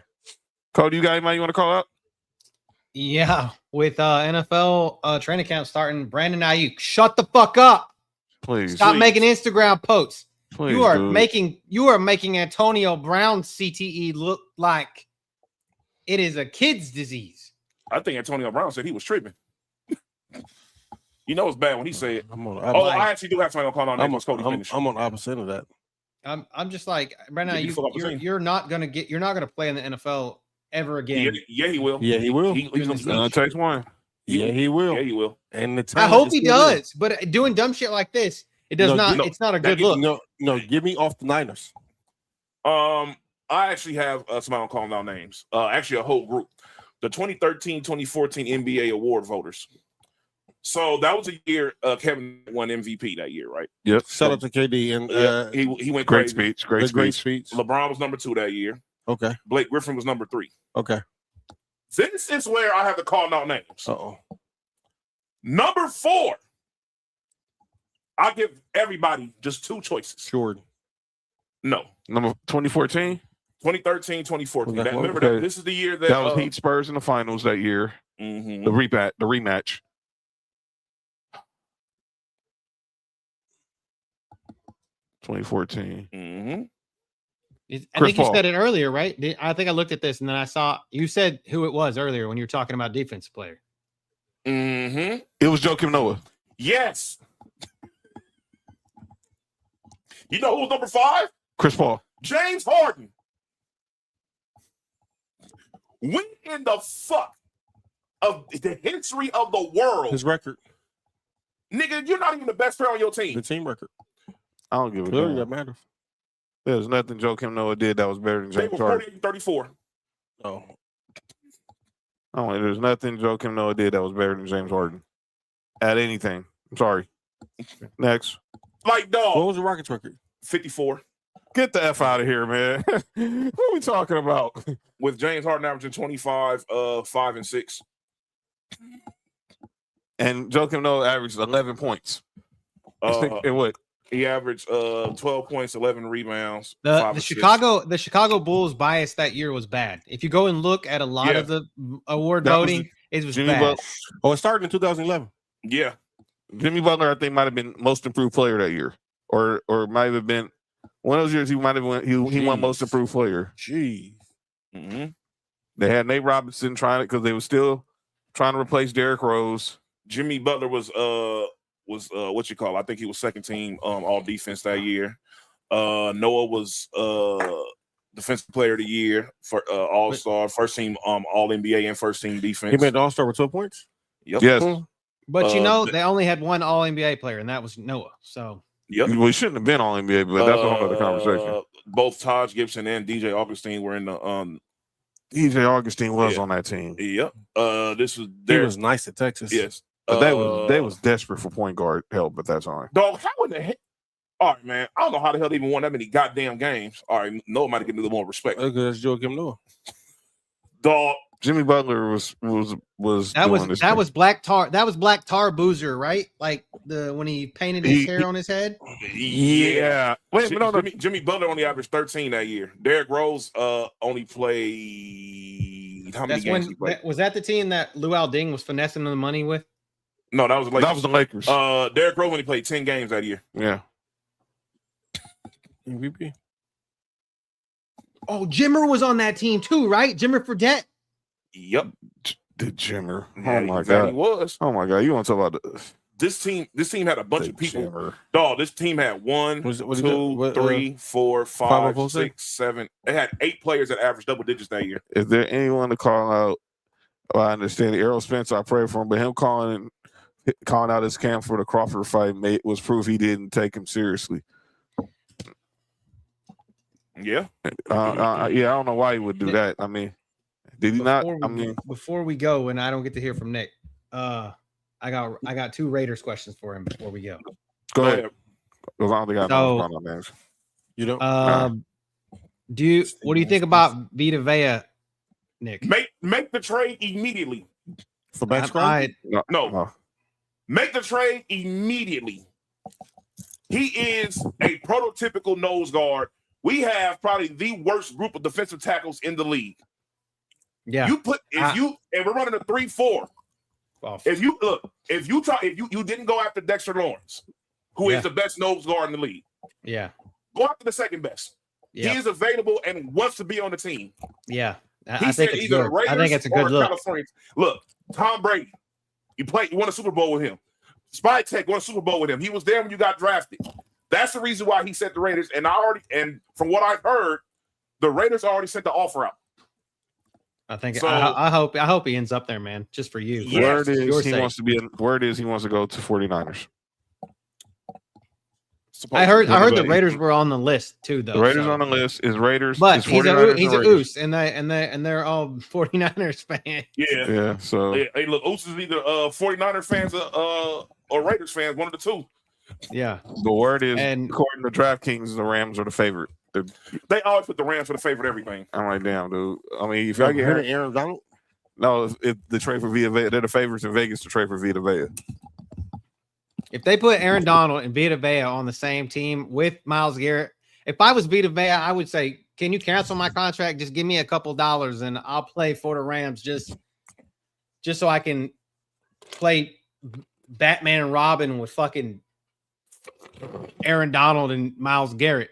B: Cody, you got anybody you want to call out?
C: Yeah, with NFL training camp starting, Brandon Ayuk, shut the fuck up.
B: Please
C: stop making Instagram posts.
B: Please,
C: you are making Antonio Brown's CTE look like it is a kid's disease.
E: I think Antonio Brown said he was tripping. You know it's bad when he said, I actually do have something to call on.
D: I'm on the opposite of that.
C: I'm just like, Brandon, you're not gonna play in the NFL ever again.
E: Yeah, he will.
D: Yeah, he will.
E: He's
B: gonna take one.
D: Yeah, he will.
E: Yeah, he will.
D: And
C: I hope he does. But doing dumb shit like this, it does not. It's not a good look.
D: No, give me off the Niners.
E: I actually have somebody calling out names. Actually, a whole group. The 2013-2014 NBA award voters. So that was a year Kevin won MVP that year, right?
B: Yep.
D: Shout out to KD and
E: he went
B: great
E: crazy.
B: speech. Great speech.
E: LeBron was number 2 that year.
D: Okay.
E: Blake Griffin was number 3.
D: Okay.
E: This is where I have to call out names.
D: Uh-oh.
E: Number 4. I'll give everybody just 2 choices.
D: Jordan.
E: No.
B: Number 2014?
E: 2013, 2014.
B: Okay.
E: Remember that this is the year that
B: was Heat Spurs in the finals that year.
E: Mm-hmm.
B: The rematch. 2014.
E: Mm-hmm.
C: I think you said it earlier, right? I think I looked at this and then I saw you said who it was earlier when you were talking about defensive player.
E: Mm-hmm.
B: It was Joakim Noah.
E: Yes. You know who was number 5?
B: Chris Paul.
E: James Harden. When in the fuck of the history of the world?
D: His record.
E: Nigga, you're not even the best player on your team.
D: The team record.
B: I don't give a
D: Clearly
B: damn.
D: that matters.
B: There's nothing Joakim Noah did that was better than
E: They
B: James
E: were
B: Harden.
E: 48-34.
D: Oh.
B: There's nothing Joakim Noah did that was better than James Harden. At anything. I'm sorry. Next.
E: Like, dog.
D: What was the Rockets record?
E: 54.
B: Get the F out of here, man. What are we talking about?
E: With James Harden averaging 25, 5 and 6.
B: And Joakim Noah averaged 11 points. And what?
E: He averaged 12 points, 11 rebounds.
C: The Chicago Bulls bias that year was bad. If you go and look at a lot of the award voting, it was bad.
D: It started in 2011.
E: Yeah.
B: Jimmy Butler, I think, might have been most improved player that year. Or might have been one of those years he might have won. He won most improved player.
D: Jeez.
E: Mm-hmm.
B: They had Nate Robinson trying it because they were still trying to replace Derrick Rose.
E: Jimmy Butler was what you call? I think he was second team all defense that year. Noah was defensive player of the year for all-star, first team all NBA and first team defense.
D: He made the all-star with 12 points?
E: Yep.
B: Yes.
C: But they only had one all NBA player, and that was Noah. So
E: yep.
B: Well, he shouldn't have been all NBA, but that's a whole other conversation.
E: Both Taj Gibson and DJ Augustine were in the
B: DJ Augustine was on that team.
E: Yep. This was
D: he was nice at Texas.
E: Yes.
B: But they was desperate for point guard help at that time.
E: Dog, how in the heck? All right, man. I don't know how the hell they even won that many goddamn games. All right, Noah might have given a little more respect.
D: Because that's Joakim Noah.
E: Dog.
B: Jimmy Butler was
C: that was Black Tar Boozer, right? Like when he painted his hair on his head.
E: Yeah.
B: Wait,
E: Jimmy Butler only averaged 13 that year. Derrick Rose only played how many games? He played?
C: Was that the team that Lou Alding was finessing the money with?
E: No, that was the Lakers.
B: That was the Lakers.
E: Derrick Rose only played 10 games that year.
B: Yeah.
D: MVP.
C: Oh, Jimmer was on that team too, right? Jimmer Fredette.
E: Yep.
B: The Jimmer.
E: Yeah,
B: Oh my
E: exactly
B: god.
E: He was.
B: Oh my god. You want to talk about
E: this team? This team had a bunch of people.
B: Jimmer.
E: Dog, this team had 1, 2, 3, 4, 5, 6, 7. They had 8 players that averaged double digits that year.
B: Is there anyone to call out? Well, I understand Errol Spencer, I pray for him, but him calling out his camp for the Crawford fight was proof he didn't take him seriously.
E: Yeah.
B: I don't know why he would do that. I mean, did he not?
C: Before we go, and I don't get to hear from Nick, I got 2 Raiders questions for him before we go.
B: Go ahead. Because I don't think I know what's going on, man.
D: You don't.
C: What do you think about Vita Vea, Nick?
E: Make the trade immediately.
D: For back
E: No. Make the trade immediately. He is a prototypical nose guard. We have probably the worst group of defensive tackles in the league.
C: Yeah.
E: And we're running a 3-4. If you didn't go after Dexter Lawrence, who is the best nose guard in the league.
C: Yeah.
E: Go after the second best.
C: Yeah.
E: He is available and wants to be on the team.
C: Yeah.
E: I think it's either
C: good. I think it's a good look.
E: California. Look, Tom Brady. You won a Super Bowl with him. Spy Tech won a Super Bowl with him. He was there when you got drafted. That's the reason why he sent the Raiders. And from what I've heard, the Raiders already sent the offer out.
C: I think so, I hope he ends up there, man. Just for you.
B: Yes. Word is he wants to go to 49ers.
C: I heard the Raiders were on the list too, though.
B: The Raiders on the list is Raiders,
C: but he's a Oos, and they're all 49ers fans.
E: Yeah.
B: So
E: hey, look, Oos is either 49er fans or Raiders fans, one of the two.
C: Yeah.
B: The word is, according to DraftKings, the Rams are the favorite.
E: They always put the Rams for the favorite everything.
B: I'm like, damn, dude. I mean, if y'all get
D: Aaron Donald,
B: no, if the trade for Vita Vea, they're the favorites in Vegas to trade for Vita Vea.
C: If they put Aaron Donald and Vita Vea on the same team with Myles Garrett, if I was Vita Vea, I would say, can you cancel my contract? Just give me a couple dollars and I'll play for the Rams just so I can play Batman and Robin with fucking Aaron Donald and Myles Garrett.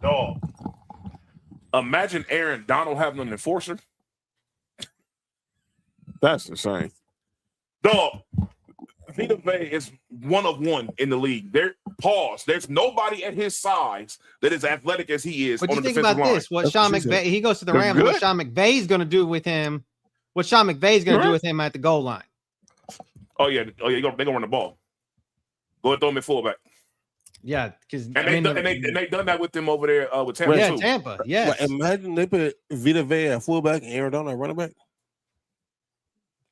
E: Dog. Imagine Aaron Donald having an enforcer.
B: That's insane.
E: Dog. Vita Vea is one of one in the league. There's nobody at his size that is athletic as he is.
C: But
E: on
C: you
E: the
C: think
E: defensive
C: about
E: line.
C: this: what Sean McVay, he goes to the Rams.
B: good.
C: What Sean McVay's going to do with him? What Sean McVay's going to do with him at the goal line?
E: Oh yeah. They're gonna run the ball. Go and throw him at fullback.
C: Yeah, because
E: And they done that with him over there with Tampa.
C: yeah,
E: too.
C: Tampa. Yes.
D: Like, imagine they put Vita Vea at fullback and Aaron Donald at running back.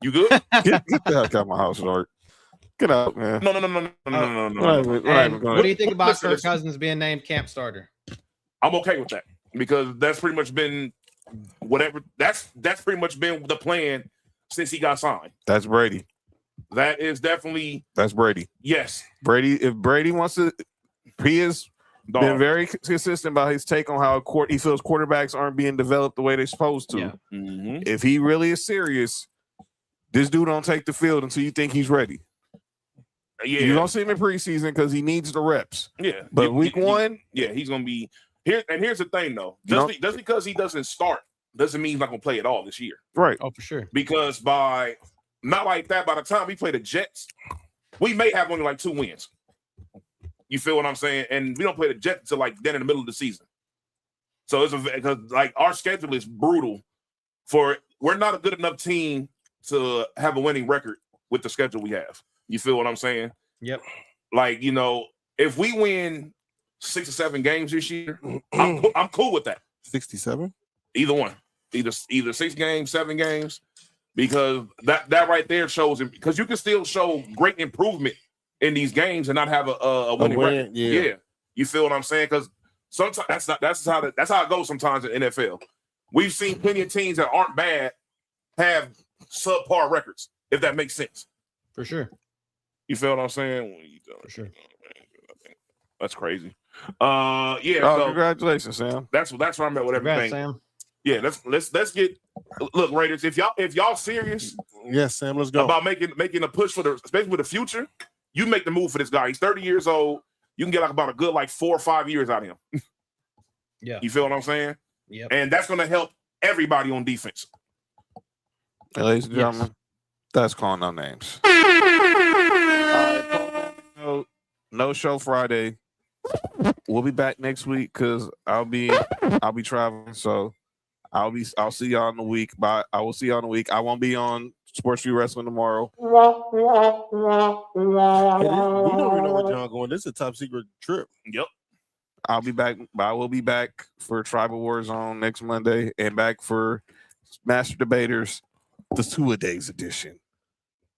E: You good?
B: Get the heck out of my house, Lord. Get out, man.
E: No.
C: And what do you think about Kirk Cousins being named camp starter?
E: I'm okay with that because that's pretty much been whatever. That's pretty much been the plan since he got signed.
B: That's Brady.
E: That is definitely
B: That's Brady.
E: yes.
B: Brady. If Brady wants to, he has
E: Dog.
B: been very consistent about his take on how he feels quarterbacks aren't being developed the way they're supposed to.
C: Yeah.
E: Mhm.
B: If he really is serious, this dude don't take the field until you think he's ready.
E: Yeah,
B: You don't see him in preseason because he needs the reps.
E: yeah.
B: But week one,
E: yeah, he's gonna be here. And here's the thing, though,
B: No.
E: just because he doesn't start doesn't mean he's not gonna play at all this year.
B: right?
C: Oh, for sure.
E: Because not like that. By the time we play the Jets, we may have only like 2 wins. You feel what I'm saying? And we don't play the Jets until like then in the middle of the season. So it's because like our schedule is brutal. We're not a good enough team to have a winning record with the schedule we have. You feel what I'm saying?
C: Yep.
E: Like, if we win 6 or 7 games this year, I'm cool with that.
D: 67.
E: Either one, either 6 games, 7 games, because that right there shows it. Because you can still show great improvement in these games and not have a winning record.
D: Yeah.
E: You feel what I'm saying? Because sometimes that's how it goes. Sometimes in NFL, we've seen plenty of teams that aren't bad have subpar records. If that makes sense.
C: For sure.
E: You feel what I'm saying?
C: For sure.
E: That's crazy.
B: Oh,
E: So
B: congratulations, Sam.
E: that's where I'm at with
C: Congrats,
E: everything.
C: Sam.
E: Yeah, let's get look, Raiders. If y'all serious
D: Yes, Sam. Let's go.
E: about making a push especially with the future, you make the move for this guy. He's 30 years old. You can get about a good 4 or 5 years out of him.
C: Yeah.
E: You feel what I'm saying?
C: Yep.
E: And that's going to help everybody on defense.
B: Hey, ladies and gentlemen, that's calling out names. No show Friday. We'll be back next week because I'll be traveling. So I'll see y'all in the week. But I will see y'all in the week. I won't be on Sports View Wrestling tomorrow.
D: We don't even know where John going. This is a top secret trip.
E: Yep.
B: I'll be back. I will be back for Tribal Warzone next Monday and back for Master Debaters, the 2-a-days edition.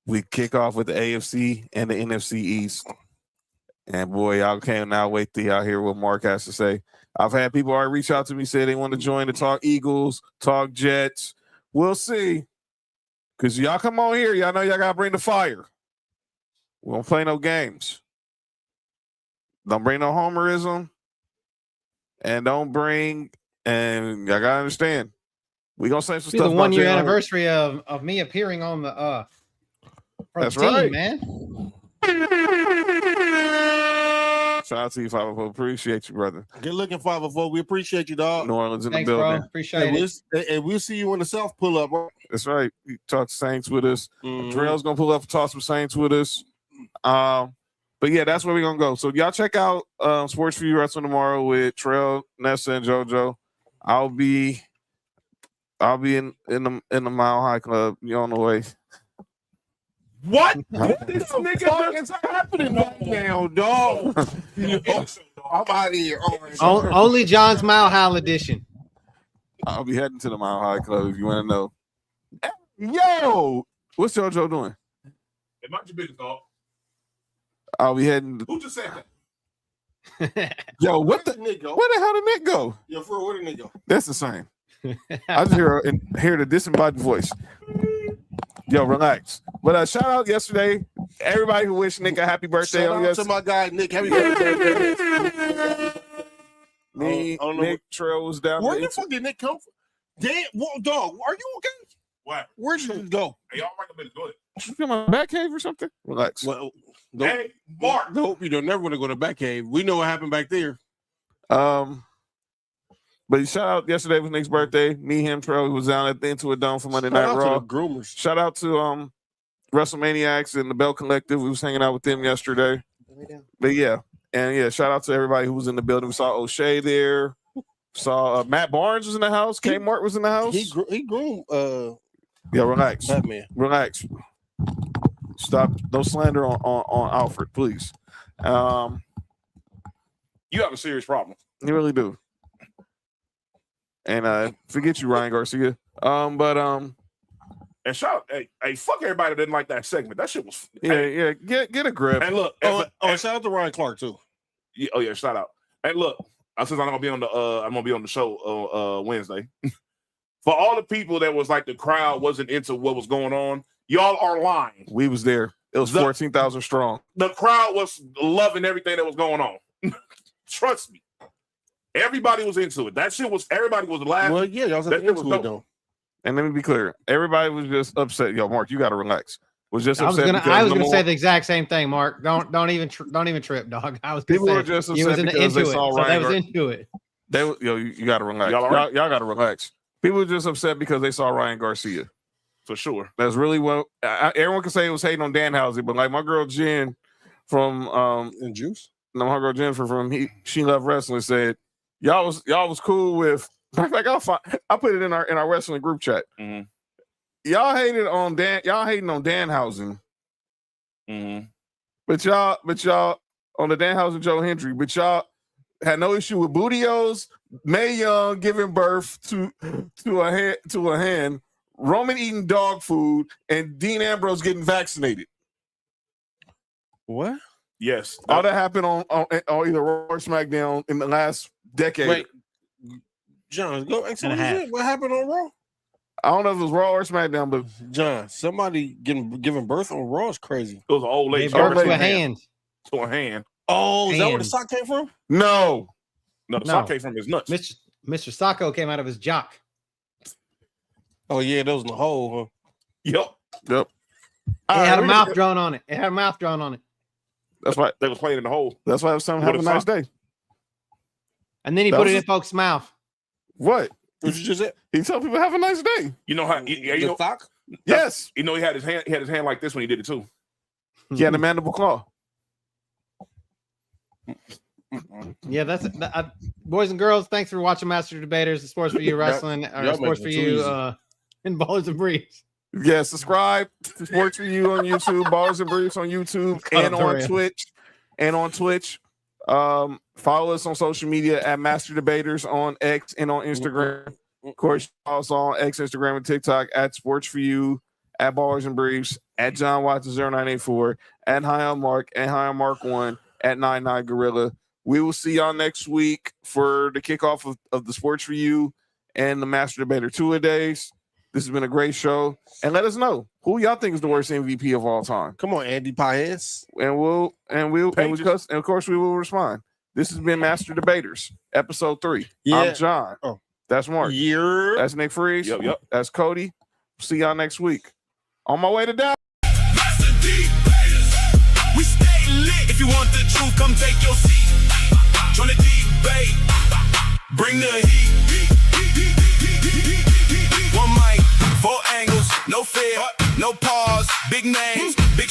B: We kick off with the AFC and the NFC East. And boy, y'all cannot wait to y'all hear what Mark has to say. I've had people already reach out to me, say they want to join to talk Eagles, talk Jets. We'll see. Because y'all come on here, y'all know y'all got to bring the fire. We don't play no games. Don't bring no homerism. And y'all got to understand. We going to say some
C: Be
B: stuff
C: the
B: about
C: 1-year
B: Jalen.
C: anniversary of me appearing on the
B: That's
C: team,
B: right.
C: man.
B: Shout out to you, 504. Appreciate you, brother.
D: Good looking, 504. We appreciate you, dog.
B: New Orleans in
C: Thanks,
B: the
C: bro.
B: building.
C: Appreciate it.
D: And we'll see you when the South pull up, bro.
B: That's right. You talk Saints with us.
D: Mhm.
B: Terrell's gonna pull up and talk some Saints with us. But yeah, that's where we're gonna go. So y'all check out Sports View Wrestling tomorrow with Terrell, Nessa, and JoJo. I'll be in the Mile High Club. You on the way.
E: What?
D: This nigga is happening right now, dog. I'm out of here.
C: Only John's Mile High edition.
B: I'll be heading to the Mile High Club if you want to know. Yo, what's JoJo doing?
E: It might be big, dog.
B: I'll be heading.
E: Who just said that?
B: Yo, where
D: the Nick go?
B: the hell did Nick go?
D: Yo, for where the Nick go?
B: That's the same. I just hear the disembodied voice. Yo, relax. But shout out yesterday, everybody who wished Nick a happy birthday
D: Shout
B: on
D: out
B: yesterday.
D: to my guy Nick. Happy birthday.
B: Nick Trail was down
D: Where
B: there.
D: the fuck did Nick come from? Damn, well, dog, are you okay?
E: What?
D: Where did you go?
E: Hey, y'all right a minute. Go ahead.
B: You come on back cave or something? Relax.
D: Well,
E: Hey, Mark.
D: Nope, you don't never want to go to Batcave. We know what happened back there.
B: But shout out, yesterday was Nick's birthday. Me, him, Trey was down at the Into a Dome for Monday Night Raw.
D: Groomers.
B: Shout out to WrestleManiacs and the Bell Collective. We was hanging out with them yesterday. But yeah, shout out to everybody who was in the building. We saw O'Shea there. Saw Matt Barnes was in the house. Kmart was in the house.
D: He groomed.
B: Yeah, relax.
D: Batman.
B: Relax. Stop. No slander on Alfred, please.
E: You have a serious problem.
B: You really do. And forget you, Ryan Garcia.
E: And shout out, hey, fuck everybody that didn't like that segment. That shit was
B: Get a grip.
E: And look,
D: shout out to Ryan Clark too.
E: Yeah, shout out. And look, since I'm gonna be on the show Wednesday. For all the people that was like the crowd wasn't into what was going on, y'all are lying.
B: We was there. It was 14,000 strong.
E: The crowd was loving everything that was going on. Trust me. Everybody was into it. That shit was, everybody was laughing.
D: Well, yeah, y'all was into it though.
B: And let me be clear. Everybody was just upset. Yo, Mark, you got to relax.
C: I was gonna say the exact same thing, Mark. Don't even trip, dog. I was
B: people
C: gonna
B: were
C: say,
B: just
C: you was
B: upset because they saw Ryan.
C: They was into it.
B: You got to relax.
E: Y'all all right?
B: Y'all got to relax. People were just upset because they saw Ryan Garcia.
E: For sure.
B: That's really what everyone can say. It was hating on Danhausen, but like my girl Jen from
D: and Juice.
B: No, my girl Jennifer from She Loved Wrestling said y'all was cool with. In fact, I'll put it in our wrestling group chat.
E: Mm-hmm.
B: Y'all hating on Danhausen.
E: Mm-hmm.
B: But y'all on the Danhausen Joe Hendry, but y'all had no issue with Bootios, Mae Young giving birth to a hen, Roman eating dog food, and Dean Ambrose getting vaccinated.
D: What?
E: Yes.
B: All that happened on either Raw or SmackDown in the last decade.
D: Wait, John, go explain what happened on Raw.
B: I don't know if it was Raw or SmackDown, but
D: John, somebody giving birth on Raw is crazy.
E: It was an old lady.
C: To a hand.
E: To a hand.
D: Oh, is that where the sock came from?
B: No,
E: the sock came from his nuts.
C: Mr. Sacco came out of his jock.
D: Oh yeah, that was in the hole, huh?
E: Yep.
C: It had a mouth drawn on it.
B: That's why
E: they was playing in the hole.
B: That's why I was telling him have a nice day.
C: And then he put it in folks' mouth.
B: What?
D: What you just said?
B: He told people have a nice day.
E: You know how you know
D: sock?
B: Yes.
E: You know he had his hand like this when he did it too.
B: He had a mandible claw.
C: Yeah, boys and girls. Thanks for watching Master Debaters, the Sports for You Wrestling, or Sports for You in Ballers and Briefs.
B: Yeah, subscribe to Sports for You on YouTube, Ballers and Briefs on YouTube, and on Twitch. Follow us on social media at Master Debaters on X and on Instagram. Of course, also on X, Instagram, and TikTok at Sports for You, at Ballers and Briefs, at John Watson 0984, at High on Mark, and High on Mark 1, at 99 Gorilla. We will see y'all next week for the kickoff of the Sports for You and the Master Debater 2-a-days. This has been a great show. And let us know who y'all think is the worst MVP of all time.
D: Come on, Andy Paez.
B: And of course we will respond. This has been Master Debaters, episode 3.
D: Yeah.
B: I'm John.
D: Oh.
B: That's Mark.
D: Yeah.
B: That's Nick Freeze.
E: Yep.
B: That's Cody. See y'all next week. On my way to Dallas.
A: Master D-Baters. We stay lit. If you want the truth, come take your seat. Join the debate. Bring the heat. One mic, 4 angles, no fear, no pause, big names, big